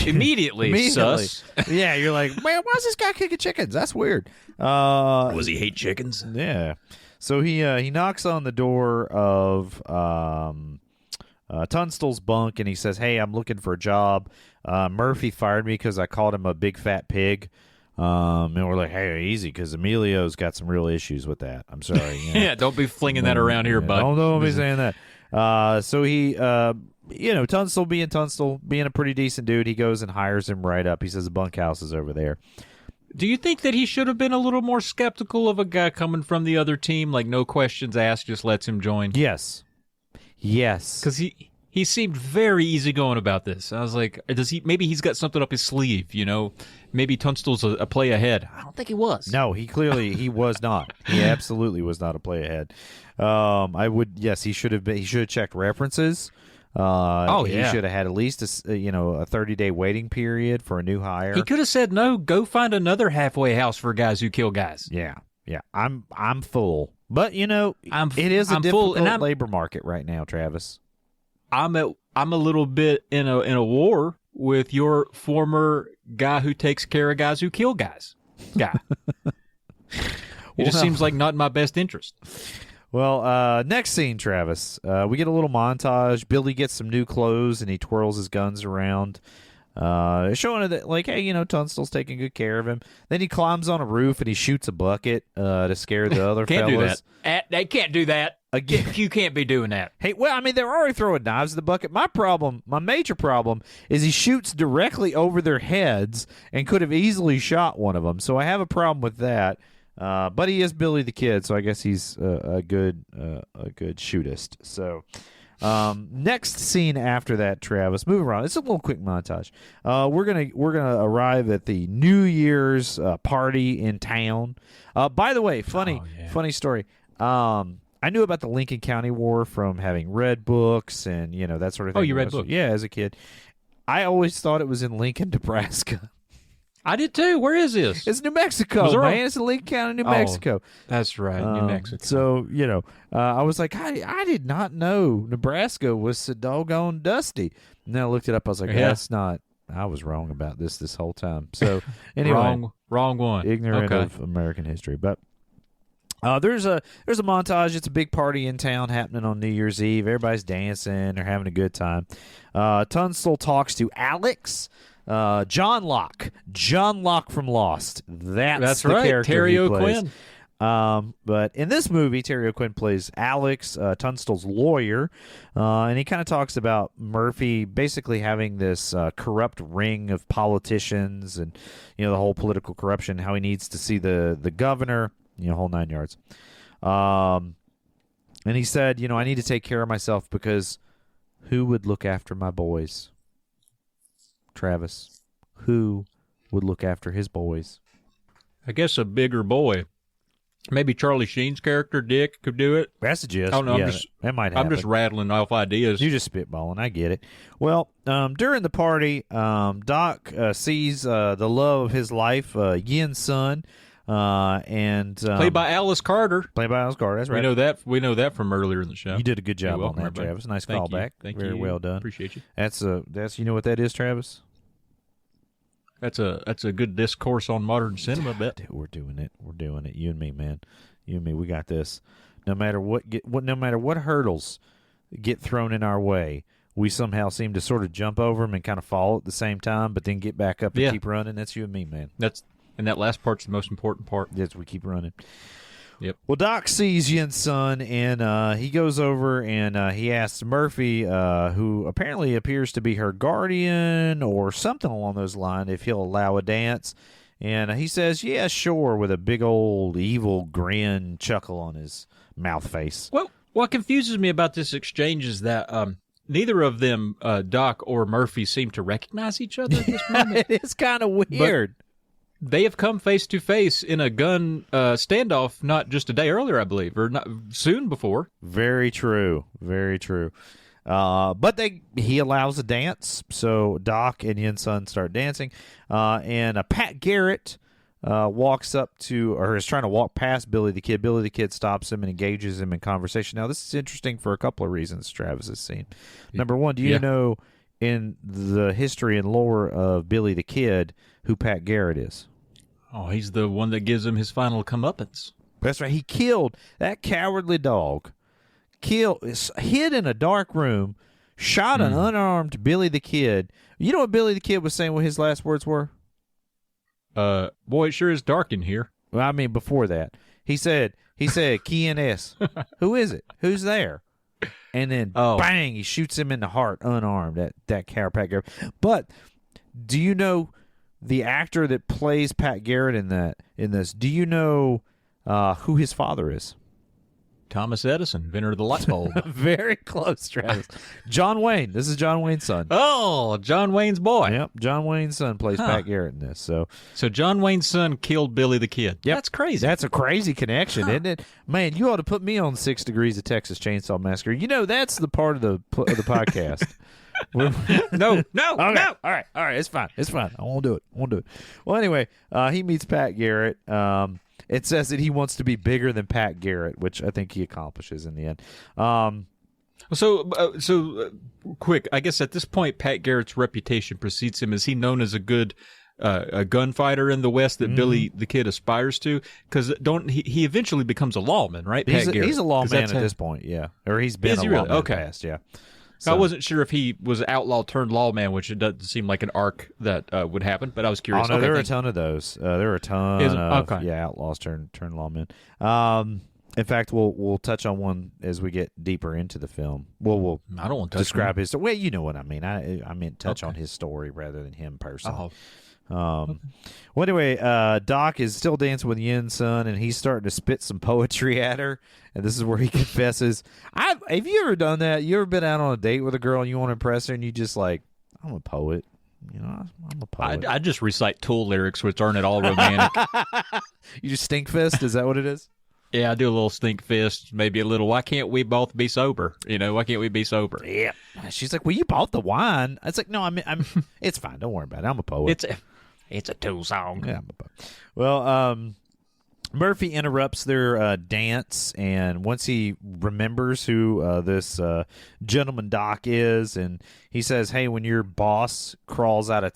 Speaker 2: immediately, sus.
Speaker 3: Yeah, you're like, man, why does this guy kicking chickens? That's weird.
Speaker 2: Was he hate chickens?
Speaker 3: Yeah. So he knocks on the door of Tunstall's bunk, and he says, hey, I'm looking for a job. Murphy fired me because I called him a big fat pig. And we're like, hey, easy, because Emilio's got some real issues with that. I'm sorry.
Speaker 2: Yeah, don't be flinging that around here, bud.
Speaker 3: Don't be saying that. So he, Tunstall being a pretty decent dude, he goes and hires him right up. He says the bunkhouse is over there.
Speaker 2: Do you think that he should have been a little more skeptical of a guy coming from the other team, like no questions asked, just lets him join?
Speaker 3: Yes.
Speaker 2: Because he seemed very easygoing about this. I was like, maybe he's got something up his sleeve, Maybe Tunstall's a play ahead. I don't think he was.
Speaker 3: No, he was not. He absolutely was not a play ahead. He should have been. He should have checked references. He should have had at least a 30-day waiting period for a new hire.
Speaker 2: He could have said, no, go find another halfway house for guys who kill guys.
Speaker 3: Yeah. I'm full. But, it is a difficult labor market right now, Travis.
Speaker 2: I'm a little bit in a war with your former guy who takes care of guys who kill guys guy. It just seems like not in my best interest.
Speaker 3: Well, next scene, Travis. We get a little montage. Billy gets some new clothes and he twirls his guns around. Showing that, like, hey, Tunstall's taking good care of him. Then he climbs on a roof and he shoots a bucket to scare the other
Speaker 2: can't
Speaker 3: fellas.
Speaker 2: Do that. They can't do that. Again, you can't be doing that.
Speaker 3: Hey, well, I mean, they're already throwing knives in the bucket. My major problem is he shoots directly over their heads and could have easily shot one of them. So I have a problem with that. But he is Billy the Kid, so I guess he's a good shootist. So. Next scene after that, Travis, moving around. It's a little quick montage. We're gonna arrive at the New Year's party in town. By the way, funny story. I knew about the Lincoln County War from having read books and that sort of thing.
Speaker 2: Oh, you read books?
Speaker 3: Yeah, as a kid. I always thought it was in Lincoln, Nebraska.
Speaker 2: I did too. Where is this?
Speaker 3: It's New Mexico, man. It's in Lincoln County, New Mexico.
Speaker 2: That's right, New Mexico.
Speaker 3: So, I was like, I did not know Nebraska was so doggone dusty. And then I looked it up. I was like, that's not. I was wrong about this whole time. So, anyway.
Speaker 2: wrong one.
Speaker 3: Ignorant of American history. But there's a montage. It's a big party in town happening on New Year's Eve. Everybody's dancing. They're having a good time. Tunstall talks to Alex. John Locke from Lost. That's the
Speaker 2: right.
Speaker 3: character
Speaker 2: Terry
Speaker 3: he
Speaker 2: O'Quinn.
Speaker 3: plays. But in this movie, Terry O'Quinn plays Alex, Tunstall's lawyer, and he kind of talks about Murphy basically having this corrupt ring of politicians and the whole political corruption. How he needs to see the governor, whole 9 yards. And he said, I need to take care of myself because who would look after my boys? Travis, who would look after his boys?
Speaker 2: I guess a bigger boy. Maybe Charlie Sheen's character, Dick, could do it.
Speaker 3: That's a gist.
Speaker 2: I don't know.
Speaker 3: Yeah, that might happen.
Speaker 2: I'm just rattling off ideas.
Speaker 3: You're just spitballing. I get it. Well, during the party, Doc sees the love of his life, Yin's son, and
Speaker 2: played by Alice Carter.
Speaker 3: Played by Alice Carter. That's right.
Speaker 2: We know that from earlier in the show.
Speaker 3: You did a good job on that,
Speaker 2: everybody.
Speaker 3: Travis. Nice
Speaker 2: Thank
Speaker 3: callback.
Speaker 2: Thank
Speaker 3: Very
Speaker 2: you.
Speaker 3: well done.
Speaker 2: Appreciate you.
Speaker 3: That's you know what that is, Travis?
Speaker 2: That's a good discourse on modern cinema. Bet
Speaker 3: Dude, we're doing it. We're doing it. You and me, man. You and me. We got this. No matter no matter what hurdles get thrown in our way, we somehow seem to sort of jump over them and kind of fall at the same time, but then get back up and keep running. That's you and me, man.
Speaker 2: And that last part's the most important part.
Speaker 3: Yes, we keep running.
Speaker 2: Yep.
Speaker 3: Well, Doc sees Yin's son, and he goes over and he asks Murphy, who apparently appears to be her guardian or something along those lines, if he'll allow a dance. And he says, yeah, sure, with a big old evil grin chuckle on his mouth face.
Speaker 2: Well, what confuses me about this exchange is that neither of them, Doc or Murphy, seem to recognize each other at this moment.
Speaker 3: It is kind of weird.
Speaker 2: But they have come face to face in a gun standoff not just a day earlier, I believe, or not soon before.
Speaker 3: Very true. Very true. But he allows a dance, so Doc and Yin's son start dancing. And Pat Garrett walks up to, or is trying to walk past Billy the Kid. Billy the Kid stops him and engages him in conversation. Now, this is interesting for a couple of reasons Travis has seen. Number one, do you know in the history and lore of Billy the Kid who Pat Garrett is?
Speaker 2: Oh, he's the one that gives him his final comeuppance.
Speaker 3: That's right. He killed that cowardly dog. Hid in a dark room, shot an unarmed Billy the Kid. You know what Billy the Kid was saying? What his last words were?
Speaker 2: Boy, it sure is dark in here.
Speaker 3: Well, I mean, before that, he said, "Quién es? Who is it? Who's there?" And then, bang! He shoots him in the heart, unarmed. That coward Pat Garrett. But do you know the actor that plays Pat Garrett in this? Do you know who his father is?
Speaker 2: Thomas Edison, inventor of the light bulb.
Speaker 3: Very close, Travis. John Wayne. This is John Wayne's son.
Speaker 2: Oh, John Wayne's boy.
Speaker 3: Yep, John Wayne's son plays Pat Garrett in this. So
Speaker 2: John Wayne's son killed Billy the Kid.
Speaker 3: Yep.
Speaker 2: That's crazy.
Speaker 3: That's a crazy connection, isn't it? Man, you ought to put me on 6 Degrees of Texas Chainsaw Massacre. You know, that's the part of the podcast.
Speaker 2: No.
Speaker 3: All right. It's fine. I won't do it. Well, anyway, he meets Pat Garrett. It says that he wants to be bigger than Pat Garrett, which I think he accomplishes in the end.
Speaker 2: Quick, I guess at this point, Pat Garrett's reputation precedes him. Is he known as a good a gunfighter in the West that Billy the Kid aspires to? Because he eventually becomes a lawman, right?
Speaker 3: He's a lawman at this point, yeah. Or he's been a lawman in the past, yeah.
Speaker 2: So, I wasn't sure if he was outlaw turned lawman, which it doesn't seem like an arc that would happen, but I was curious.
Speaker 3: Oh, no, there are a ton of those. There are a ton of outlaws turned lawmen. In fact, we'll touch on one as we get deeper into the film. We'll
Speaker 2: I don't want to
Speaker 3: describe his. Well, you know what I mean. I meant touch on his story rather than him personally. Well, anyway, Doc is still dancing with Yin's son, and he's starting to spit some poetry at her. And this is where he confesses. Have you ever done that? You ever been out on a date with a girl and you want to impress her, and you just like, I'm a poet. You know, I'm a poet.
Speaker 2: I just recite Tool lyrics, which aren't at all romantic.
Speaker 3: You just stink fist? Is that what it is?
Speaker 2: Yeah, I do a little stink fist, maybe a little. Why can't we both be sober? You know, why can't we be sober?
Speaker 3: Yeah. She's like, well, you bought the wine. It's like, no, I'm. It's fine. Don't worry about it. I'm a poet.
Speaker 2: It's a Tool song.
Speaker 3: Yeah, I'm a poet. Well, Murphy interrupts their dance, and once he remembers who this gentleman Doc is, and he says, hey, when your boss crawls out of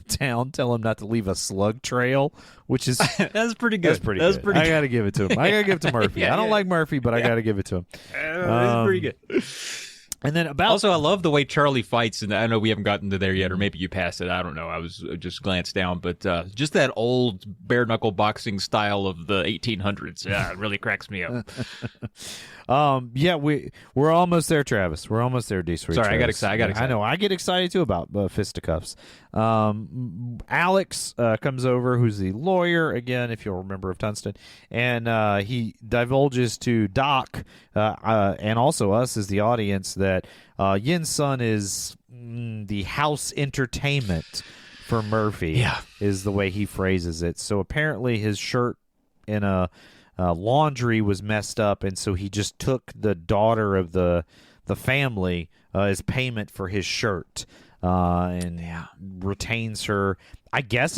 Speaker 3: town, tell him not to leave a slug trail, which is...
Speaker 2: That's pretty good.
Speaker 3: That's pretty good. I got to give it to him. I got to give it to Murphy. I don't like Murphy, but I got to give it to him.
Speaker 2: That's pretty good.
Speaker 3: And then
Speaker 2: also, I love the way Charlie fights, and I know we haven't gotten to there yet, or maybe you passed it. I don't know. I was just glanced down, but just that old bare knuckle boxing style of the 1800s. Yeah, it really cracks me up.
Speaker 3: Yeah, we're almost there, Travis. We're almost there, D3.
Speaker 2: Sorry, I got excited.
Speaker 3: I know. I get excited too about fisticuffs. Alex comes over, who's the lawyer again, if you'll remember, of Tungsten, and he divulges to Doc and also us as the audience that Yin's son is the house entertainment for Murphy.
Speaker 2: Yeah,
Speaker 3: is the way he phrases it. So apparently his shirt in a laundry was messed up, and so he just took the daughter of the family as payment for his shirt, and retains her. I guess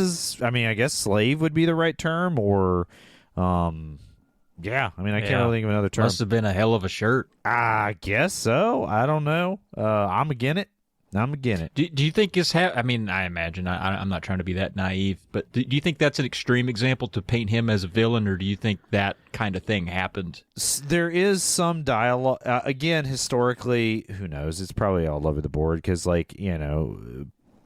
Speaker 3: slave would be the right term, or I mean, I can't really think of another term.
Speaker 2: Must have been a hell of a shirt.
Speaker 3: I guess so. I don't know. I'm again it.
Speaker 2: Do you think this I mean, I imagine, I'm not trying to be that naive, but do you think that's an extreme example to paint him as a villain, or do you think that kind of thing happened?
Speaker 3: There is some dialogue. Again, historically, who knows? It's probably all over the board because, like,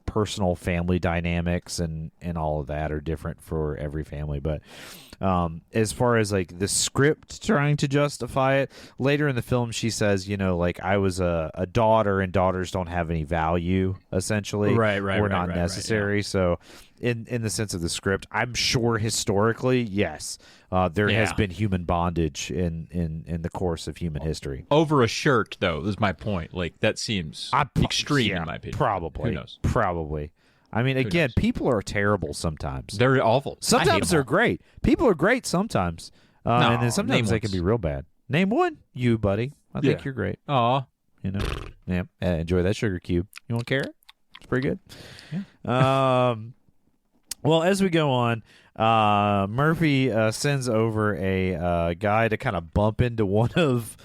Speaker 3: personal family dynamics and all of that are different for every family. But as far as like the script trying to justify it, later in the film she says, like, I was a daughter and daughters don't have any value, essentially.
Speaker 2: Right,
Speaker 3: We're not necessary.
Speaker 2: Right, yeah.
Speaker 3: So in the sense of the script, I'm sure historically, yes, there has been human bondage in the course of human history.
Speaker 2: Over a shirt, though, is my point. Like, that seems extreme, in my opinion.
Speaker 3: Probably.
Speaker 2: Who knows?
Speaker 3: Probably. I mean, again, people are terrible sometimes.
Speaker 2: They're awful.
Speaker 3: Sometimes they're great. People are great sometimes. And then sometimes they can be real bad. Name one. You, buddy. I think you're great.
Speaker 2: Aw.
Speaker 3: Yeah. Enjoy that sugar cube. You want carrot? It's pretty good. Yeah. Well, as we go on, Murphy sends over a guy to kind of bump into one of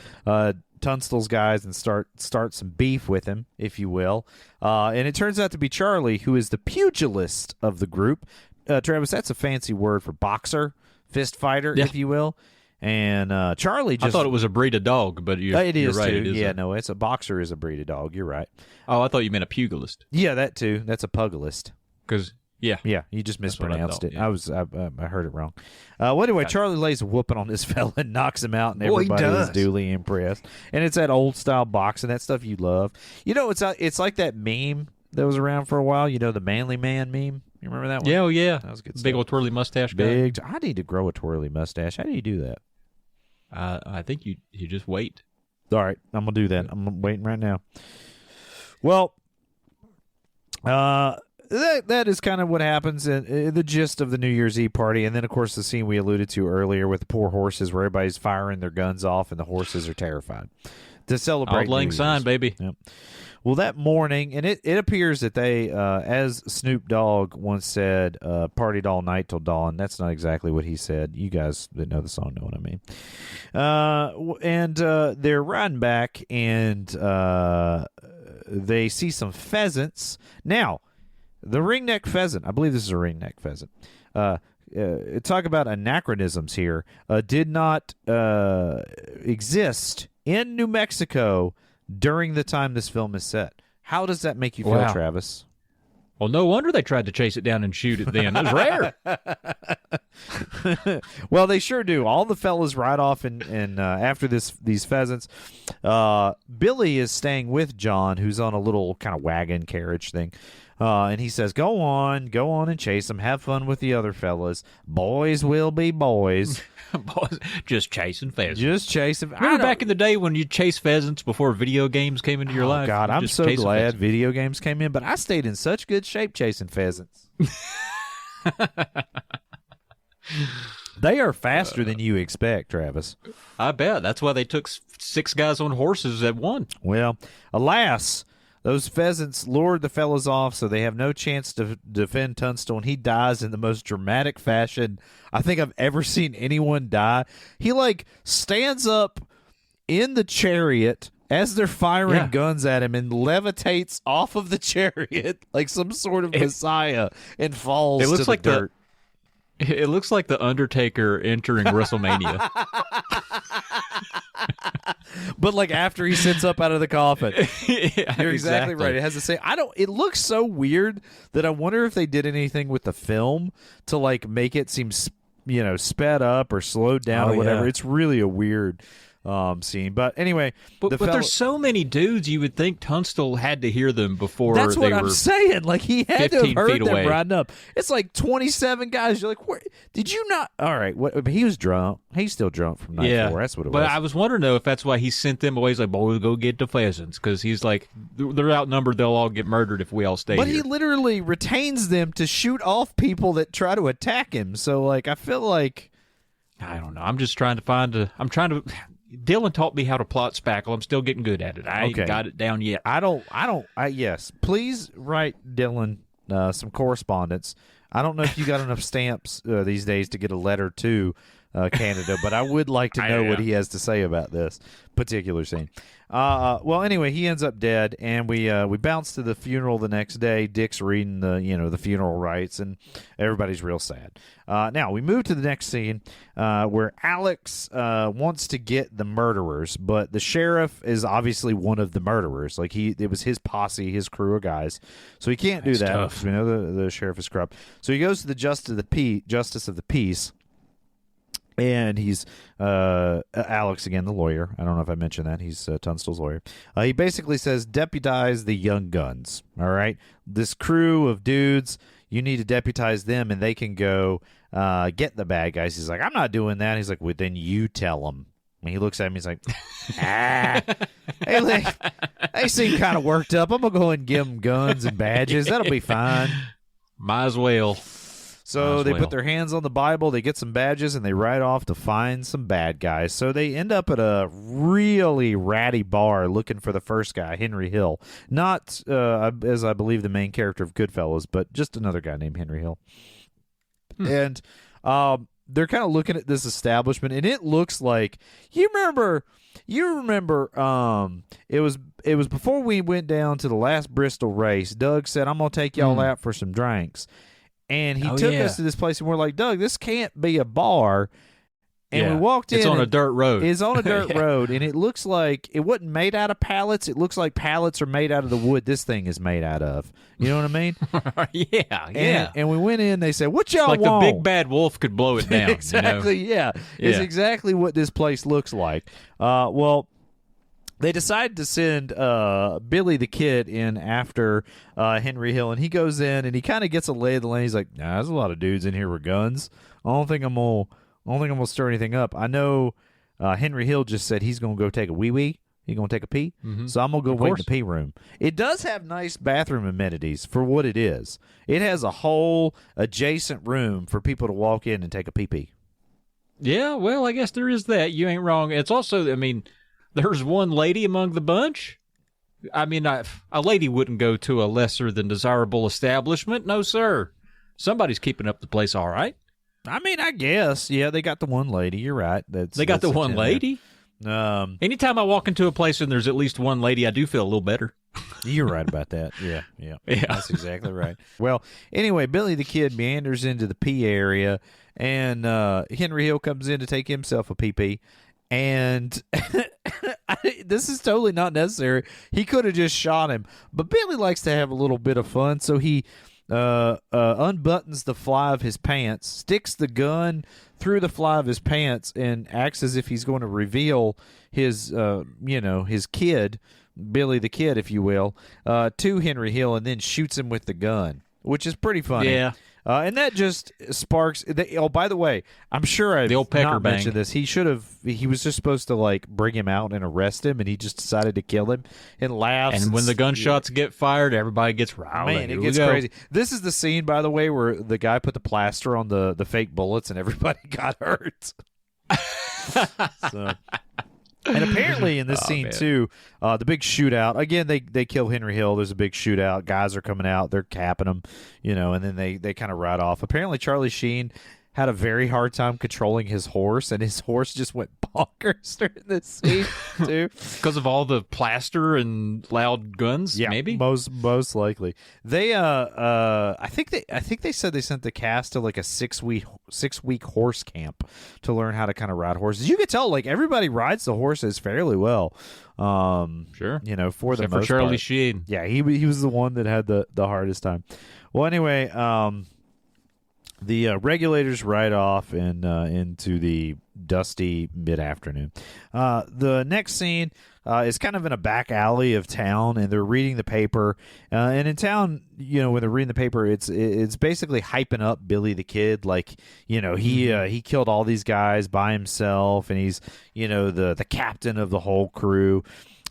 Speaker 3: Tunstall's guys and start some beef with him, if you will. And it turns out to be Charlie, who is the pugilist of the group. Travis, that's a fancy word for boxer, fist fighter, if you will. And Charlie just...
Speaker 2: I thought it was a breed of dog, but you're
Speaker 3: it is
Speaker 2: right.
Speaker 3: Too. It's a boxer is a breed of dog. You're right.
Speaker 2: Oh, I thought you meant a pugilist.
Speaker 3: Yeah, that too. That's a pugilist.
Speaker 2: Because... Yeah,
Speaker 3: you just mispronounced it.
Speaker 2: Yeah.
Speaker 3: I heard it wrong. Well, anyway, Charlie lays a whooping on this fella and knocks him out, and everybody is duly impressed. And it's that old style boxing, that stuff you love. It's like that meme that was around for a while. The Manly Man meme. You remember that one?
Speaker 2: Yeah, yeah.
Speaker 3: That was good stuff.
Speaker 2: Big old twirly mustache guy.
Speaker 3: I need to grow a twirly mustache. How do you do that?
Speaker 2: I think you just wait.
Speaker 3: All right, I'm gonna do that. I'm waiting right now. Well, That is kind of what happens in the gist of the New Year's Eve party. And then, of course, the scene we alluded to earlier with the poor horses where everybody's firing their guns off and the horses are terrified. To celebrate
Speaker 2: Auld Lang Syne, baby.
Speaker 3: Yep. Well, that morning, and it appears that they, as Snoop Dogg once said, partied all night till dawn. That's not exactly what he said. You guys that know the song know what I mean. And they're riding back, and they see some pheasants. Now, the ringneck pheasant, I believe this is a ringneck pheasant. Talk about anachronisms here. Did not exist in New Mexico during the time this film is set. How does that make you feel, Travis?
Speaker 2: Well, no wonder they tried to chase it down and shoot it then. It was rare.
Speaker 3: Well, they sure do. All the fellas ride off and after these pheasants. Billy is staying with John, who's on a little kind of wagon carriage thing. And he says, go on and chase them. Have fun with the other fellas. Boys will be boys.
Speaker 2: Boys, just chasing pheasants.
Speaker 3: Just chasing.
Speaker 2: Remember back in the day when you chase pheasants before video games came into your life?
Speaker 3: God, I'm so glad video games came in, but I stayed in such good shape chasing pheasants. They are faster than you expect, Travis.
Speaker 2: I bet. That's why they took 6 guys on horses at one.
Speaker 3: Well, alas, those pheasants lured the fellas off, so they have no chance to defend Tunstall, and he dies in the most dramatic fashion I think I've ever seen anyone die. He, stands up in the chariot as they're firing guns at him and levitates off of the chariot like some sort of messiah and falls to the dirt.
Speaker 2: It looks like the Undertaker entering WrestleMania.
Speaker 3: But after he sits up out of the coffin. You're exactly right. It has the same. It looks so weird that I wonder if they did anything with the film to make it seem sped up or slowed down or whatever. It's really a weird scene. But anyway,
Speaker 2: but there's so many dudes, you would think Tunstall had to hear them before.
Speaker 3: That's what I'm saying. He had to have heard them
Speaker 2: away.
Speaker 3: riding up. It's 27 guys. You're where did you not? All right, he was drunk. He's still drunk from night 4. That's what it was.
Speaker 2: But I was wondering though if that's why he sent them away. He's like, boys, go get the pheasants, because he's they're outnumbered. They'll all get murdered if we all stay here.
Speaker 3: But he literally retains them to shoot off people that try to attack him. So I feel like
Speaker 2: I don't know. I'm just trying to find Dylan taught me how to plot spackle. I'm still getting good at it. I ain't got it down yet.
Speaker 3: Yes. Please write Dylan some correspondence. I don't know if you got enough stamps these days to get a letter to Canada, but I would like to know what he has to say about this particular scene. Well, anyway, he ends up dead, and we bounce to the funeral the next day. Dick's reading the funeral rites, and everybody's real sad. Now we move to the next scene where Alex wants to get the murderers, but the sheriff is obviously one of the murderers. Like it was his posse, his crew of guys, so he can't do that.
Speaker 2: Tough.
Speaker 3: We know the sheriff is corrupt, so he goes to the justice of the peace. And he's Alex again, the lawyer. I don't know if I mentioned that. He's Tunstall's lawyer. He basically says, deputize the young guns. All right, this crew of dudes, you need to deputize them, and they can go get the bad guys. He's like, I'm not doing that. He's like, well, then you tell them. And he looks at me. He's like, hey, they seem kind of worked up. I'm gonna go ahead and give them guns and badges. That'll be fine.
Speaker 2: Might as well.
Speaker 3: So they put their hands on the Bible, they get some badges, and they ride off to find some bad guys. So they end up at a really ratty bar looking for the first guy, Henry Hill. Not, as I believe, the main character of Goodfellas, but just another guy named Henry Hill. And they're kind of looking at this establishment, and it looks like, you remember it was before we went down to the last Bristol race. Doug said, I'm going to take y'all out for some drinks. And he took us to this place, and we're like, Doug, this can't be a bar. And we walked in.
Speaker 2: It's on a dirt road.
Speaker 3: It's on a dirt road, and it looks like it wasn't made out of pallets. It looks like pallets are made out of the wood this thing is made out of. You know what I mean?
Speaker 2: Yeah.
Speaker 3: And we went in. They said, what y'all
Speaker 2: like
Speaker 3: want?
Speaker 2: The big bad wolf could blow it down.
Speaker 3: Exactly, yeah. It's exactly what this place looks like. Well, they decide to send Billy the Kid in after Henry Hill, and he goes in and he kind of gets a lay of the land. He's like, "Nah, there's a lot of dudes in here with guns. I don't think I'm gonna stir anything up. I know Henry Hill just said he's gonna go take a wee wee. He's gonna take a pee. So I'm gonna go wait in the pee room. It does have nice bathroom amenities for what it is. It has a whole adjacent room for people to walk in and take a pee pee.
Speaker 2: Yeah, well, I guess there is that. You ain't wrong. It's also, I mean, there's one lady among the bunch. I mean, a lady wouldn't go to a lesser than desirable establishment. No, sir. Somebody's keeping up the place all right.
Speaker 3: I mean, I guess. Yeah, they got the one lady. You're right.
Speaker 2: They got the one lady? Anytime I walk into a place and there's at least one lady, I do feel a little better.
Speaker 3: You're right about that. Yeah. That's exactly right. Well, anyway, Billy the Kid meanders into the pee area, and Henry Hill comes in to take himself a pee-pee. And this is totally not necessary. He could have just shot him. But Billy likes to have a little bit of fun, so he unbuttons the fly of his pants, sticks the gun through the fly of his pants, and acts as if he's going to reveal his, his kid, Billy the Kid, if you will, to Henry Hill, and then shoots him with the gun, which is pretty funny.
Speaker 2: Yeah.
Speaker 3: And that just sparks. By the way, I'm sure I've not mentioned this. He was just supposed to bring him out and arrest him, and he just decided to kill him and laughs.
Speaker 2: And when the gunshots get fired, everybody gets riled.
Speaker 3: Man, it gets crazy. This is the scene, by the way, where the guy put the plaster on the fake bullets, and everybody got hurt. So. And apparently in this scene, too, the big shootout, again, they kill Henry Hill. There's a big shootout. Guys are coming out. They're capping him, and then they kind of ride off. Apparently Charlie Sheen had a very hard time controlling his horse, and his horse just went bonkers during this scene, too.
Speaker 2: Because of all the plaster and loud guns, maybe?
Speaker 3: Most likely. They I think they said they sent the cast to a 6-week horse camp to learn how to kind of ride horses. You could tell everybody rides the horses fairly well.
Speaker 2: Sure.
Speaker 3: For the most
Speaker 2: Charlie
Speaker 3: part.
Speaker 2: Sheen.
Speaker 3: Yeah, he was the one that had the hardest time. Well, anyway, the regulators ride off into the dusty mid-afternoon. The next scene is kind of in a back alley of town, and they're reading the paper. And in town, when they're reading the paper, it's basically hyping up Billy the Kid. He killed all these guys by himself, and he's the captain of the whole crew.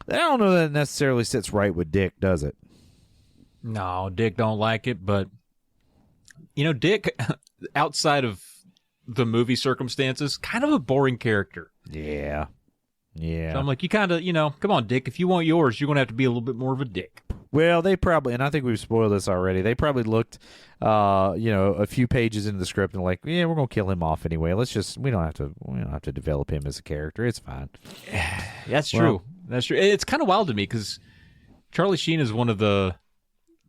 Speaker 3: I don't know that it necessarily sits right with Dick, does it?
Speaker 2: No, Dick don't like it, but Dick, outside of the movie circumstances, kind of a boring character.
Speaker 3: Yeah. Yeah.
Speaker 2: So I'm like, you kind of, come on, Dick. If you want yours, you're going to have to be a little bit more of a dick.
Speaker 3: Well, they probably, and I think we've spoiled this already. They probably looked, a few pages into the script and like, yeah, we're gonna kill him off anyway. We don't have to develop him as a character. It's fine.
Speaker 2: That's true. That's true. It's kind of wild to me because Charlie Sheen is one of the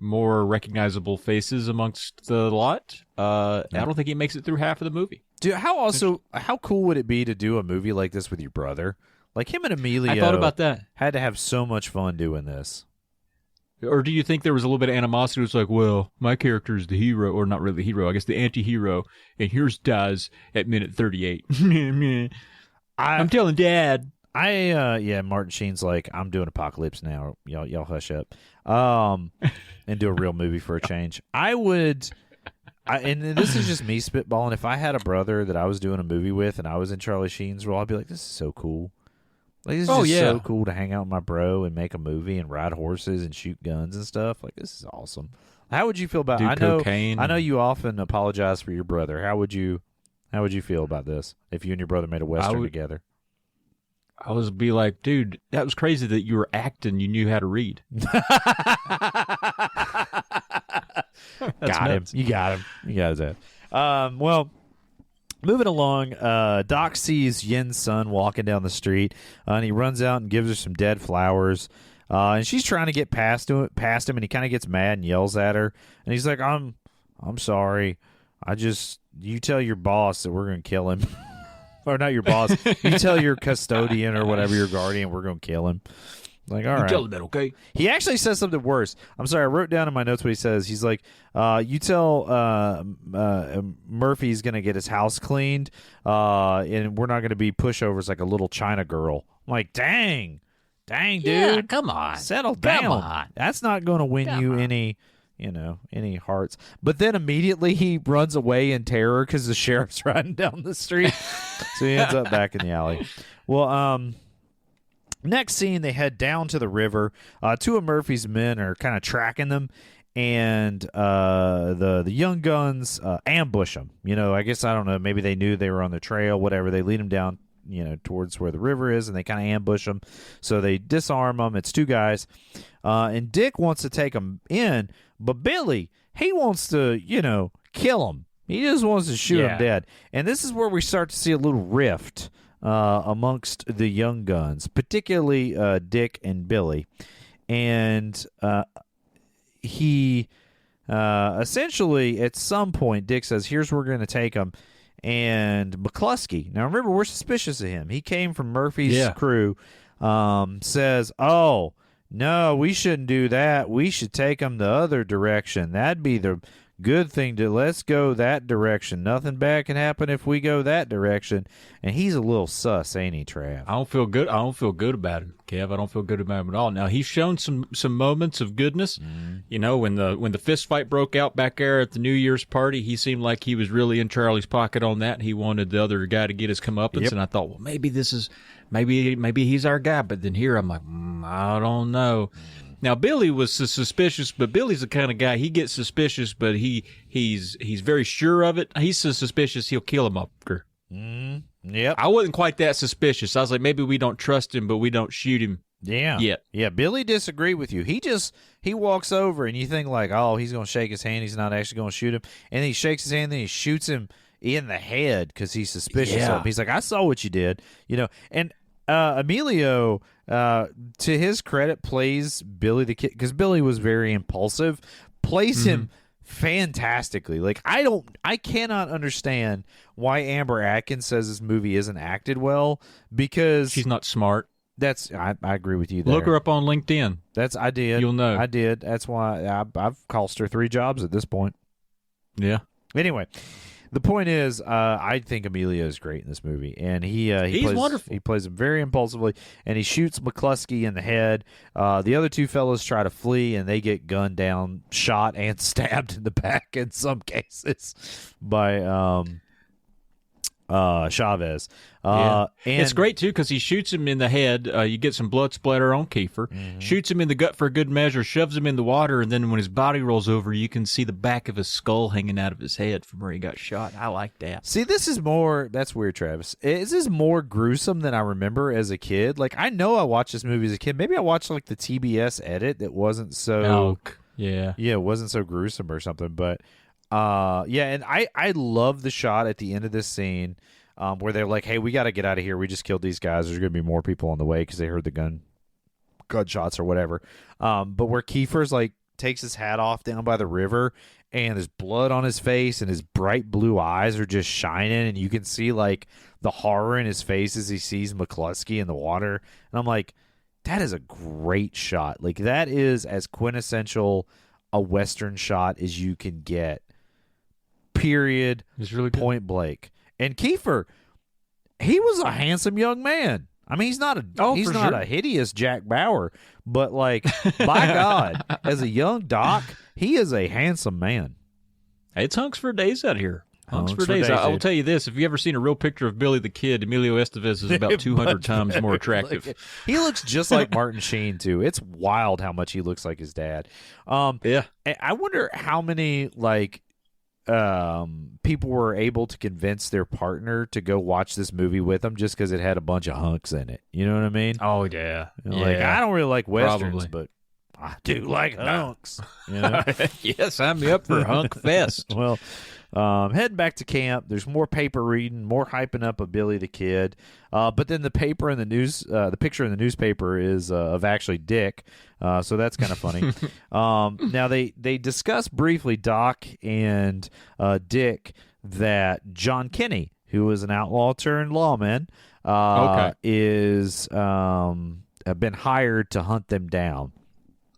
Speaker 2: more recognizable faces amongst the lot. I don't think he makes it through half of the movie.
Speaker 3: Dude, how cool would it be to do a movie like this with your brother? Like him and Emilio.
Speaker 2: I thought about that.
Speaker 3: Had to have so much fun doing this.
Speaker 2: Or do you think there was a little bit of animosity? It's like, well, my character is the hero, or not really the hero, I guess the anti-hero, and here's Daz at minute 38. I'm telling Dad.
Speaker 3: Martin Sheen's like, I'm doing Apocalypse now. Y'all hush up. And do a real movie for a change. And this is just me spitballing. If I had a brother that I was doing a movie with and I was in Charlie Sheen's role, I'd be like, this is so cool. Like, this is just so cool to hang out with my bro and make a movie and ride horses and shoot guns and stuff. Like, this is awesome. How would you feel about it?
Speaker 2: Cocaine.
Speaker 3: I know you often apologize for your brother. How would you feel about this if you and your brother made a Western together?
Speaker 2: I would be like, dude, that was crazy that you were acting. You knew how to read.
Speaker 3: Got him. You got him. You got his ass. Well, moving along, Doc sees Yin's son walking down the street, and he runs out and gives her some dead flowers. And she's trying to get past him, and he kind of gets mad and yells at her. And he's like, I'm sorry. You tell your boss that we're going to kill him. Or not your boss. You tell your custodian or whatever, your guardian, we're going to kill him. Like, all right.
Speaker 2: Tell him that, okay?
Speaker 3: He actually says something worse. I'm sorry, I wrote down in my notes what he says. He's like, you tell Murphy's going to get his house cleaned, and we're not going to be pushovers like a little China girl. I'm like, dang, dude.
Speaker 2: Yeah, come on.
Speaker 3: Settle down.
Speaker 2: Come on.
Speaker 3: That's not going to win you any hearts. But then immediately he runs away in terror because the sheriff's riding down the street. So he ends up back in the alley. Well, next scene, they head down to the river. Two of Murphy's men are kind of tracking them, and the young guns ambush them. I guess, I don't know, maybe they knew they were on the trail, whatever. They lead them down, towards where the river is, and they kind of ambush them. So they disarm them. It's two guys. And Dick wants to take them in, but Billy, he wants to, kill them. He just wants to shoot them dead. And this is where we start to see a little rift amongst the young guns, particularly Dick and Billy. And he essentially, at some point, Dick says, here's where we're going to take them. And McCluskey, now remember, we're suspicious of him. He came from Murphy's crew, says, oh, no, we shouldn't do that. We should take them the other direction. That'd be the good thing to, let's go that direction. Nothing bad can happen if we go that direction. And he's a little sus, ain't he, Trav?
Speaker 2: I don't feel good. I don't feel good about him, Kev. I don't feel good about him at all. Now, he's shown some moments of goodness. When the fist fight broke out back there at the New Year's party, he seemed like he was really in Charlie's pocket on that. He wanted the other guy to get his comeuppance, and I thought, well, maybe he's our guy. But then here, I'm like, I don't know. Now, Billy was suspicious, but Billy's the kind of guy, he gets suspicious, but he's very sure of it. He's so suspicious, he'll kill him up.
Speaker 3: Yep.
Speaker 2: I wasn't quite that suspicious. I was like, maybe we don't trust him, but we don't shoot him yet.
Speaker 3: Yeah, Billy disagreed with you. He walks over, and you think like, oh, he's going to shake his hand. He's not actually going to shoot him. And he shakes his hand, then he shoots him in the head because he's suspicious of him. He's like, I saw what you did. And Emilio, to his credit, plays Billy the Kid, because Billy was very impulsive, plays him fantastically. Like, I cannot understand why Amber Atkins says this movie isn't acted well, because
Speaker 2: she's not smart.
Speaker 3: I agree with you there.
Speaker 2: Look her up on LinkedIn.
Speaker 3: I did.
Speaker 2: You'll know.
Speaker 3: I did. That's why I've cost her 3 jobs at this point.
Speaker 2: Yeah.
Speaker 3: Anyway, the point is, I think Emilio is great in this movie, and he's plays wonderful. He plays him very impulsively, and he shoots McCluskey in the head. The other two fellows try to flee, and they get gunned down, shot, and stabbed in the back in some cases by Chavez.
Speaker 2: Yeah.
Speaker 3: And
Speaker 2: It's great, too, because he shoots him in the head. You get some blood splatter on Kiefer. Shoots him in the gut for a good measure, shoves him in the water, and then when his body rolls over, you can see the back of his skull hanging out of his head from where he got shot. I like that.
Speaker 3: See, this is more... That's weird, Travis. This is more gruesome than I remember as a kid. Like, I know I watched this movie as a kid. Maybe I watched, like, the TBS edit that wasn't so...
Speaker 2: Yeah,
Speaker 3: it wasn't so gruesome or something, but... and I love the shot at the end of this scene where they're like, hey, we got to get out of here. We just killed these guys. There's going to be more people on the way because they heard the gunshots or whatever. But where Kiefer's like takes his hat off down by the river and there's blood on his face and his bright blue eyes are just shining and you can see like the horror in his face as he sees McCluskey in the water. And I'm like, that is a great shot. Like that is as quintessential a Western shot as you can get. Period.
Speaker 2: It's really good.
Speaker 3: Point blank. And Kiefer, he was a handsome young man. I mean, he's not a hideous Jack Bauer, but like, by God, as a young Doc, he is a handsome man.
Speaker 2: It's hunks for days out here. Hunks for days. I will tell you this: if you ever seen a real picture of Billy the Kid, Emilio Estevez is about 200 times more attractive.
Speaker 3: He looks just like Martin Sheen too. It's wild how much he looks like his dad.
Speaker 2: Yeah.
Speaker 3: I wonder how many like people were able to convince their partner to go watch this movie with them just because it had a bunch of hunks in it. You know what I mean?
Speaker 2: Oh yeah.
Speaker 3: Like I don't really like westerns, but I do like hunks. You know?
Speaker 2: Yes, sign me up for Hunk Fest.
Speaker 3: Well, heading back to camp, there's more paper reading, more hyping up of Billy the Kid. But then the paper in the news, the picture in the newspaper is of actually Dick. So that's kind of funny. Now they discuss briefly, Doc and Dick, that John Kinney, who is an outlaw turned lawman, is been hired to hunt them down.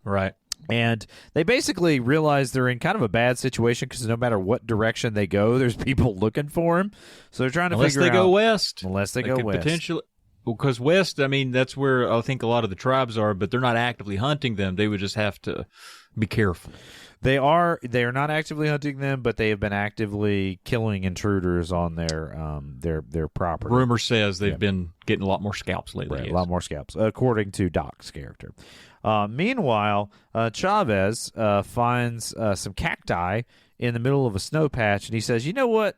Speaker 2: Right.
Speaker 3: And they basically realize they're in kind of a bad situation because no matter what direction they go, there's people looking for him. So they're trying to figure out...
Speaker 2: Unless they go west.
Speaker 3: Potentially...
Speaker 2: Because west, I mean, that's where I think a lot of the tribes are, but they're not actively hunting them. They would just have to be careful. They are not actively hunting them, but they have been actively killing intruders on their property. Rumor says they've been getting a lot more scalps lately.
Speaker 3: Right, a lot more scalps, according to Doc's character. Meanwhile, Chavez finds some cacti in the middle of a snow patch, and he says, you know what?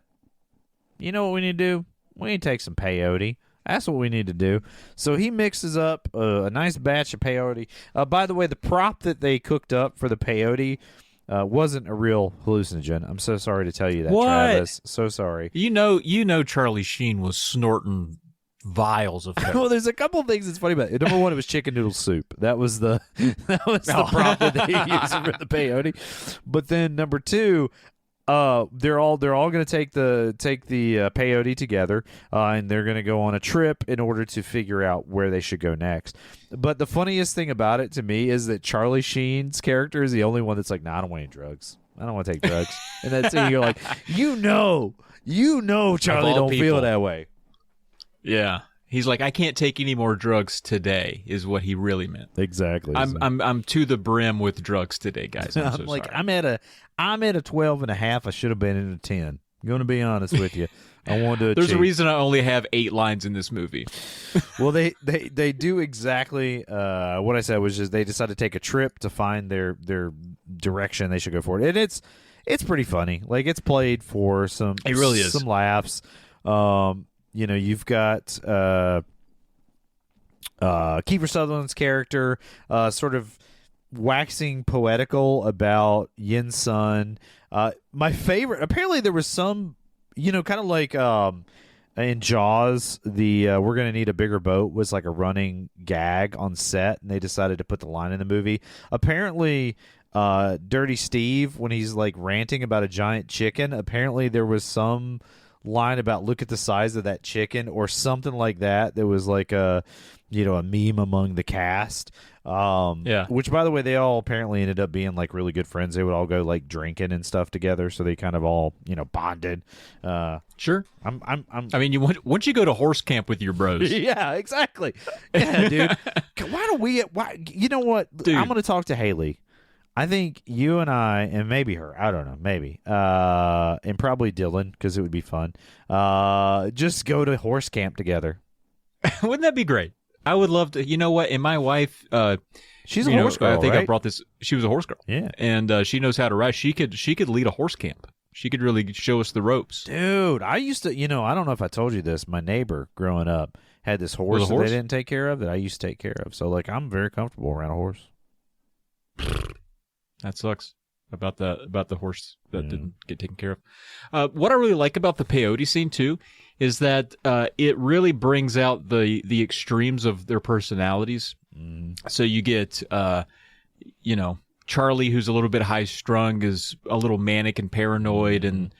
Speaker 3: You know what we need to do? We need to take some peyote. That's what we need to do. So he mixes up a nice batch of peyote. By the way, the prop that they cooked up for the peyote wasn't a real hallucinogen. I'm so sorry to tell you that, Travis. So sorry.
Speaker 2: You know Charlie Sheen was snorting vials of peyote.
Speaker 3: Well, there's a couple of things that's funny about it. Number one, it was chicken noodle soup. That was the prop that they used for the peyote. But then number two, they're all going to take the peyote together, and they're going to go on a trip in order to figure out where they should go next. But the funniest thing about it to me is that Charlie Sheen's character is the only one that's like, "Nah, I don't want any drugs. I don't want to take drugs." And that's it. You're like, you know, Charlie don't feel that way.
Speaker 2: Yeah. He's like, I can't take any more drugs today, is what he really meant.
Speaker 3: Exactly.
Speaker 2: I'm to the brim with drugs today, guys. I'm so
Speaker 3: like,
Speaker 2: sorry.
Speaker 3: I'm at a 12.5. I should have been in a 10. I'm going to be honest with you. I wanted to
Speaker 2: There's a reason I only have 8 lines in this movie.
Speaker 3: Well, they do exactly what I said, was just they decided to take a trip to find their direction they should go for. And it's pretty funny. Like, it's played for some
Speaker 2: it really is.
Speaker 3: Some laughs. You know, you've got Kiefer Sutherland's character sort of waxing poetical about Yin's son. My favorite, apparently there was some, you know, kind of like in Jaws, the we're going to need a bigger boat was like a running gag on set, and they decided to put the line in the movie. Apparently, Dirty Steve, when he's like ranting about a giant chicken, apparently there was some line about look at the size of that chicken or something like that. There was like a meme among the cast. Which, by the way, they all apparently ended up being like really good friends. They would all go like drinking and stuff together, so they kind of all bonded.
Speaker 2: Sure. I mean, once you go to horse camp with your bros.
Speaker 3: Yeah, exactly. Yeah, dude. Why don't we? You know what? Dude. I'm going to talk to Haley. I think you and I, and maybe her, I don't know, maybe, and probably Dylan, because it would be fun, just go to horse camp together.
Speaker 2: Wouldn't that be great? I would love to. You know what? And my wife,
Speaker 3: she's a horse girl,
Speaker 2: I think
Speaker 3: right?
Speaker 2: I brought this. She was a horse girl.
Speaker 3: Yeah.
Speaker 2: And she knows how to ride. She could lead a horse camp. She could really show us the ropes.
Speaker 3: Dude, I used to, I don't know if I told you this. My neighbor growing up had this horse that they didn't take care of that I used to take care of. So, like, I'm very comfortable around a horse.
Speaker 2: That sucks about the horse that didn't get taken care of. What I really like about the peyote scene too is that it really brings out the extremes of their personalities. So you get Charlie, who's a little bit high strung, is a little manic and paranoid, and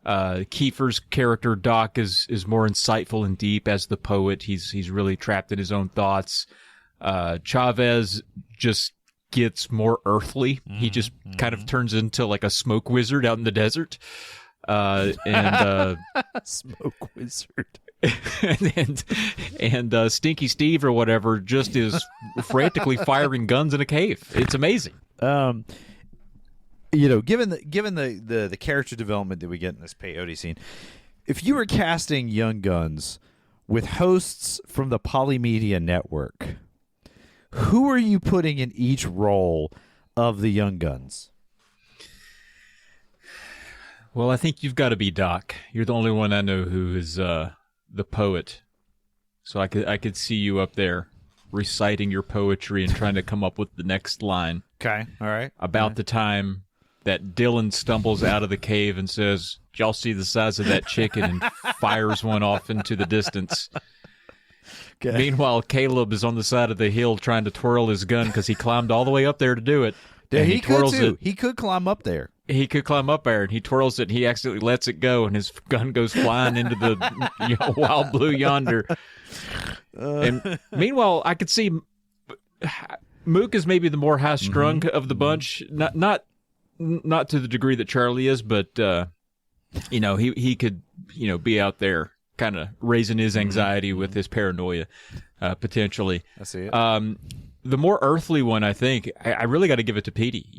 Speaker 2: Kiefer's character Doc is more insightful and deep as the poet. He's really trapped in his own thoughts. Chavez just gets more earthly. He just kind of turns into like a smoke wizard out in the desert.
Speaker 3: Smoke wizard.
Speaker 2: and Stinky Steve or whatever just is frantically firing guns in a cave. It's amazing.
Speaker 3: Given the character development that we get in this peyote scene, if you were casting Young Guns with hosts from the Polymedia Network, who are you putting in each role of the Young Guns?
Speaker 2: Well, I think you've got to be Doc. You're the only one I know who is the poet. So I could see you up there reciting your poetry and trying to come up with the next line.
Speaker 3: Okay, all right.
Speaker 2: About the time that Dylan stumbles out of the cave and says, "Did y'all see the size of that chicken?" and fires one off into the distance. Okay. Meanwhile, Caleb is on the side of the hill trying to twirl his gun because he climbed all the way up there to do it.
Speaker 3: Yeah, he could too. He could climb up there.
Speaker 2: He could climb up there, and he twirls it, and he accidentally lets it go, and his gun goes flying into the wild blue yonder. And meanwhile, I could see Mook is maybe the more high-strung of the bunch. Not to the degree that Charlie is, but he could be out there kind of raising his anxiety with his paranoia, potentially.
Speaker 3: I see it.
Speaker 2: The more earthly one, I think, I really got to give it to Petey.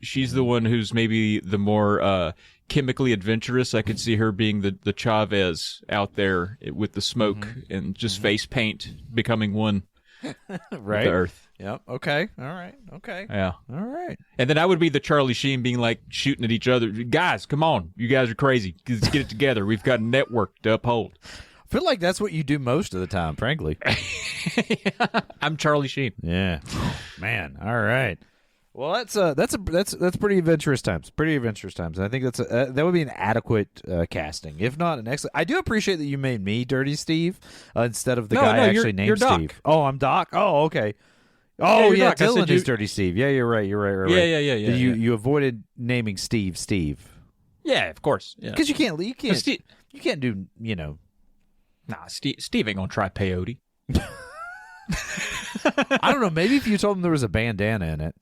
Speaker 2: She's the one who's maybe the more chemically adventurous. I could see her being the Chavez out there with the smoke and just face paint becoming one
Speaker 3: right.
Speaker 2: with the earth.
Speaker 3: Yep. Okay. All right. Okay.
Speaker 2: Yeah.
Speaker 3: All right.
Speaker 2: And then I would be the Charlie Sheen being like shooting at each other. Guys, come on. You guys are crazy. Let's get it together. We've got a network to uphold.
Speaker 3: I feel like that's what you do most of the time, frankly.
Speaker 2: I'm Charlie Sheen.
Speaker 3: Yeah. Man. All right. Well, that's pretty adventurous times. Pretty adventurous times. I think that would be an adequate casting, if not an excellent. I do appreciate that you made me Dirty Steve instead of the guy actually named
Speaker 2: you're Doc.
Speaker 3: Steve. Oh, I'm Doc. Oh, okay. Oh, yeah,
Speaker 2: Doc.
Speaker 3: Dylan is Dirty Steve. Yeah, you're right.
Speaker 2: Yeah.
Speaker 3: You avoided naming Steve.
Speaker 2: Yeah, of course.
Speaker 3: Because you can't do.
Speaker 2: Nah, Steve ain't gonna try peyote.
Speaker 3: I don't know. Maybe if you told him there was a bandana in it.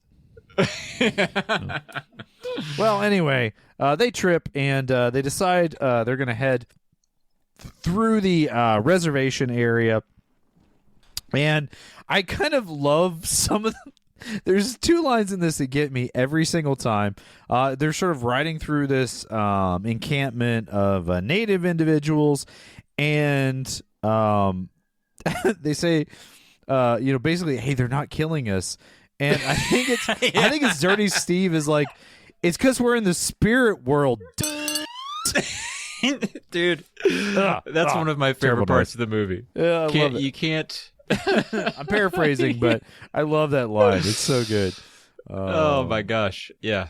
Speaker 3: Well, anyway, they trip and they decide they're going to head through the reservation area. And I kind of love some of them. There's two lines in this that get me every single time. They're sort of riding through this encampment of native individuals, and they say, basically, hey, they're not killing us. And I think it's Dirty Steve is like, it's because we're in the spirit world.
Speaker 2: Dude, that's one of my favorite parts of the movie.
Speaker 3: Yeah, I love it.
Speaker 2: You can't.
Speaker 3: I'm paraphrasing, but I love that line. It's so good.
Speaker 2: Oh my gosh. Yeah.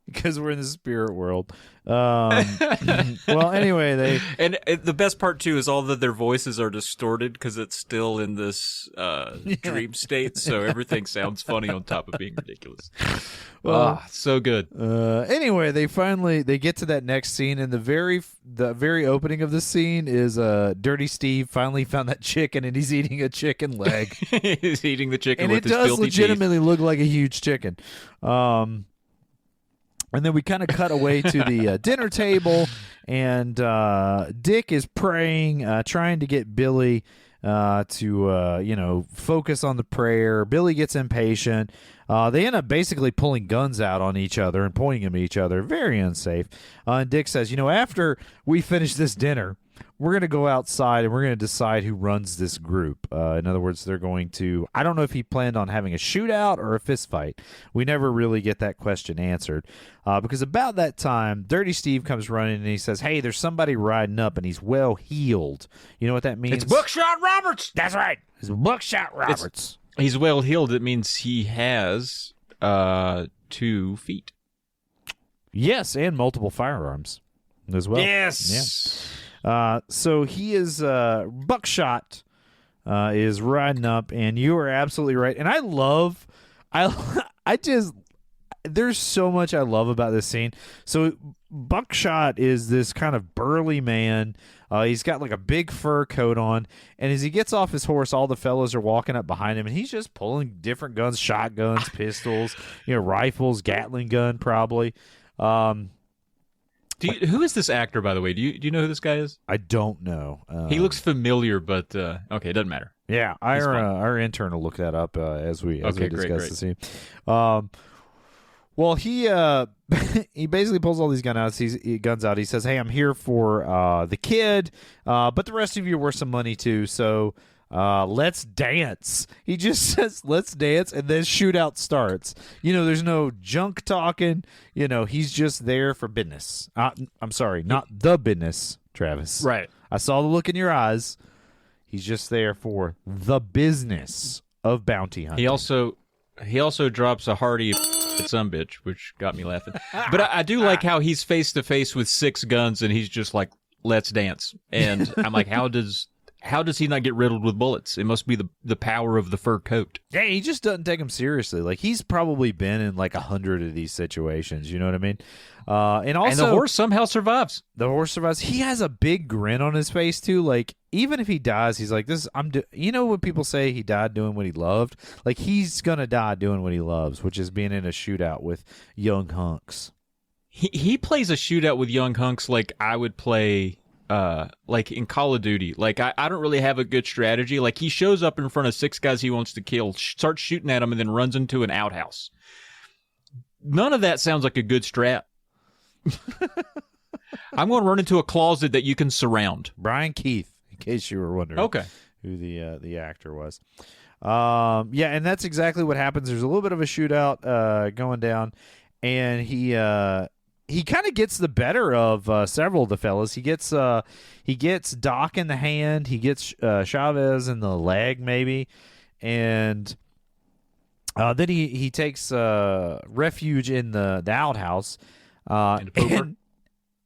Speaker 3: Because we're in the spirit world. Well, anyway,
Speaker 2: and the best part too is all that their voices are distorted because it's still in this dream state, so everything sounds funny on top of being ridiculous. Well, so good.
Speaker 3: Anyway, they get to that next scene, and the very opening of the scene is Dirty Steve finally found that chicken, and he's eating a chicken leg.
Speaker 2: He's eating the chicken,
Speaker 3: and
Speaker 2: with his
Speaker 3: it does
Speaker 2: filthy
Speaker 3: legitimately
Speaker 2: teeth.
Speaker 3: look like a huge chicken. And then we kind of cut away to the dinner table, and Dick is praying, trying to get Billy to focus on the prayer. Billy gets impatient. They end up basically pulling guns out on each other and pointing them at each other. Very unsafe. And Dick says, after we finish this dinner, we're going to go outside and we're going to decide who runs this group. In other words, they're going to, I don't know if he planned on having a shootout or a fist fight. We never really get that question answered. Because about that time, Dirty Steve comes running and he says, hey, there's somebody riding up and he's well heeled. You know what that means?
Speaker 2: It's Buckshot Roberts.
Speaker 3: That's right. It's Buckshot Roberts.
Speaker 2: He's well heeled. It means he has 2 feet.
Speaker 3: Yes, and multiple firearms as well.
Speaker 2: Yes.
Speaker 3: Yeah. So he is Buckshot is riding up, and you are absolutely right. And there's so much I love about this scene. So Buckshot is this kind of burly man. He's got like a big fur coat on, and as he gets off his horse, all the fellas are walking up behind him, and he's just pulling different guns, shotguns, pistols, rifles, Gatling gun, probably.
Speaker 2: Who is this actor, by the way? Do you know who this guy is?
Speaker 3: I don't know.
Speaker 2: He looks familiar, but okay, it doesn't matter.
Speaker 3: Yeah, our intern will look that up as we discuss the scene. Well, he he basically pulls all these guns out. He says, "Hey, I'm here for the kid, but the rest of you are worth some money too. So let's dance." He just says, "Let's dance," and then shootout starts. There's no junk talking. He's just there for business. I'm sorry, not the business, Travis.
Speaker 2: Right.
Speaker 3: I saw the look in your eyes. He's just there for the business of bounty hunting.
Speaker 2: He also drops a hearty some bitch, which got me laughing. But I do like how he's face to face with 6 guns and he's just like, let's dance. And I'm like, how does he not get riddled with bullets? It must be the power of the fur coat.
Speaker 3: Yeah, he just doesn't take them seriously. Like, he's probably been in like 100 of these situations. You know what I mean? And the horse somehow survives. The horse survives. He has a big grin on his face too. Like, even if he dies, he's like, when people say he died doing what he loved? Like, he's gonna die doing what he loves, which is being in a shootout with young hunks.
Speaker 2: He plays a shootout with young hunks like I would play like in Call of Duty. Like, I don't really have a good strategy. Like, he shows up in front of 6 guys he wants to kill, starts shooting at them, and then runs into an outhouse. None of that sounds like a good strat. I'm going to run into a closet that you can surround.
Speaker 3: Brian Keith, in case you were wondering.
Speaker 2: Okay.
Speaker 3: Who the actor was. Yeah, and that's exactly what happens. There's a little bit of a shootout going down, and he kind of gets the better of several of the fellas. He gets Doc in the hand. He gets Chavez in the leg, maybe, and then he takes refuge in the outhouse.
Speaker 2: In the pooper.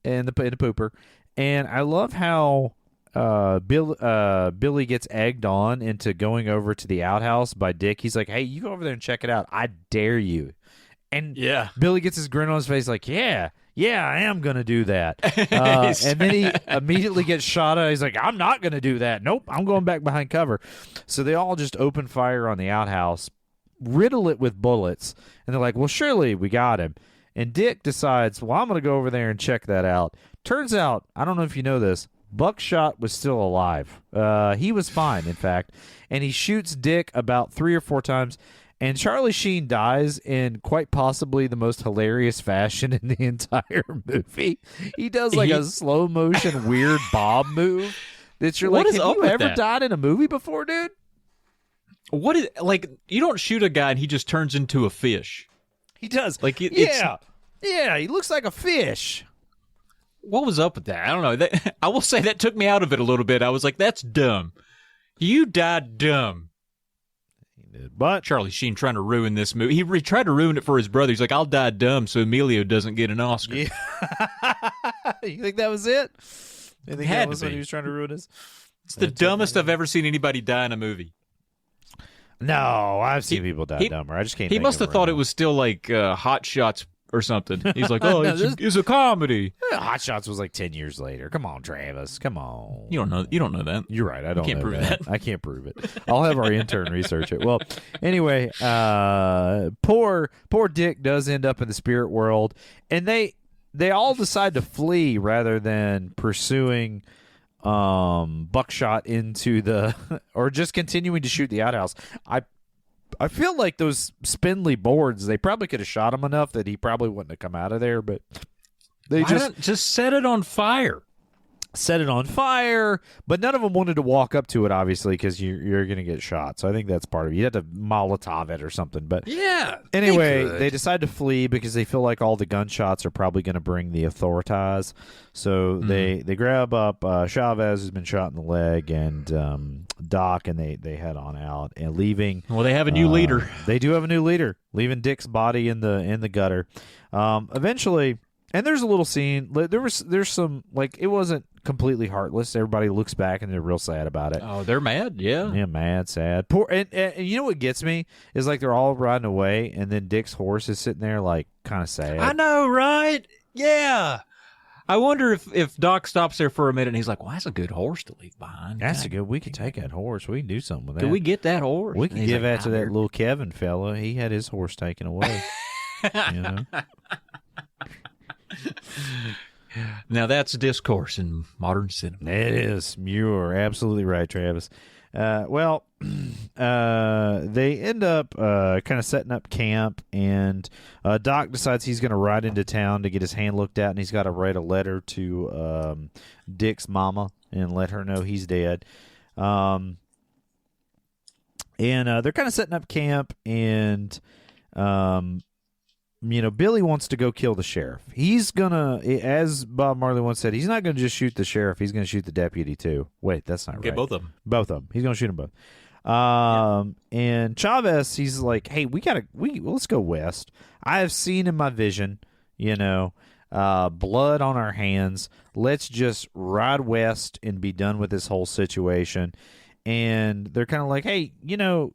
Speaker 3: In the pooper. And I love how Billy gets egged on into going over to the outhouse by Dick. He's like, hey, you go over there and check it out. I dare you. And Billy gets his grin on his face like, yeah, I am going to do that. And then he immediately gets shot at. He's like, I'm not going to do that. Nope, I'm going back behind cover. So they all just open fire on the outhouse, riddle it with bullets. And they're like, well, surely we got him. And Dick decides, well, I'm going to go over there and check that out. Turns out, I don't know if you know this, Buckshot was still alive. He was fine, in fact. And he shoots Dick about 3 or 4 times. And Charlie Sheen dies in quite possibly the most hilarious fashion in the entire movie. He does like a slow motion weird bob move that you're like, have you ever died in a movie before, dude?
Speaker 2: What is, like, you don't shoot a guy and he just turns into a fish.
Speaker 3: He does.
Speaker 2: Like,
Speaker 3: yeah, he looks like a fish.
Speaker 2: What was up with that? I don't know. I will say that took me out of it a little bit. I was like, that's dumb. You died dumb.
Speaker 3: He did. But
Speaker 2: Charlie Sheen trying to ruin this movie. He tried to ruin it for his brother. He's like, I'll die dumb so Emilio doesn't get an Oscar.
Speaker 3: Yeah. You think that was it? You think that was what he was trying to ruin his?
Speaker 2: It's the dumbest I've ever seen anybody die in a movie.
Speaker 3: No, I've seen people die dumber. I just can't.
Speaker 2: He must have thought it was still like Hot Shots or something. He's like, oh, it's a comedy.
Speaker 3: Hot Shots was like 10 years later. Come on, Travis. Come on.
Speaker 2: You don't know that.
Speaker 3: You're right. I can't
Speaker 2: prove that.
Speaker 3: I can't prove it. I'll have our intern research it. Well, anyway, poor Dick does end up in the spirit world, and they all decide to flee rather than pursuing buckshot into the or just continuing to shoot the outhouse. I feel like those spindly boards, they probably could have shot him enough that he probably wouldn't have come out of there, but they
Speaker 2: just set it on fire.
Speaker 3: Set it on fire, but none of them wanted to walk up to it, obviously, because you're going to get shot. So I think that's part of it. You have to Molotov it or something. But
Speaker 2: yeah.
Speaker 3: Anyway, they decide to flee because they feel like all the gunshots are probably going to bring the authorities. So they grab up Chavez, who's been shot in the leg, and Doc, and they head on out and leaving.
Speaker 2: Well, they have a new leader.
Speaker 3: They do have a new leader, leaving Dick's body in the gutter. Eventually, and there's a little scene. There's some, like, it wasn't completely heartless. Everybody looks back and they're real sad about it.
Speaker 2: Oh, they're mad, yeah.
Speaker 3: Yeah, mad, sad. Poor, and you know what gets me is, like, they're all riding away, and then Dick's horse is sitting there, like, kind of sad.
Speaker 2: I know, right? Yeah. I wonder if Doc stops there for a minute and he's like, well, that's a good horse to leave behind.
Speaker 3: That's a good. We could take that horse. We can do something with that.
Speaker 2: Can we get that horse?
Speaker 3: We could give that to that little Kevin fella. He had his horse taken away. You know?
Speaker 2: Now that's Discourse in modern cinema.
Speaker 3: It is. You're absolutely right, Travis. Well, they end up kind of setting up camp, and Doc decides he's going to ride into town to get his hand looked at, and he's got to write a letter to Dick's mama and let her know he's dead. And they're kind of setting up camp, and Billy wants to go kill the sheriff. He's gonna, as Bob Marley once said, he's not gonna just shoot the sheriff. He's gonna shoot the deputy too. Wait, that's not right.
Speaker 2: Get both of them.
Speaker 3: Both of them. He's gonna shoot them both. And Chavez, he's like, hey, let's go west. I have seen in my vision, blood on our hands. Let's just ride west and be done with this whole situation. And they're kind of like, hey, don't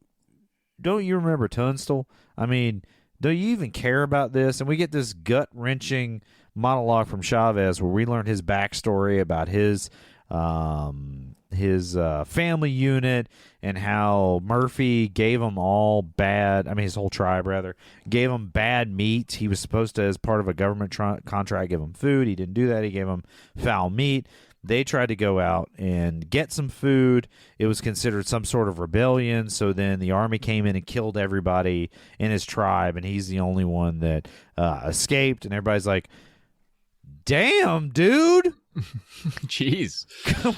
Speaker 3: you remember Tunstall? I mean, do you even care about this? And we get this gut-wrenching monologue from Chavez where we learn his backstory about his family unit and how Murphy gave them all his whole tribe, rather, gave them bad meat. He was supposed to, as part of a government contract, give them food. He didn't do that. He gave them foul meat. They tried to go out and get some food. It was considered some sort of rebellion, so then the army came in and killed everybody in his tribe, and he's the only one that escaped, and everybody's like, damn, dude.
Speaker 2: Jeez.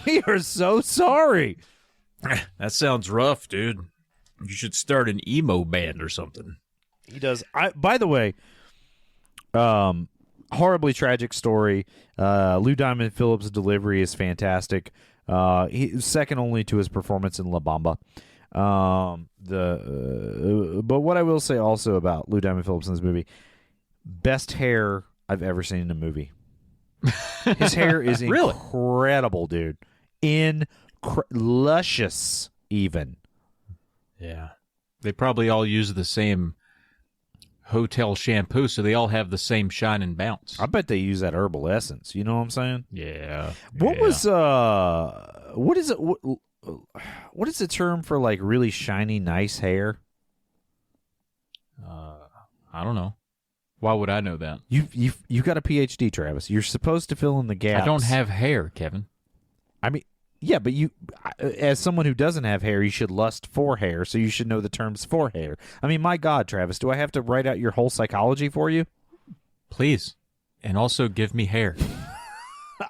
Speaker 3: We are so sorry.
Speaker 2: That sounds rough, dude. You should start an emo band or something.
Speaker 3: He does. By the way, horribly tragic story. Lou Diamond Phillips' delivery is fantastic. He's second only to his performance in La Bamba. But what I will say also about Lou Diamond Phillips in this movie, best hair I've ever seen in a movie. His hair is
Speaker 2: really
Speaker 3: incredible, dude. Luscious, even.
Speaker 2: Yeah. They probably all use the same hotel shampoo, so they all have the same shine and bounce.
Speaker 3: I bet they use that herbal essence. You know what I'm saying?
Speaker 2: Yeah.
Speaker 3: What is the term for, like, really shiny, nice hair?
Speaker 2: I don't know. Why would I know that?
Speaker 3: You got a PhD, Travis. You're supposed to fill in the gaps.
Speaker 2: I don't have hair, Kevin.
Speaker 3: I mean, yeah, but you, as someone who doesn't have hair, you should lust for hair, so you should know the terms for hair. I mean, my God, Travis, do I have to write out your whole psychology for you?
Speaker 2: Please. And also give me hair.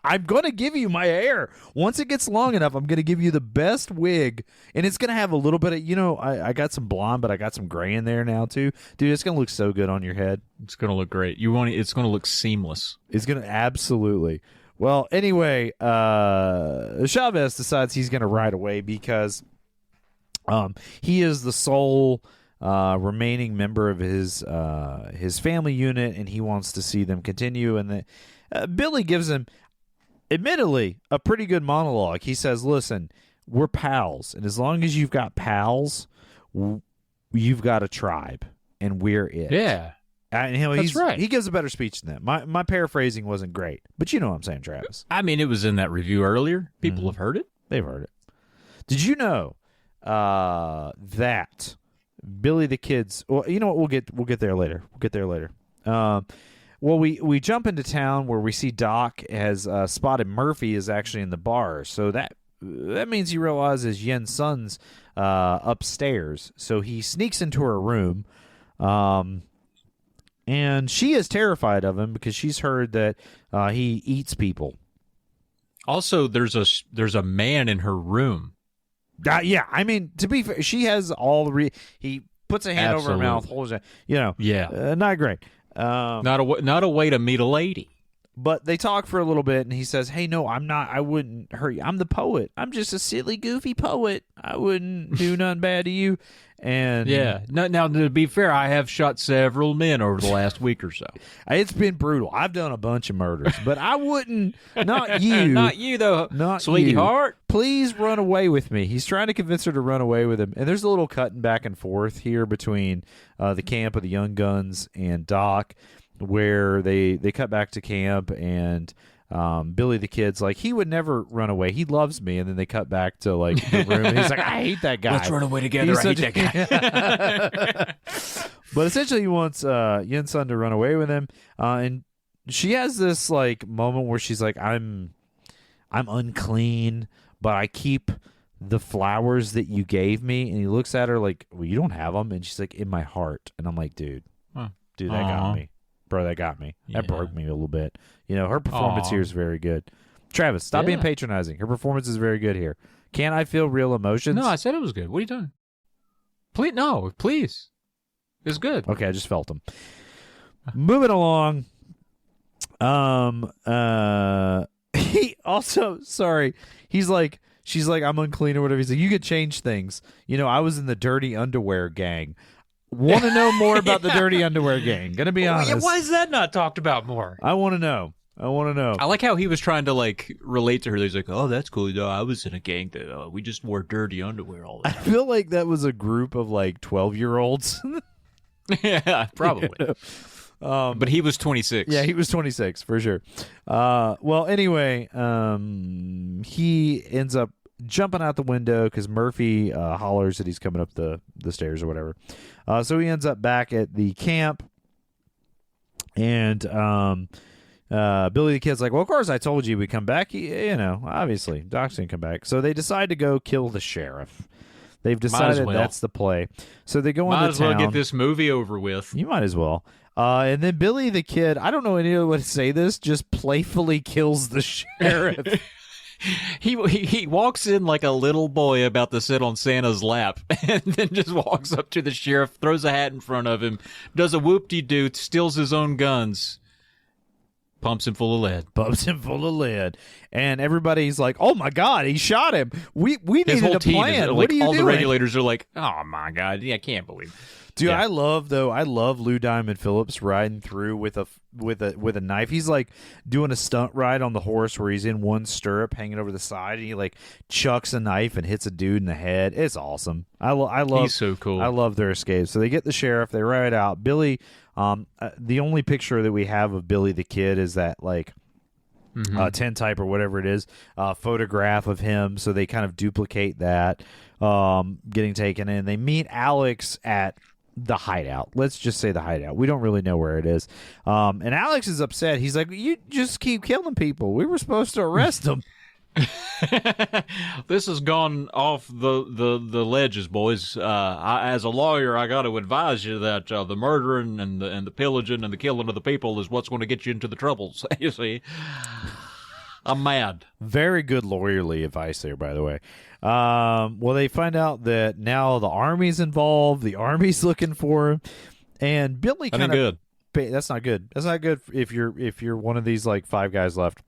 Speaker 3: I'm going to give you my hair. Once it gets long enough, I'm going to give you the best wig, and it's going to have a little bit of, I got some blonde, but I got some gray in there now, too. Dude, it's going to look so good on your head.
Speaker 2: It's going to look great. It's going to look seamless.
Speaker 3: It's going to, absolutely. Well, anyway, Chavez decides he's going to ride away because he is the sole remaining member of his family unit, and he wants to see them continue. And Billy gives him, admittedly, a pretty good monologue. He says, listen, we're pals, and as long as you've got pals, you've got a tribe, and we're it.
Speaker 2: Yeah.
Speaker 3: And
Speaker 2: that's right.
Speaker 3: He gives a better speech than that. My paraphrasing wasn't great, but you know what I'm saying, Travis.
Speaker 2: I mean, it was in that review earlier. People have heard it.
Speaker 3: They've heard it. Did you know that Billy the Kid's? Well, you know what? We'll get there later. Well, we jump into town where we see Doc has spotted Murphy is actually in the bar. So that means he realizes Yen Sun's upstairs. So he sneaks into her room. And she is terrified of him because she's heard that he eats people.
Speaker 2: Also, there's a man in her room.
Speaker 3: Yeah, I mean, to be fair, she has all the he puts a hand over her mouth, holds it,
Speaker 2: Yeah.
Speaker 3: not great.
Speaker 2: Not a way to meet a lady.
Speaker 3: But they talk for a little bit, and he says, "Hey, no, I'm not. I wouldn't hurt you. I'm the poet. I'm just a silly, goofy poet. I wouldn't do nothing bad to you." And
Speaker 2: yeah. Now, to be fair, I have shot several men over the last week or so.
Speaker 3: it's been brutal. I've done a bunch of murders, but I wouldn't. Not you.
Speaker 2: Not you, though.
Speaker 3: Not
Speaker 2: sweetheart.
Speaker 3: You. Please run away with me. He's trying to convince her to run away with him. And there's a little cutting back and forth here between the camp of the Young Guns and Doc, where they cut back to camp, and Billy the Kid's like, he would never run away. He loves me. And then they cut back to like the room, and he's like, I hate that guy.
Speaker 2: Let's run away together. I hate that guy.
Speaker 3: But essentially, he wants Yen Sun to run away with him, and she has this like moment where she's like, I'm unclean, but I keep the flowers that you gave me. And he looks at her like, well, you don't have them. And she's like, in my heart. And I'm like, dude, that got me. Bro, that got me. That broke me a little bit. Her performance here is very good. Travis, stop being patronizing. Her performance is very good here. Can I feel real emotions?
Speaker 2: No, I said it was good. What are you doing? Please. It's good.
Speaker 3: Okay, I just felt them. Moving along. He also, sorry, she's like, I'm unclean or whatever. He's like, you could change things. I was in the dirty underwear gang. Want to know more about the dirty underwear gang? Gonna be honest.
Speaker 2: Why is that not talked about more?
Speaker 3: I want to know. I
Speaker 2: like how he was trying to like relate to her. He's like, "Oh, that's cool. I was in a gang that we just wore dirty underwear all the time."
Speaker 3: I feel like that was a group of like 12-year-olds.
Speaker 2: Yeah, probably. But he was 26.
Speaker 3: Yeah, he was 26 for sure. Well, anyway, he ends up jumping out the window because Murphy hollers that he's coming up the stairs or whatever. So he ends up back at the camp, and Billy the Kid's like, well, of course I told you we'd come back. Obviously, Doc's going to come back. So they decide to go kill the sheriff. They've decided that's the play. So they go into town.
Speaker 2: Might as well get this movie over with.
Speaker 3: You might as well. And then Billy the Kid, I don't know any other way to say this, just playfully kills the sheriff.
Speaker 2: He walks in like a little boy about to sit on Santa's lap, and then just walks up to the sheriff, throws a hat in front of him, does a whoop-de-doo, steals his own guns, pumps him full of lead. And everybody's like, oh my God, he shot him. We needed a plan. What are you all
Speaker 3: doing?
Speaker 2: The regulators are like, oh my God, I can't believe it.
Speaker 3: Dude, yeah. I love Lou Diamond Phillips riding through with a knife. He's like doing a stunt ride on the horse where he's in one stirrup hanging over the side, and he like chucks a knife and hits a dude in the head. It's awesome. I love.
Speaker 2: He's so cool.
Speaker 3: I love their escape. So they get the sheriff. They ride out. Billy. The only picture that we have of Billy the Kid is that like. Tintype or whatever it is, photograph of him. So they kind of duplicate that getting taken in. They meet Alex at the hideout. Let's just say the hideout. We don't really know where it is. And Alex is upset. He's like, you just keep killing people. We were supposed to arrest them.
Speaker 2: This has gone off the ledges, boys. As a lawyer, I got to advise you that the murdering and the pillaging and the killing of the people is what's going to get you into the troubles. You see, I'm mad.
Speaker 3: Very good lawyerly advice there, by the way. Well, they find out that now the army's involved. The army's looking for him, and Billy kind of. That's not good. That's not good if you're one of these like 5 guys left.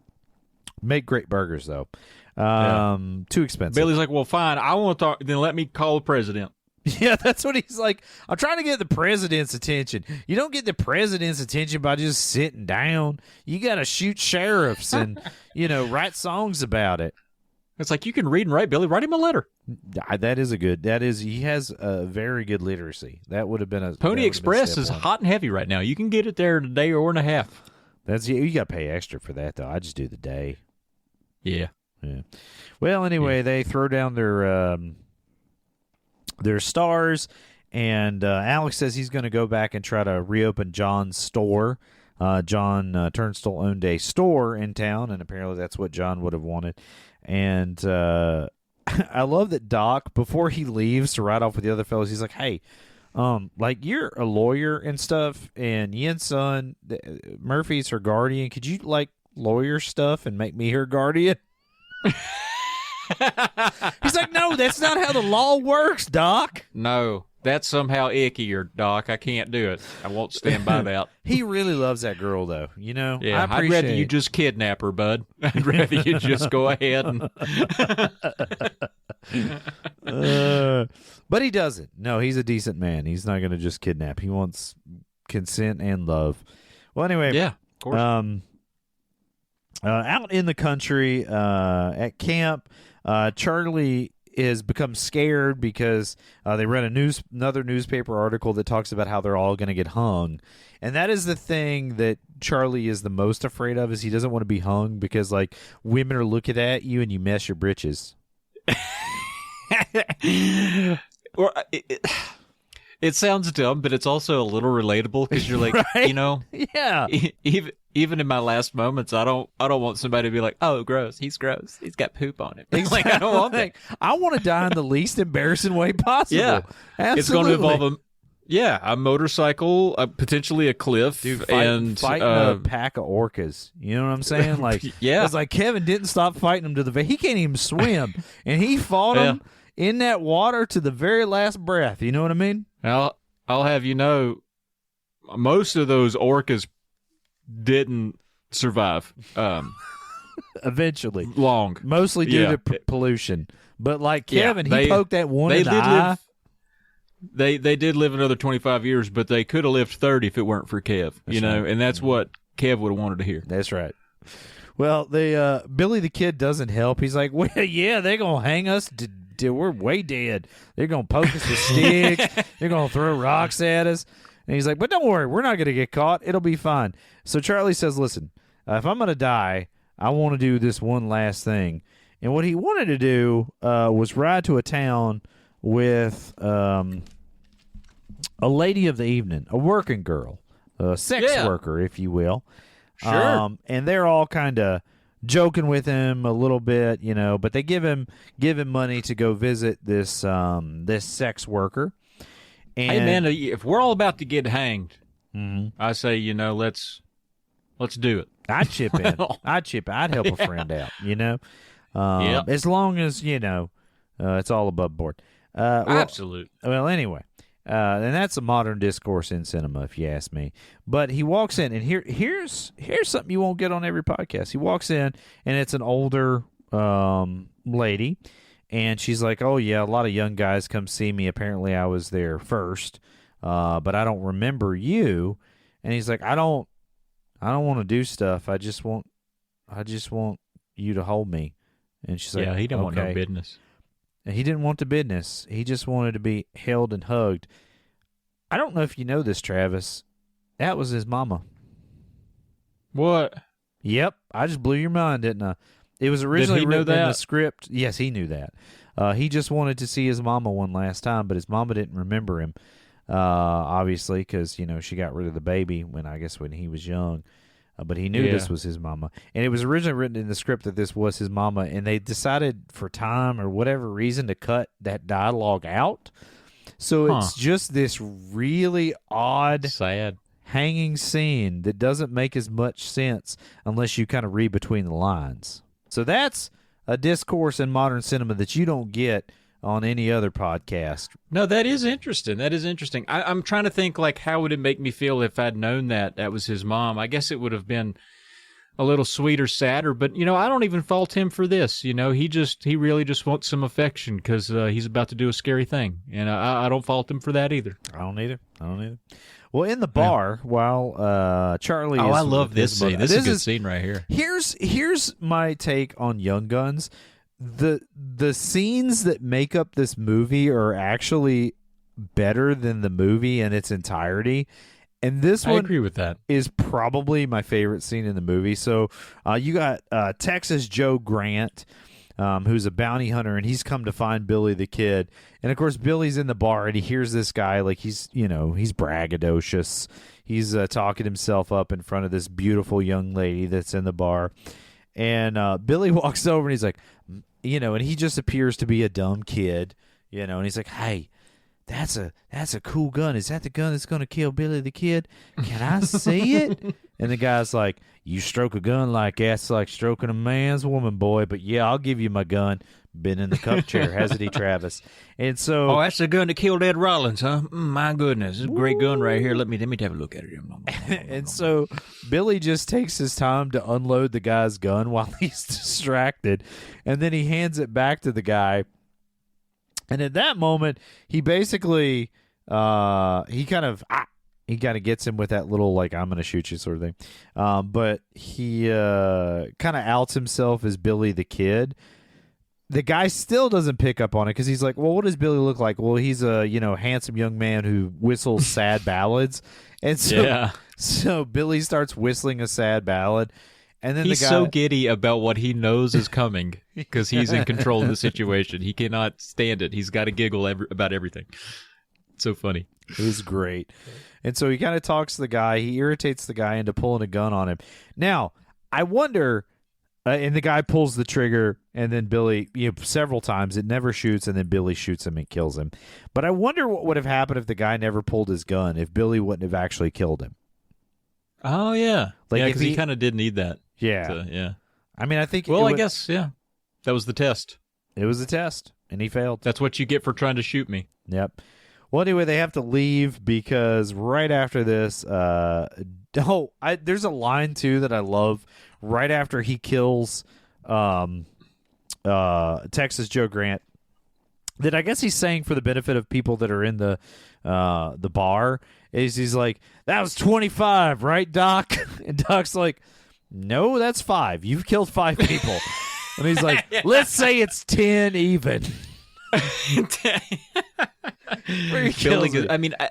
Speaker 3: Make great burgers, though. Too expensive.
Speaker 2: Billy's like, well, fine. I want to talk. Then let me call the president.
Speaker 3: Yeah, that's what he's like. I'm trying to get the president's attention. You don't get the president's attention by just sitting down. You got to shoot sheriffs and, write songs about it.
Speaker 2: It's like, you can read and write, Billy. Write him a letter.
Speaker 3: He has a very good literacy. That would have been a
Speaker 2: Pony Express is hot and heavy right now. You can get it there in a day or and a half.
Speaker 3: You got to pay extra for that, though. I just do the day.
Speaker 2: Yeah.
Speaker 3: Well, anyway, they throw down their stars, and Alex says he's going to go back and try to reopen John's store John Turnstile owned a store in town, and apparently that's what John would have wanted. And I love that Doc, before he leaves to ride off with the other fellows, he's like, hey, like, you're a lawyer and stuff, and Yen's son, Murphy's her guardian. Could you, like, lawyer stuff and make me her guardian? He's like, no, that's not how the law works, Doc.
Speaker 2: No, that's somehow ickier, Doc. I can't do it. I won't stand by that.
Speaker 3: He really loves that girl, though. You know,
Speaker 2: Yeah, I'd rather you just kidnap her, bud. I'd rather you just go ahead and.
Speaker 3: But he doesn't. No, he's a decent man. He's not going to just kidnap. He wants consent and love. Well, anyway,
Speaker 2: Yeah, of course.
Speaker 3: out in the country at camp, Charlie has become scared because they read another newspaper article that talks about how they're all going to get hung. And that is the thing that Charlie is the most afraid of, is he doesn't want to be hung because, like, women are looking at you and you mess your britches.
Speaker 2: Or it sounds dumb, but it's also a little relatable because you're like,
Speaker 3: Right?
Speaker 2: you know,
Speaker 3: Yeah.
Speaker 2: even in my last moments, I don't want somebody to be like, oh, gross, he's got poop on him. Like, I don't want that.
Speaker 3: I want to die in the least embarrassing way possible.
Speaker 2: Yeah,
Speaker 3: absolutely.
Speaker 2: it's going to involve a motorcycle, potentially a cliff,
Speaker 3: Dude,
Speaker 2: and
Speaker 3: fighting a pack of orcas. You know what I'm saying? Like,
Speaker 2: yeah.
Speaker 3: It's like Kevin didn't stop fighting them to the he can't even swim, and he fought them in that water to the very last breath. You know what I mean?
Speaker 2: I'll have you know, most of those orcas didn't survive.
Speaker 3: Eventually,
Speaker 2: long,
Speaker 3: mostly due to pollution. But like Kevin,
Speaker 2: he
Speaker 3: poked that one in the eye.
Speaker 2: They did live another 25 years, but they could have lived 30 if it weren't for Kev.
Speaker 3: That's right.
Speaker 2: And that's what Kev would have wanted to hear.
Speaker 3: That's right. Well, Billy the Kid doesn't help. He's like, well, yeah, they're gonna hang us. We're way dead. They're gonna poke us with sticks. They're gonna throw rocks at us. And he's like, but don't worry, we're not gonna get caught. It'll be fine. So Charlie says, listen, if I'm gonna die, I want to do this one last thing. And what he wanted to do was ride to a town with a lady of the evening, a working girl, a sex worker, if you will.
Speaker 2: Sure.
Speaker 3: And they're all kind of joking with him a little bit, you know, but they give him money to go visit this this sex worker. And,
Speaker 2: hey man, if we're all about to get hanged, I say, you know, let's do it.
Speaker 3: I'd chip in. I'd help a friend out, you know. As long as, you know, it's all above board.
Speaker 2: Absolutely.
Speaker 3: Well, anyway, and that's a modern discourse in cinema, if you ask me. But he walks in, and here's something you won't get on every podcast. He walks in, and it's an older lady, and she's like, "Oh yeah, a lot of young guys come see me. Apparently, I was there first, but I don't remember you." And he's like, "I don't want to do stuff. I just want you to hold me." And she's like,
Speaker 2: "Yeah, he didn't want no business."
Speaker 3: And he didn't want the business. He just wanted to be held and hugged. I don't know if you know this, Travis. That was his mama.
Speaker 2: What?
Speaker 3: Yep. I just blew your mind, didn't I? It was originally written in the script. Yes, he knew that. He just wanted to see his mama one last time, but his mama didn't remember him, obviously, because, you know, she got rid of the baby when he was young. But he knew this was his mama. And it was originally written in the script that this was his mama, and they decided for time or whatever reason to cut that dialogue out. So it's just this really odd,
Speaker 2: sad,
Speaker 3: hanging scene that doesn't make as much sense unless you kind of read between the lines. So that's a discourse in modern cinema that you don't get on any other podcast.
Speaker 2: No, that is interesting. I'm trying to think, like, how would it make me feel if I'd known that was his mom? I guess it would have been a little sweeter, sadder, but, you know, I don't even fault him for this. You know, he really just wants some affection because he's about to do a scary thing, and I don't fault him for that either.
Speaker 3: I don't either. Well, in the bar, while Charlie is...
Speaker 2: I love this scene. This is a good scene right here.
Speaker 3: Here's my take on Young Guns. The scenes that make up this movie are actually better than the movie in its entirety, and this one, I
Speaker 2: agree with that,
Speaker 3: is probably my favorite scene in the movie. So you got Texas Joe Grant, who's a bounty hunter, and he's come to find Billy the Kid. And of course, Billy's in the bar, and he hears this guy like he's braggadocious. He's talking himself up in front of this beautiful young lady that's in the bar, and Billy walks over and he's like, and he just appears to be a dumb kid, and he's like, hey. That's a cool gun. Is that the gun that's going to kill Billy the Kid? Can I see it? And the guy's like, you stroke a gun like that's like stroking a man's woman, boy. But yeah, I'll give you my gun. Been in the cup chair, hasn't he, Travis? And so,
Speaker 2: oh, that's the gun that killed Ed Rollins, huh? My goodness, it's a great gun right here. Let me have a look at it.
Speaker 3: And so Billy just takes his time to unload the guy's gun while he's distracted, and then he hands it back to the guy. And at that moment, he basically he kind of gets him with that little like I'm going to shoot you sort of thing. But he kind of outs himself as Billy the Kid. The guy still doesn't pick up on it because he's like, well, what does Billy look like? Well, he's a handsome young man who whistles sad ballads. And so Billy starts whistling a sad ballad. And then
Speaker 2: he's
Speaker 3: the guy,
Speaker 2: so giddy about what he knows is coming because he's in control of the situation. He cannot stand it. He's got to giggle about everything. It's so funny.
Speaker 3: It was great. And so he kind of talks to the guy. He irritates the guy into pulling a gun on him. Now, I wonder, and the guy pulls the trigger, and then Billy, several times, it never shoots, and then Billy shoots him and kills him. But I wonder what would have happened if the guy never pulled his gun, if Billy wouldn't have actually killed him.
Speaker 2: Oh, yeah.
Speaker 3: Like
Speaker 2: because he kind of did need that.
Speaker 3: Yeah.
Speaker 2: So, yeah.
Speaker 3: I mean, I think...
Speaker 2: Well, I guess, yeah. That was the test.
Speaker 3: It was a test, and he failed.
Speaker 2: That's what you get for trying to shoot me.
Speaker 3: Yep. Well, anyway, they have to leave because right after this... there's a line, too, that I love. Right after he kills Texas Joe Grant, that I guess he's saying for the benefit of people that are in the bar, is he's like, that was 25, right, Doc? And Doc's like, no, that's 5. You've killed 5 people. And he's like, let's say it's 10 even.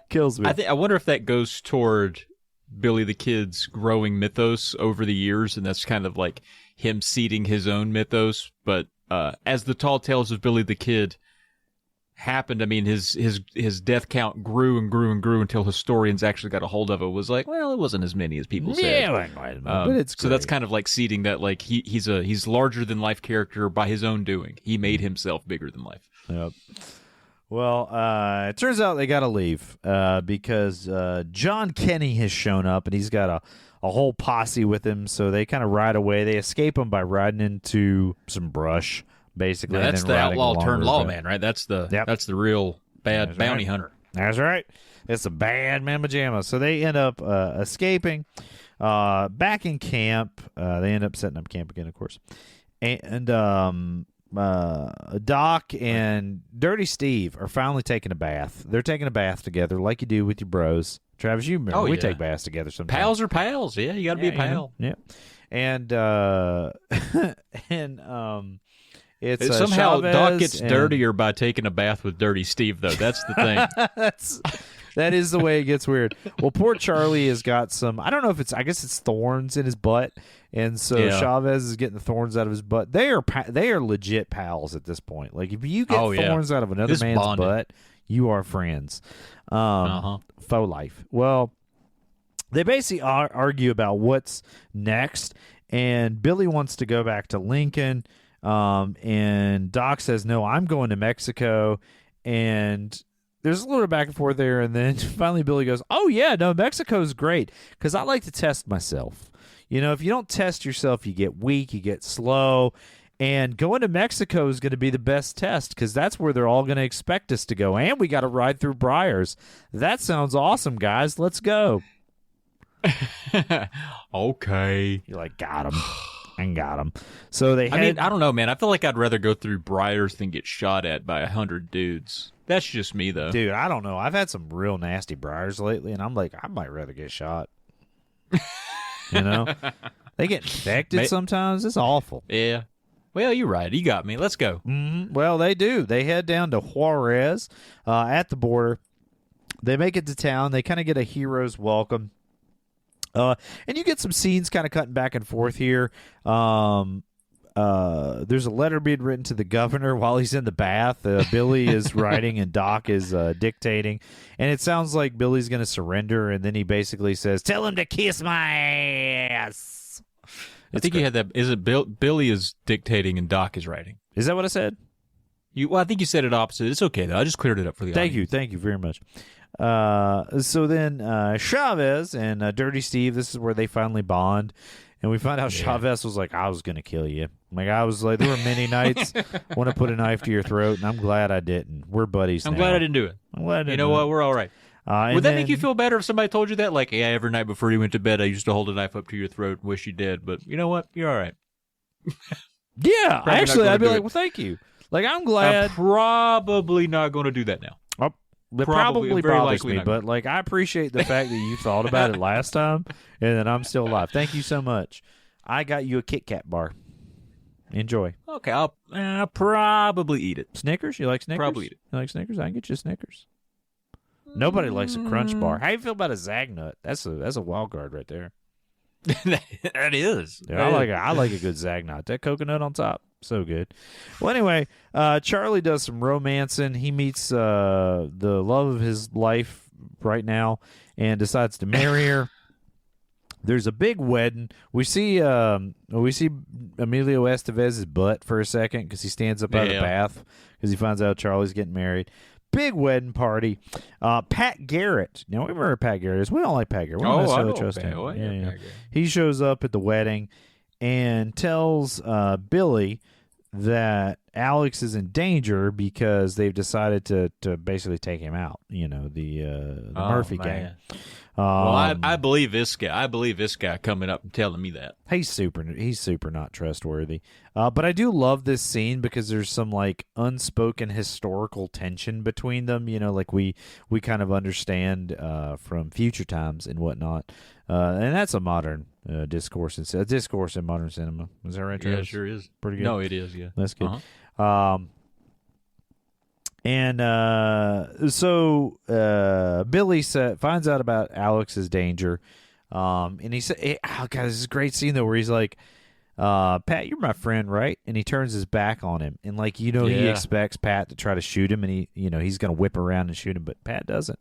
Speaker 2: Kills me. I wonder if that goes toward Billy the Kid's growing mythos over the years, and that's kind of like him seeding his own mythos. But as the tall tales of Billy the Kid happened, I mean, his death count grew and grew and grew until historians actually got a hold of it. It was like, well, it wasn't as many as people said.
Speaker 3: But it's
Speaker 2: so that's kind of like seeding that, like he's larger than life character by his own doing. He made himself bigger than life.
Speaker 3: Yep. Well, it turns out they got to leave because John Kenny has shown up, and he's got a whole posse with him. So they kind of ride away. They escape him by riding into some brush. Basically,
Speaker 2: now, that's the outlaw turned lawman, right? That's the real bad bounty hunter.
Speaker 3: That's right. It's a bad mamma jamma. So they end up escaping. Back in camp, they end up setting up camp again, of course. And Doc and Dirty Steve are finally taking a bath. They're taking a bath together, like you do with your bros. Travis, you remember we take baths together sometimes.
Speaker 2: Pals are pals. Yeah, you got to be a pal.
Speaker 3: Yeah, and it's
Speaker 2: somehow
Speaker 3: Chavez
Speaker 2: Doc gets dirtier by taking a bath with Dirty Steve, though. That's the thing.
Speaker 3: That is the way it gets weird. Well, poor Charlie has got some. I don't know if I guess it's thorns in his butt, and so Chavez is getting the thorns out of his butt. They are legit pals at this point. Like if you get thorns out of another man's butt, you are friends. Faux life. Well, they basically argue about what's next, and Billy wants to go back to Lincoln. And Doc says, no, I'm going to Mexico. And there's a little back and forth there. And then finally Billy goes, oh, yeah, no, Mexico's great because I like to test myself. If you don't test yourself, you get weak, you get slow. And going to Mexico is going to be the best test because that's where they're all going to expect us to go. And we got to ride through briars. That sounds awesome, guys. Let's go.
Speaker 2: Okay.
Speaker 3: You're like, got him. And got him. So they.
Speaker 2: I don't know, man. I feel like I'd rather go through briars than get shot at by 100 dudes. That's just me, though.
Speaker 3: Dude, I don't know. I've had some real nasty briars lately, and I'm like, I might rather get shot. They get infected sometimes. It's awful.
Speaker 2: Yeah. Well, you're right. You got me. Let's go.
Speaker 3: Mm-hmm. Well, they do. They head down to Juarez at the border. They make it to town. They kind of get a hero's welcome. And you get some scenes kind of cutting back and forth here. there's a letter being written to the governor while he's in the bath. Billy is writing and Doc is dictating, and it sounds like Billy's going to surrender. And then he basically says, "Tell him to kiss my ass."
Speaker 2: I think you had that. Is it Billy is dictating and Doc is writing?
Speaker 3: Is that what I said?
Speaker 2: Well, I think you said it opposite. It's okay though. I just cleared it up for the audience.
Speaker 3: Thank you very much. So then Chavez and Dirty Steve, this is where they finally bond. And we find out Chavez was like, "I was going to kill you." Like, I was like, there were many nights I want to put a knife to your throat, and I'm glad I didn't. We're buddies
Speaker 2: I'm
Speaker 3: now.
Speaker 2: glad I didn't do it.
Speaker 3: I'm glad I didn't
Speaker 2: You know what? We're all right. Would that make you
Speaker 3: then-
Speaker 2: feel better if somebody told you that? Like, yeah, every night before you went to bed, I used to hold a knife up to your throat and wish you did. But you know what? You're all right.
Speaker 3: Yeah,
Speaker 2: Probably not
Speaker 3: actually,
Speaker 2: gonna
Speaker 3: I'd be
Speaker 2: do
Speaker 3: like,
Speaker 2: it.
Speaker 3: well, thank you. Like, I'm
Speaker 2: I'm
Speaker 3: glad.
Speaker 2: probably not going to do that now.
Speaker 3: It
Speaker 2: probably-
Speaker 3: probably
Speaker 2: very
Speaker 3: bothers
Speaker 2: likely
Speaker 3: me,
Speaker 2: not
Speaker 3: but like, I appreciate the fact that you thought about it last time, and that I'm still alive. Thank you so much. I got you a Kit Kat bar. Enjoy.
Speaker 2: Okay, I'll probably eat it.
Speaker 3: Snickers? You like Snickers?
Speaker 2: Probably eat it.
Speaker 3: You like Snickers? I can get you a Snickers. Nobody likes a Crunch bar. How you feel about a Zagnut? That's a wild card right there.
Speaker 2: That is.
Speaker 3: Yeah, I like a good Zagnut. That coconut on top, so good. Well, anyway, Charlie does some romancing. He meets the love of his life right now and decides to marry her. There's a big wedding. We see Emilio Estevez's butt for a second because he stands up out of the bath because he finds out Charlie's getting married. Big wedding party. Pat Garrett. Now, we remember Pat Garrett is. We don't like Pat Garrett. We don't necessarily trust him. Yeah. He shows up at the wedding and tells Billy that Alex is in danger because they've decided to basically take him out. You know, the Murphy gang.
Speaker 2: Well, I believe this guy. I believe this guy coming up and telling me that.
Speaker 3: He's super not trustworthy. But I do love this scene because there's some like unspoken historical tension between them. You know, like we kind of understand from future times and whatnot. And that's a modern discourse in modern cinema. Is that right, Travis?
Speaker 2: Yeah, it sure is.
Speaker 3: Pretty good.
Speaker 2: No, it is. Yeah,
Speaker 3: that's good.
Speaker 2: Uh-huh.
Speaker 3: So Billy finds out about Alex's danger, and he said, "Oh God, this is a great scene though, where he's like, Pat, you're my friend, right?" And he turns his back on him, and like he expects Pat to try to shoot him, and he's gonna whip around and shoot him, but Pat doesn't.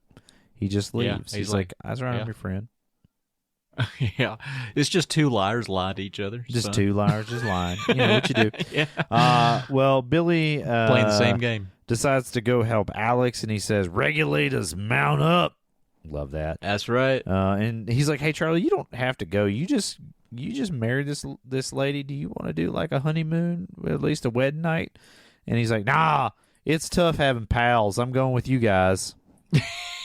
Speaker 3: He just leaves.
Speaker 2: Yeah,
Speaker 3: he's like, "I was around, I'm your friend."
Speaker 2: Yeah, it's just two liars lying to each other.
Speaker 3: Just two liars, just lying. You know what you do.
Speaker 2: Yeah.
Speaker 3: Well, Billy
Speaker 2: playing the same game.
Speaker 3: Decides to go help Alex, and he says, "Regulators, mount up." Love that.
Speaker 2: That's right.
Speaker 3: And he's like, "Hey, Charlie, you don't have to go. You just married this lady. Do you want to do like a honeymoon, at least a wedding night?" And he's like, "Nah, it's tough having pals. I'm going with you guys."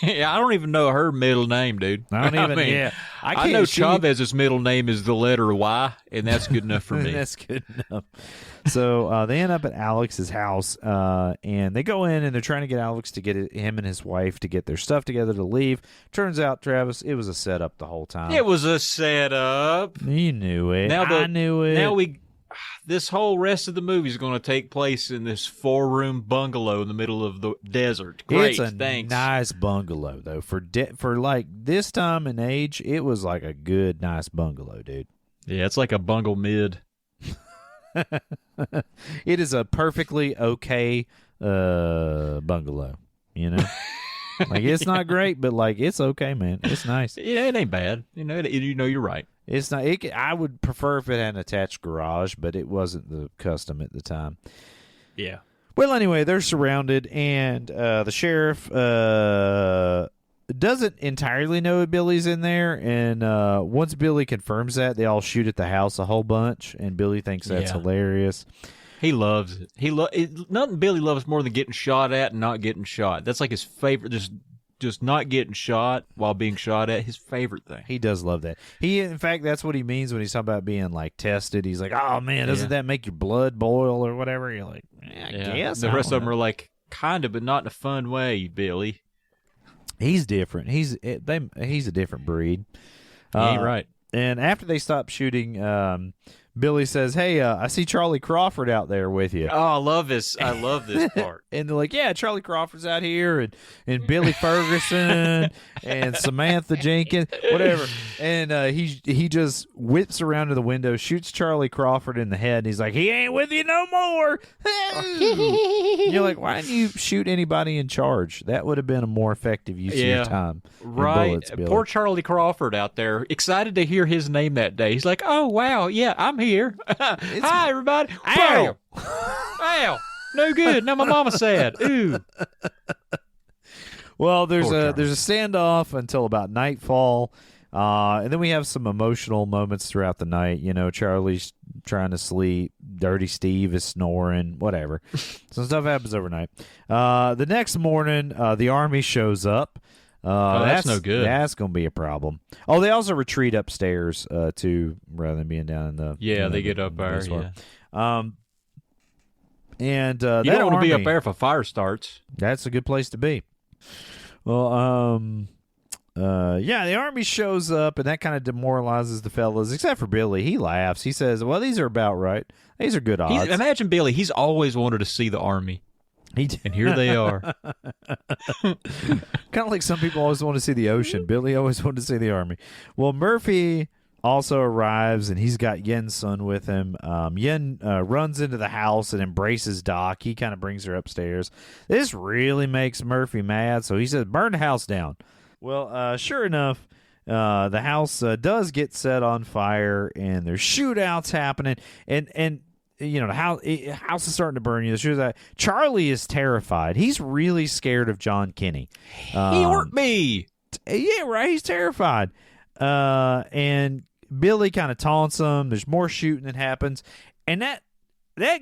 Speaker 2: Yeah, I don't even know her middle name, dude.
Speaker 3: I don't even.
Speaker 2: mean,
Speaker 3: yeah,
Speaker 2: I know Chavez's middle name is the letter Y, and that's good enough for me.
Speaker 3: That's good enough. So they end up at Alex's house, and they go in, and they're trying to get Alex to get him and his wife to get their stuff together to leave. Turns out, Travis, it was a setup the whole time.
Speaker 2: It was a setup.
Speaker 3: You knew it. I knew it.
Speaker 2: Now this whole rest of the movie is going to take place in this 4-room bungalow in the middle of the desert. Great,
Speaker 3: it's a
Speaker 2: thanks.
Speaker 3: Nice bungalow though. For like this time and age, it was like a good, nice bungalow, dude.
Speaker 2: Yeah, it's like a bungle mid.
Speaker 3: It is a perfectly okay bungalow. You know, like it's not great, but like it's okay, man. It's nice.
Speaker 2: Yeah, it ain't bad. You know, you're right.
Speaker 3: It's not. I would prefer if it had an attached garage, but it wasn't the custom at the time.
Speaker 2: Yeah.
Speaker 3: Well, anyway, they're surrounded, and the sheriff doesn't entirely know Billy's in there. And once Billy confirms that, they all shoot at the house a whole bunch, and Billy thinks that's hilarious.
Speaker 2: He loves it. Nothing Billy loves more than getting shot at and not getting shot. That's like his favorite. Just not getting shot while being shot at, his favorite thing.
Speaker 3: He does love that. In fact, that's what he means when he's talking about being like tested. He's like, "Oh man, doesn't that make your blood boil or whatever?" You're like, I guess.
Speaker 2: The rest of them are like, kind of, but not in a fun way, Billy.
Speaker 3: He's different. He's a different breed.
Speaker 2: He ain't right.
Speaker 3: And after they stop shooting, Billy says, "Hey, I see Charlie Crawford out there with you."
Speaker 2: Oh, I love this. I love this part.
Speaker 3: And they're like, "Yeah, Charlie Crawford's out here, and Billy Ferguson and Samantha Jenkins, whatever." And he just whips around to the window, shoots Charlie Crawford in the head, and he's like, "He ain't with you no more." You're like, why didn't you shoot anybody in charge? That would have been a more effective use of your time.
Speaker 2: Right.
Speaker 3: Bullets, Billy.
Speaker 2: Poor Charlie Crawford out there, excited to hear his name that day. He's like, "Oh, wow, yeah, I'm here. Hi, everybody."
Speaker 3: Ow!
Speaker 2: Ow! No good. Now my mama sad. Ooh.
Speaker 3: Well, there's a standoff until about nightfall, and then we have some emotional moments throughout the night. You know, Charlie's trying to sleep, Dirty Steve is snoring, whatever. Some stuff happens overnight. The next morning, the army shows up.
Speaker 2: That's no good.
Speaker 3: That's going to be a problem. Oh, they also retreat upstairs too, rather than being down in the.
Speaker 2: Yeah, they get up there. Yeah.
Speaker 3: And
Speaker 2: you don't want to be up there if a fire starts.
Speaker 3: That's a good place to be. Well, yeah, the army shows up, and that kind of demoralizes the fellas, except for Billy. He laughs. He says, "Well, these are about right. These are good odds."
Speaker 2: Imagine Billy. He's always wanted to see the army. And here they are.
Speaker 3: Kind of like some people always want to see the ocean. Billy always wanted to see the army. Well, Murphy also arrives, and he's got Yen's son with him. Yen runs into the house and embraces Doc. He kind of brings her upstairs. This really makes Murphy mad, so he says, "Burn the house down." Well, sure enough, the house does get set on fire, and there's shootouts happening, and you know, the house is starting to burn. You know, Charlie is terrified. He's really scared of John Kinney.
Speaker 2: He hurt me.
Speaker 3: Yeah, right. He's terrified. And Billy kind of taunts him. There's more shooting that happens, and that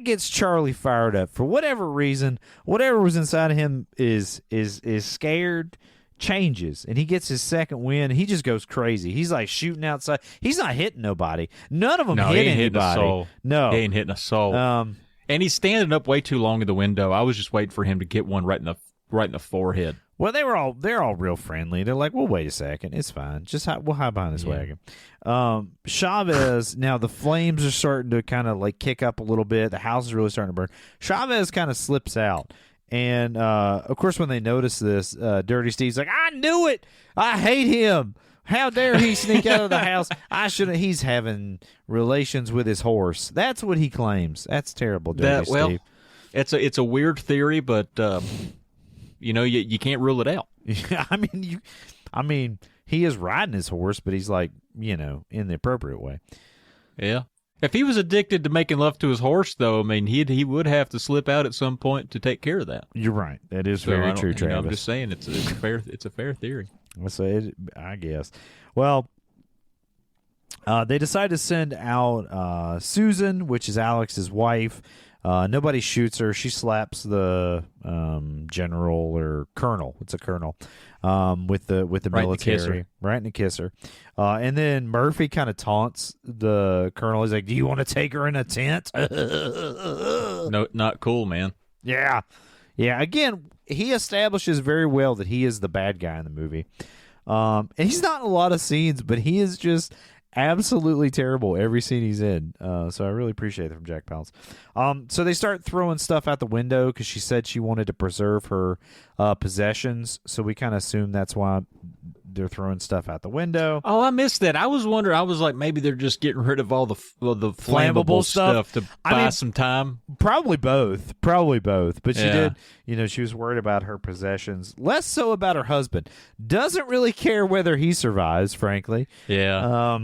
Speaker 3: gets Charlie fired up for whatever reason. Whatever was inside of him is scared. Changes, and he gets his second win, and he just goes crazy. He's like shooting outside. He's not hitting nobody. None of them hit anybody. No,
Speaker 2: he ain't hitting a soul. And he's standing up way too long in the window. I was just waiting for him to get one right in the forehead.
Speaker 3: Well, they're all real friendly. They're like, "Well, wait a second, it's fine. Just we'll hide behind this wagon." Chavez. Now the flames are starting to kind of like kick up a little bit. The house is really starting to burn. Chavez kind of slips out. And, of course, when they notice this, Dirty Steve's like, "I knew it! I hate him! How dare he sneak out of the house? I shouldn't." He's having relations with his horse. That's what he claims. That's terrible, Dirty Steve.
Speaker 2: Well, it's a weird theory, but, you know, you can't rule it out.
Speaker 3: I mean, he is riding his horse, but he's like, you know, in the appropriate way.
Speaker 2: Yeah. If he was addicted to making love to his horse, though, I mean, he would have to slip out at some point to take care of that.
Speaker 3: You're right. That is very true, Travis.
Speaker 2: You know, I'm just saying it's a fair theory.
Speaker 3: I guess. Well, they decide to send out Susan, which is Alex's wife. Nobody shoots her. She slaps the general or colonel. It's a colonel with the military, right in the kisser. And then Murphy kind of taunts the colonel. He's like, "Do you want to take her in a tent?"
Speaker 2: No, not cool, man.
Speaker 3: Yeah. Again, he establishes very well that he is the bad guy in the movie. And he's not in a lot of scenes, but he is just absolutely terrible every scene he's in. So I really appreciate it from Jack Palance. So they start throwing stuff out the window because she said she wanted to preserve her possessions. So we kind of assume that's why they're throwing stuff out the window.
Speaker 2: Oh, I missed that. I was wondering. I was like, maybe they're just getting rid of all the flammable stuff to buy some time.
Speaker 3: Probably both. But she did, you know, she was worried about her possessions. Less so about her husband. Doesn't really care whether he survives, frankly.
Speaker 2: Yeah.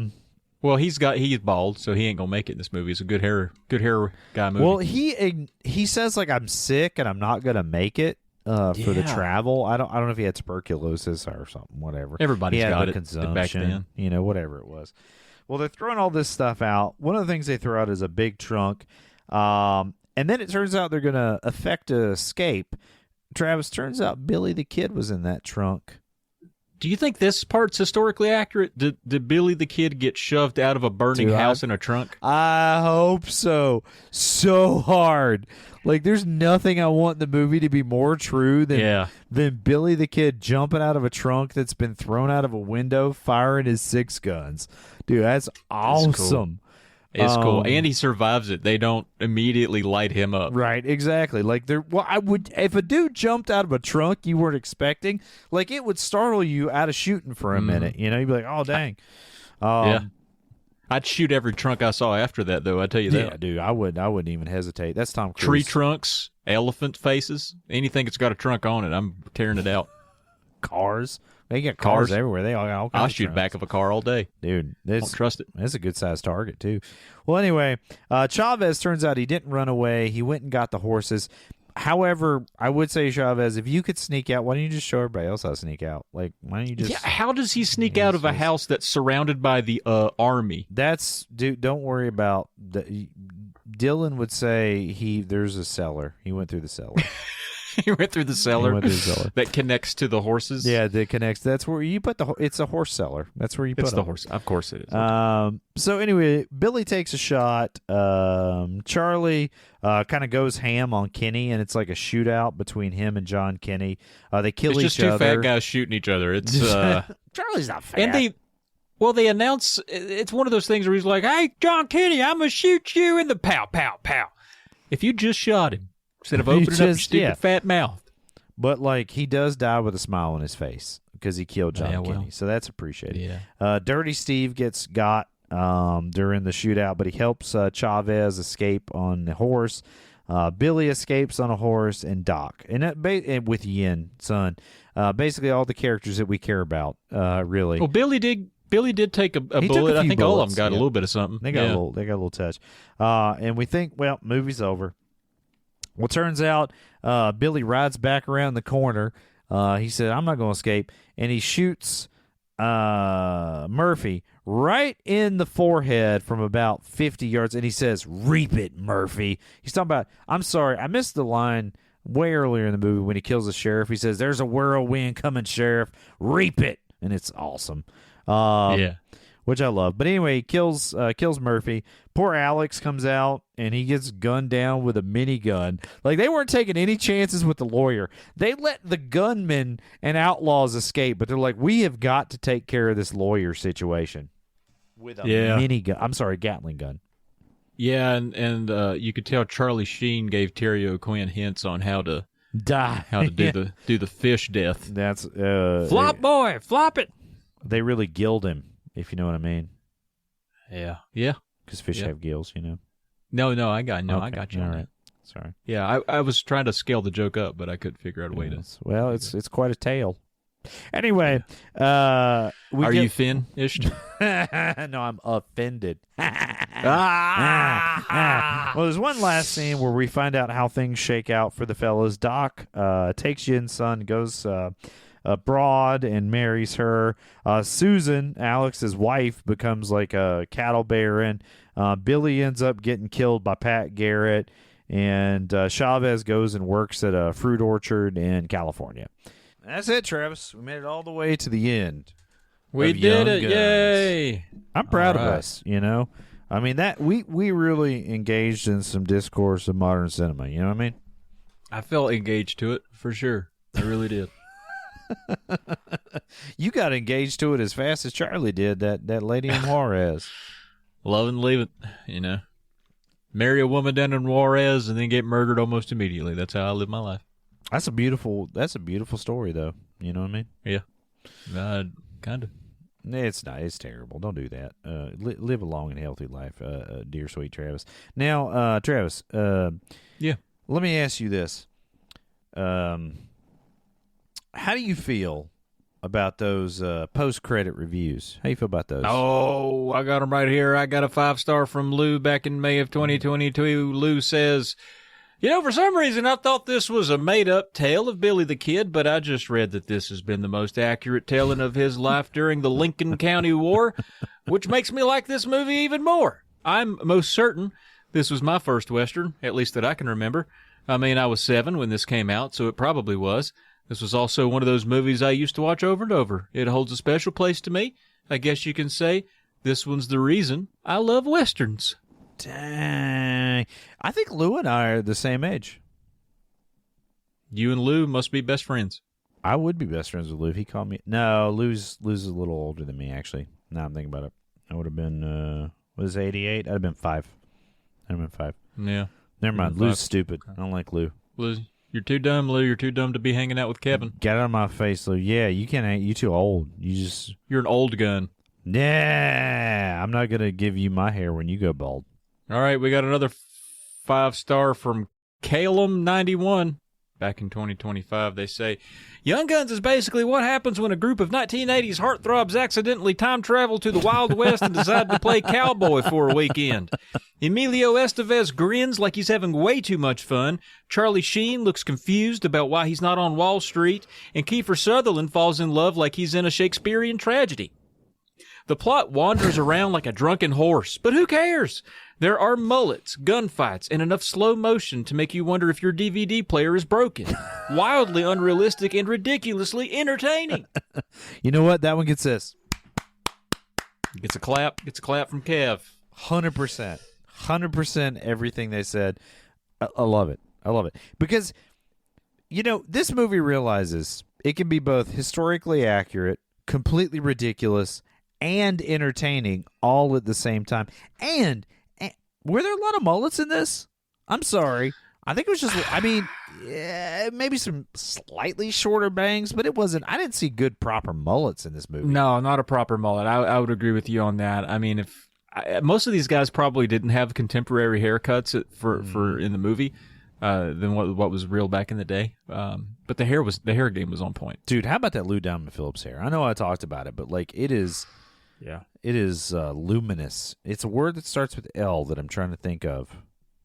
Speaker 2: Well, he's bald, so he ain't gonna make it in this movie. It's a good hair guy movie.
Speaker 3: Well, he says like, "I'm sick and I'm not gonna make it." For the travel, I don't know if he had tuberculosis or something, whatever.
Speaker 2: Everybody's got it
Speaker 3: consumption,
Speaker 2: back then,
Speaker 3: you know, whatever it was. Well, they're throwing all this stuff out. One of the things they throw out is a big trunk, and then it turns out they're going to effect a escape. Travis, turns out Billy the Kid was in that trunk.
Speaker 2: Do you think this part's historically accurate? Did Billy the Kid get shoved out of a burning house in a trunk?
Speaker 3: I hope so. So hard. Like, there's nothing I want the movie to be more true than Billy the Kid jumping out of a trunk that's been thrown out of a window, firing his 6 guns. Dude, that's awesome.
Speaker 2: It's cool. And he survives it. They don't immediately light him up.
Speaker 3: Right, exactly. Like, I would, if a dude jumped out of a trunk you weren't expecting, like, it would startle you out of shooting for a minute. You know, you'd be like, oh, dang.
Speaker 2: Yeah. I'd shoot every trunk I saw after that, though. I tell you that.
Speaker 3: Yeah, dude, I wouldn't even hesitate. That's Tom Cruise.
Speaker 2: Tree trunks, elephant faces, anything that's got a trunk on it, I'm tearing it out.
Speaker 3: Cars. They got cars everywhere. They all got all kinds
Speaker 2: I'll
Speaker 3: of
Speaker 2: shoot
Speaker 3: trunks.
Speaker 2: back of a car all day.
Speaker 3: Dude,
Speaker 2: Don't trust it.
Speaker 3: That's a good-sized target, too. Well, anyway, Chavez, turns out he didn't run away. He went and got the horses. However, I would say, Chavez, if you could sneak out, why don't you just show everybody else how to sneak out? Like, why don't you just...
Speaker 2: Yeah, how does he sneak out of a house that's surrounded by the army?
Speaker 3: Dude, don't worry about... Dylan would say there's a cellar. He went through the cellar.
Speaker 2: He went through the cellar that connects to the horses.
Speaker 3: Yeah, that connects. That's where you put it's a horse cellar. That's where you put
Speaker 2: the horse. Of course it is.
Speaker 3: So anyway, Billy takes a shot. Charlie kind of goes ham on Kenny, and it's like a shootout between him and John Kenny. They kill each other.
Speaker 2: It's just two fat guys shooting each other. It's
Speaker 3: Charlie's not fat.
Speaker 2: And they announce it's one of those things where he's like, "Hey, John Kenny, I'm gonna shoot you in the pow, pow, pow." If you just shot him. Instead of opening up your stupid fat mouth.
Speaker 3: But, like, he does die with a smile on his face because he killed John Kenny. So that's appreciated.
Speaker 2: Yeah.
Speaker 3: Dirty Steve gets got during the shootout, but he helps Chavez escape on the horse. Billy escapes on a horse, and Doc. And with Yin, son. Basically all the characters that we care about, really.
Speaker 2: Well, Billy did take a bullet. I think all of them got a little bit of something.
Speaker 3: They got a little touch. And we think, well, movie's over. Well, turns out Billy rides back around the corner. He said, I'm not going to escape. And he shoots Murphy right in the forehead from about 50 yards. And he says, reap it, Murphy. He's talking about, I'm sorry, I missed the line way earlier in the movie when he kills the sheriff. He says, there's a whirlwind coming, sheriff. Reap it. And it's awesome. Which I love. But anyway, he kills Murphy. Poor Alex comes out, and he gets gunned down with a minigun. Like, they weren't taking any chances with the lawyer. They let the gunmen and outlaws escape, but they're like, we have got to take care of this lawyer situation with a minigun. I'm sorry, Gatling gun.
Speaker 2: Yeah, and you could tell Charlie Sheen gave Terry O'Quinn hints on how to
Speaker 3: die,
Speaker 2: how to do the fish death.
Speaker 3: That's
Speaker 2: flop boy, flop it.
Speaker 3: They really gilled him. If you know what I mean.
Speaker 2: Yeah.
Speaker 3: Because fish have gills, you know.
Speaker 2: No, I got you.
Speaker 3: All right. Sorry.
Speaker 2: Yeah, I was trying to scale the joke up, but I couldn't figure out a way to.
Speaker 3: Well, it's quite a tale. Anyway,
Speaker 2: are you Finn-ish?
Speaker 3: No, I'm offended. Well, there's one last scene where we find out how things shake out for the fellas. Doc takes Yin's son, goes abroad and marries her. Susan, Alex's wife, becomes like a cattle baron. Billy ends up getting killed by Pat Garrett, and Chavez goes and works at a fruit orchard in California. That's it, Travis. We made it all the way to the end.
Speaker 2: We did it! Guns. Yay!
Speaker 3: I'm proud of us. You know, I mean that we really engaged in some discourse of modern cinema. You know what I mean?
Speaker 2: I felt engaged to it for sure. I really did.
Speaker 3: You got engaged to it as fast as Charlie did, that lady in Juarez.
Speaker 2: Love and leave it, you know. Marry a woman down in Juarez and then get murdered almost immediately. That's how I live my life.
Speaker 3: That's a beautiful story, though. You know what I mean?
Speaker 2: Yeah. Kind of.
Speaker 3: It's not. It's terrible. Don't do that. Live a long and healthy life, dear sweet Travis. Now, Travis.
Speaker 2: Yeah.
Speaker 3: Let me ask you this. How do you feel about those post-credit reviews? How do you feel about those?
Speaker 2: Oh, I got them right here. I got a 5-star from Lou back in May of 2022. Lou says, for some reason I thought this was a made-up tale of Billy the Kid, but I just read that this has been the most accurate telling of his life during the Lincoln County War, which makes me like this movie even more. I'm most certain this was my first Western, at least that I can remember. I mean, I was 7 when this came out, so it probably was. This was also one of those movies I used to watch over and over. It holds a special place to me. I guess you can say this one's the reason I love Westerns.
Speaker 3: Dang. I think Lou and I are the same age.
Speaker 2: You and Lou must be best friends.
Speaker 3: I would be best friends with Lou if he called me. No, Lou's a little older than me, actually. Now I'm thinking about it. I would have been, was 88? I'd have been 5. I'd have been 5.
Speaker 2: Yeah.
Speaker 3: Never mind. Lou's stupid. I don't like Lou.
Speaker 2: Lou, you're too dumb, Lou. You're too dumb to be hanging out with Kevin.
Speaker 3: Get out of my face, Lou. Yeah, you can't. You too old.
Speaker 2: You're an old gun.
Speaker 3: Yeah, I'm not going to give you my hair when you go bald.
Speaker 2: All right, we got another 5-star from Calum91. Back in 2025, they say, Young Guns is basically what happens when a group of 1980s heartthrobs accidentally time travel to the Wild West and decide to play cowboy for a weekend. Emilio Estevez grins like he's having way too much fun. Charlie Sheen looks confused about why he's not on Wall Street. And Kiefer Sutherland falls in love like he's in a Shakespearean tragedy. The plot wanders around like a drunken horse, but who cares? There are mullets, gunfights, and enough slow motion to make you wonder if your DVD player is broken. Wildly unrealistic and ridiculously entertaining.
Speaker 3: You know what? That one gets this.
Speaker 2: Gets a clap from Kev.
Speaker 3: 100%. 100% everything they said. I love it. I love it. Because, this movie realizes it can be both historically accurate, completely ridiculous, and entertaining all at the same time. And were there a lot of mullets in this? I'm sorry. I think it was just, maybe some slightly shorter bangs, but it wasn't. I didn't see good proper mullets in this movie.
Speaker 2: No, not a proper mullet. I would agree with you on that. I mean, most of these guys probably didn't have contemporary haircuts for in the movie than what was real back in the day. But the hair game was on point.
Speaker 3: Dude, how about that Lou Diamond Phillips hair? I know I talked about it, but it is.
Speaker 2: Yeah,
Speaker 3: it is luminous. It's a word that starts with L that I'm trying to think of.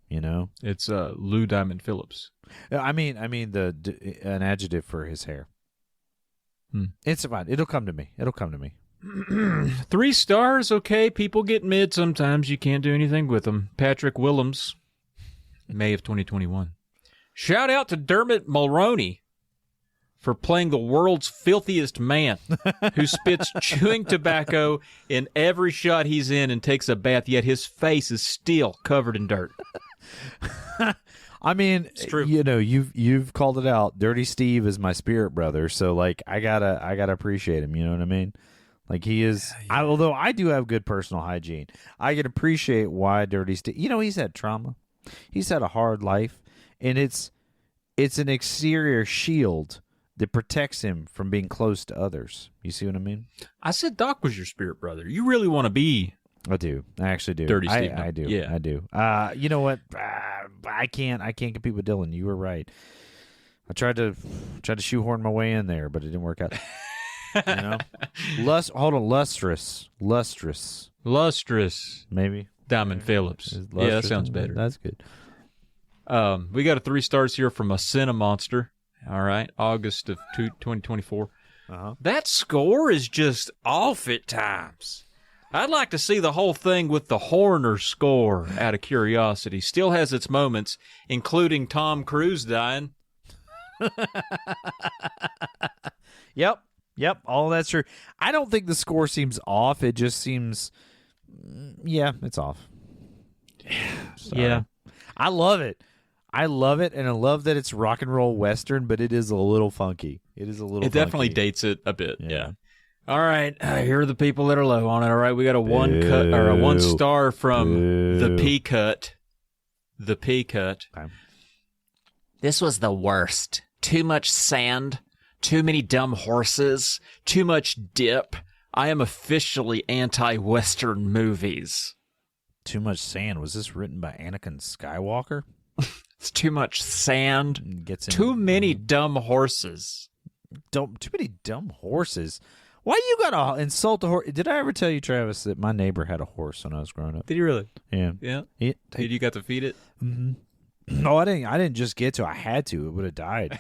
Speaker 2: It's Lou Diamond Phillips.
Speaker 3: I mean an adjective for his hair. It's fine. It'll come to me.
Speaker 2: 3 stars. Okay, people get mid sometimes. You can't do anything with them. Patrick Willems, May of 2021. Shout out to Dermot Mulroney for playing the world's filthiest man who spits chewing tobacco in every shot he's in and takes a bath, yet his face is still covered in dirt.
Speaker 3: I mean,
Speaker 2: it's true.
Speaker 3: You've called it out. Dirty Steve is my spirit brother, so I gotta appreciate him. You know what I mean? He is. Yeah. Although I do have good personal hygiene, I can appreciate why Dirty Steve. He's had trauma. He's had a hard life, and it's an exterior shield that protects him from being close to others. You see what I mean?
Speaker 2: I said Doc was your spirit brother. You really want to be.
Speaker 3: I do. I actually do.
Speaker 2: Dirty Steve.
Speaker 3: I do.
Speaker 2: Yeah.
Speaker 3: I do. You know what? I can't compete with Dylan. You were right. I tried to shoehorn my way in there, but it didn't work out. Hold on. Lustrous. Maybe.
Speaker 2: Diamond Phillips. Yeah, that sounds better.
Speaker 3: That's good.
Speaker 2: We got a 3 stars here from a Cinemonster. All right, August of 2024. That score is just off at times. I'd like to see the whole thing with the Horner score out of curiosity. Still has its moments, including Tom Cruise dying.
Speaker 3: Yep, all that's true. I don't think the score seems off. It just seems, it's off.
Speaker 2: Yeah.
Speaker 3: I love it. And I love that it's rock and roll Western, but it is a little funky. It
Speaker 2: definitely dates it a bit, yeah. All right, here are the people that are low on it. All right, we got a 1 star from the P Cut. The P Cut. Okay. This was the worst. Too much sand, too many dumb horses, too much dip. I am officially anti-Western movies.
Speaker 3: Too much sand. Was this written by Anakin Skywalker?
Speaker 2: It's too much sand. Too many dumb horses.
Speaker 3: Too many dumb horses. Why you gotta insult a horse? Did I ever tell you, Travis, that my neighbor had a horse when I was growing up?
Speaker 2: Did you really?
Speaker 3: Yeah.
Speaker 2: Yeah. Did you got to feed it?
Speaker 3: Mm-hmm. No, I didn't. I didn't just get to. I had to. It would have died.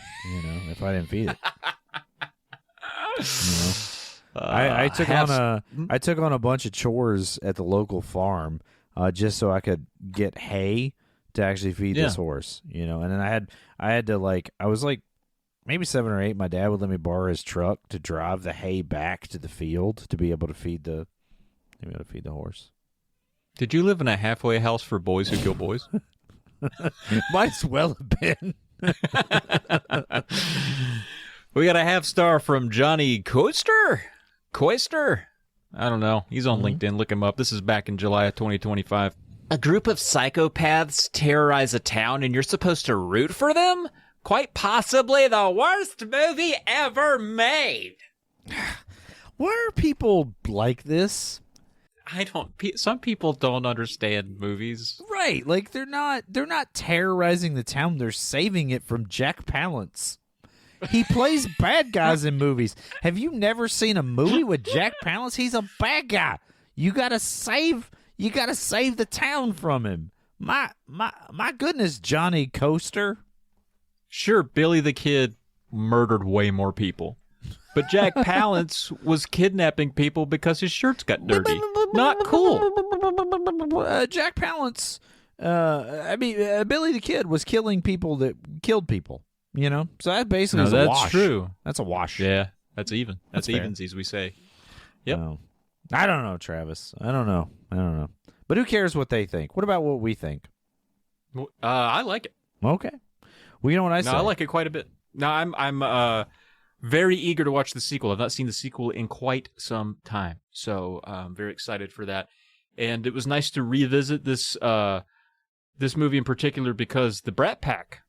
Speaker 3: If I didn't feed it. I took on a bunch of chores at the local farm just so I could get hay to actually feed this horse. And then I had to I was maybe 7 or 8, my dad would let me borrow his truck to drive the hay back to the field to be able to feed the horse.
Speaker 2: Did you live in a halfway house for boys who kill boys?
Speaker 3: Might as well have been.
Speaker 2: We got a half star from Johnny Coister. I don't know. He's on LinkedIn. Look him up. This is back in July of 2025. A group of psychopaths terrorize a town and you're supposed to root for them? Quite possibly the worst movie ever made.
Speaker 3: Why are people like this?
Speaker 2: Some people don't understand movies.
Speaker 3: Right. Like they're not terrorizing the town. They're saving it from Jack Palance. He plays bad guys in movies. Have you never seen a movie with Jack Palance? He's a bad guy. You gotta save the town from him. My goodness, Johnny Coaster.
Speaker 2: Sure, Billy the Kid murdered way more people. But Jack Palance was kidnapping people because his shirts got dirty. Not cool.
Speaker 3: Jack Palance, Billy the Kid was killing people that killed people. You know, so that basically is a wash.
Speaker 2: That's true.
Speaker 3: That's a wash.
Speaker 2: Yeah, that's even. That's
Speaker 3: fair.
Speaker 2: evensies, we say. Yep.
Speaker 3: I don't know, Travis. I don't know. But who cares what they think? What about what we think?
Speaker 2: I like it.
Speaker 3: Okay. Well, you know what I say?
Speaker 2: I like it quite a bit. No, I'm very eager to watch the sequel. I've not seen the sequel in quite some time, so I'm very excited for that. And it was nice to revisit this movie in particular because the Brat Pack.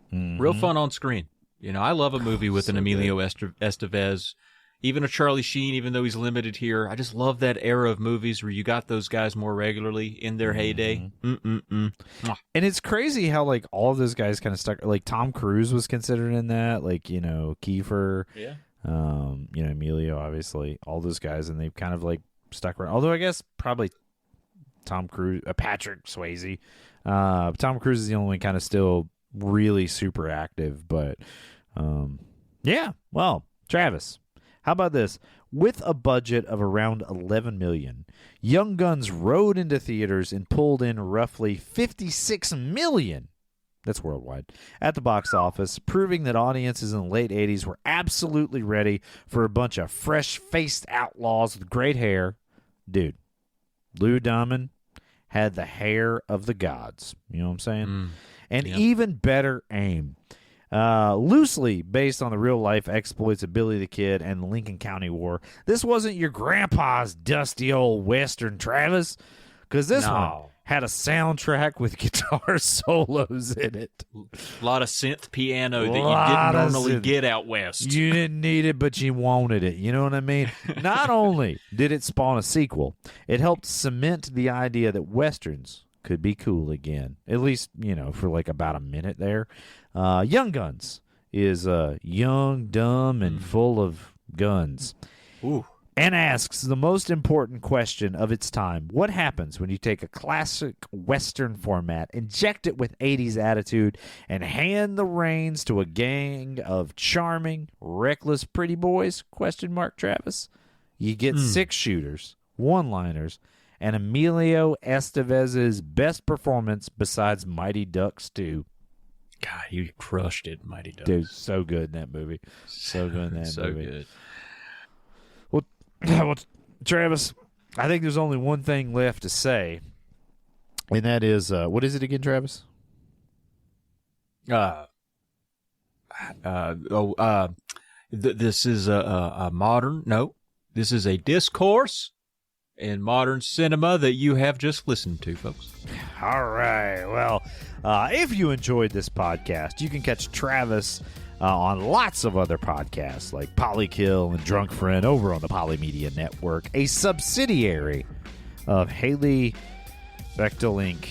Speaker 2: Real fun on screen. You know, I love a movie with an Emilio Estevez, even a Charlie Sheen, even though he's limited here. I just love that era of movies where you got those guys more regularly in their heyday. And
Speaker 3: it's crazy how, like, all of those guys kind of stuck. Like, Tom Cruise was considered in that. Like, you know, Kiefer. Yeah. You know, Emilio, obviously. All those guys. And they've kind of, like, stuck around. Although I guess probably Tom Cruise, Patrick Swayze. Tom Cruise is the only one kind of still really super active, but yeah. Well, Travis, how about this? With a budget of around $11 million, Young Guns rode into theaters and pulled in roughly $56 million. That's worldwide at the box office, proving that audiences in the late 80s were absolutely ready for a bunch of fresh-faced outlaws with great hair. Dude, Lou Diamond had the hair of the gods. You know what I'm saying? And even better aim. Loosely based on the real-life exploits of Billy the Kid and the Lincoln County War, this wasn't your grandpa's dusty old Western, Travis, because this one had a soundtrack with guitar solos in it.
Speaker 2: A lot of synth piano that you didn't normally get out west.
Speaker 3: You didn't need it, but you wanted it. You know what I mean? Not only did it spawn a sequel, it helped cement the idea that Westerns could be cool again. At least, you know, for like about a minute there. Young Guns is young, dumb, and full of guns.
Speaker 2: Ooh.
Speaker 3: And asks the most important question of its time. What happens when you take a classic Western format, inject it with 80s attitude, and hand the reins to a gang of charming, reckless pretty boys? Question mark, Travis. You get 6 shooters, one-liners, and Emilio Estevez's best performance besides Mighty Ducks 2.
Speaker 2: God, you crushed it, Mighty Ducks.
Speaker 3: Dude, so good in that movie. So good in that movie.
Speaker 2: So good.
Speaker 3: Well, Travis, I think there's only one thing left to say, and that is, what is it again, Travis?
Speaker 2: This is a modern, no, this is a discourse in modern cinema that you have just listened to, folks.
Speaker 3: All right. Well, if you enjoyed this podcast, you can catch Travis on lots of other podcasts like Polykill and Drunk Friend over on the Polymedia Network, a subsidiary of Haley Bechtel Inc.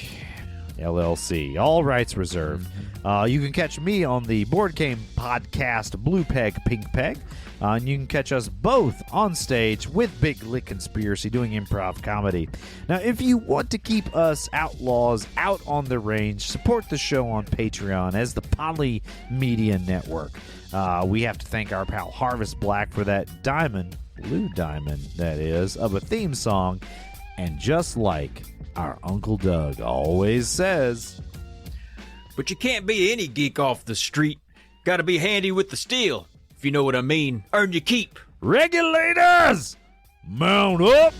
Speaker 3: LLC. All rights reserved. You can catch me on the Board Game Podcast Blue Peg Pink Peg. And you can catch us both on stage with Big Lick Conspiracy doing improv comedy. Now, if you want to keep us outlaws out on the range, support the show on Patreon as the Poly Media Network. We have to thank our pal Harvest Black for that diamond, blue diamond, that is, of a theme song. And just like our Uncle Doug always says,
Speaker 2: but you can't be any geek off the street.
Speaker 4: Gotta be handy with the steel, if you know what I mean. Earn your keep.
Speaker 3: Regulators, mount up.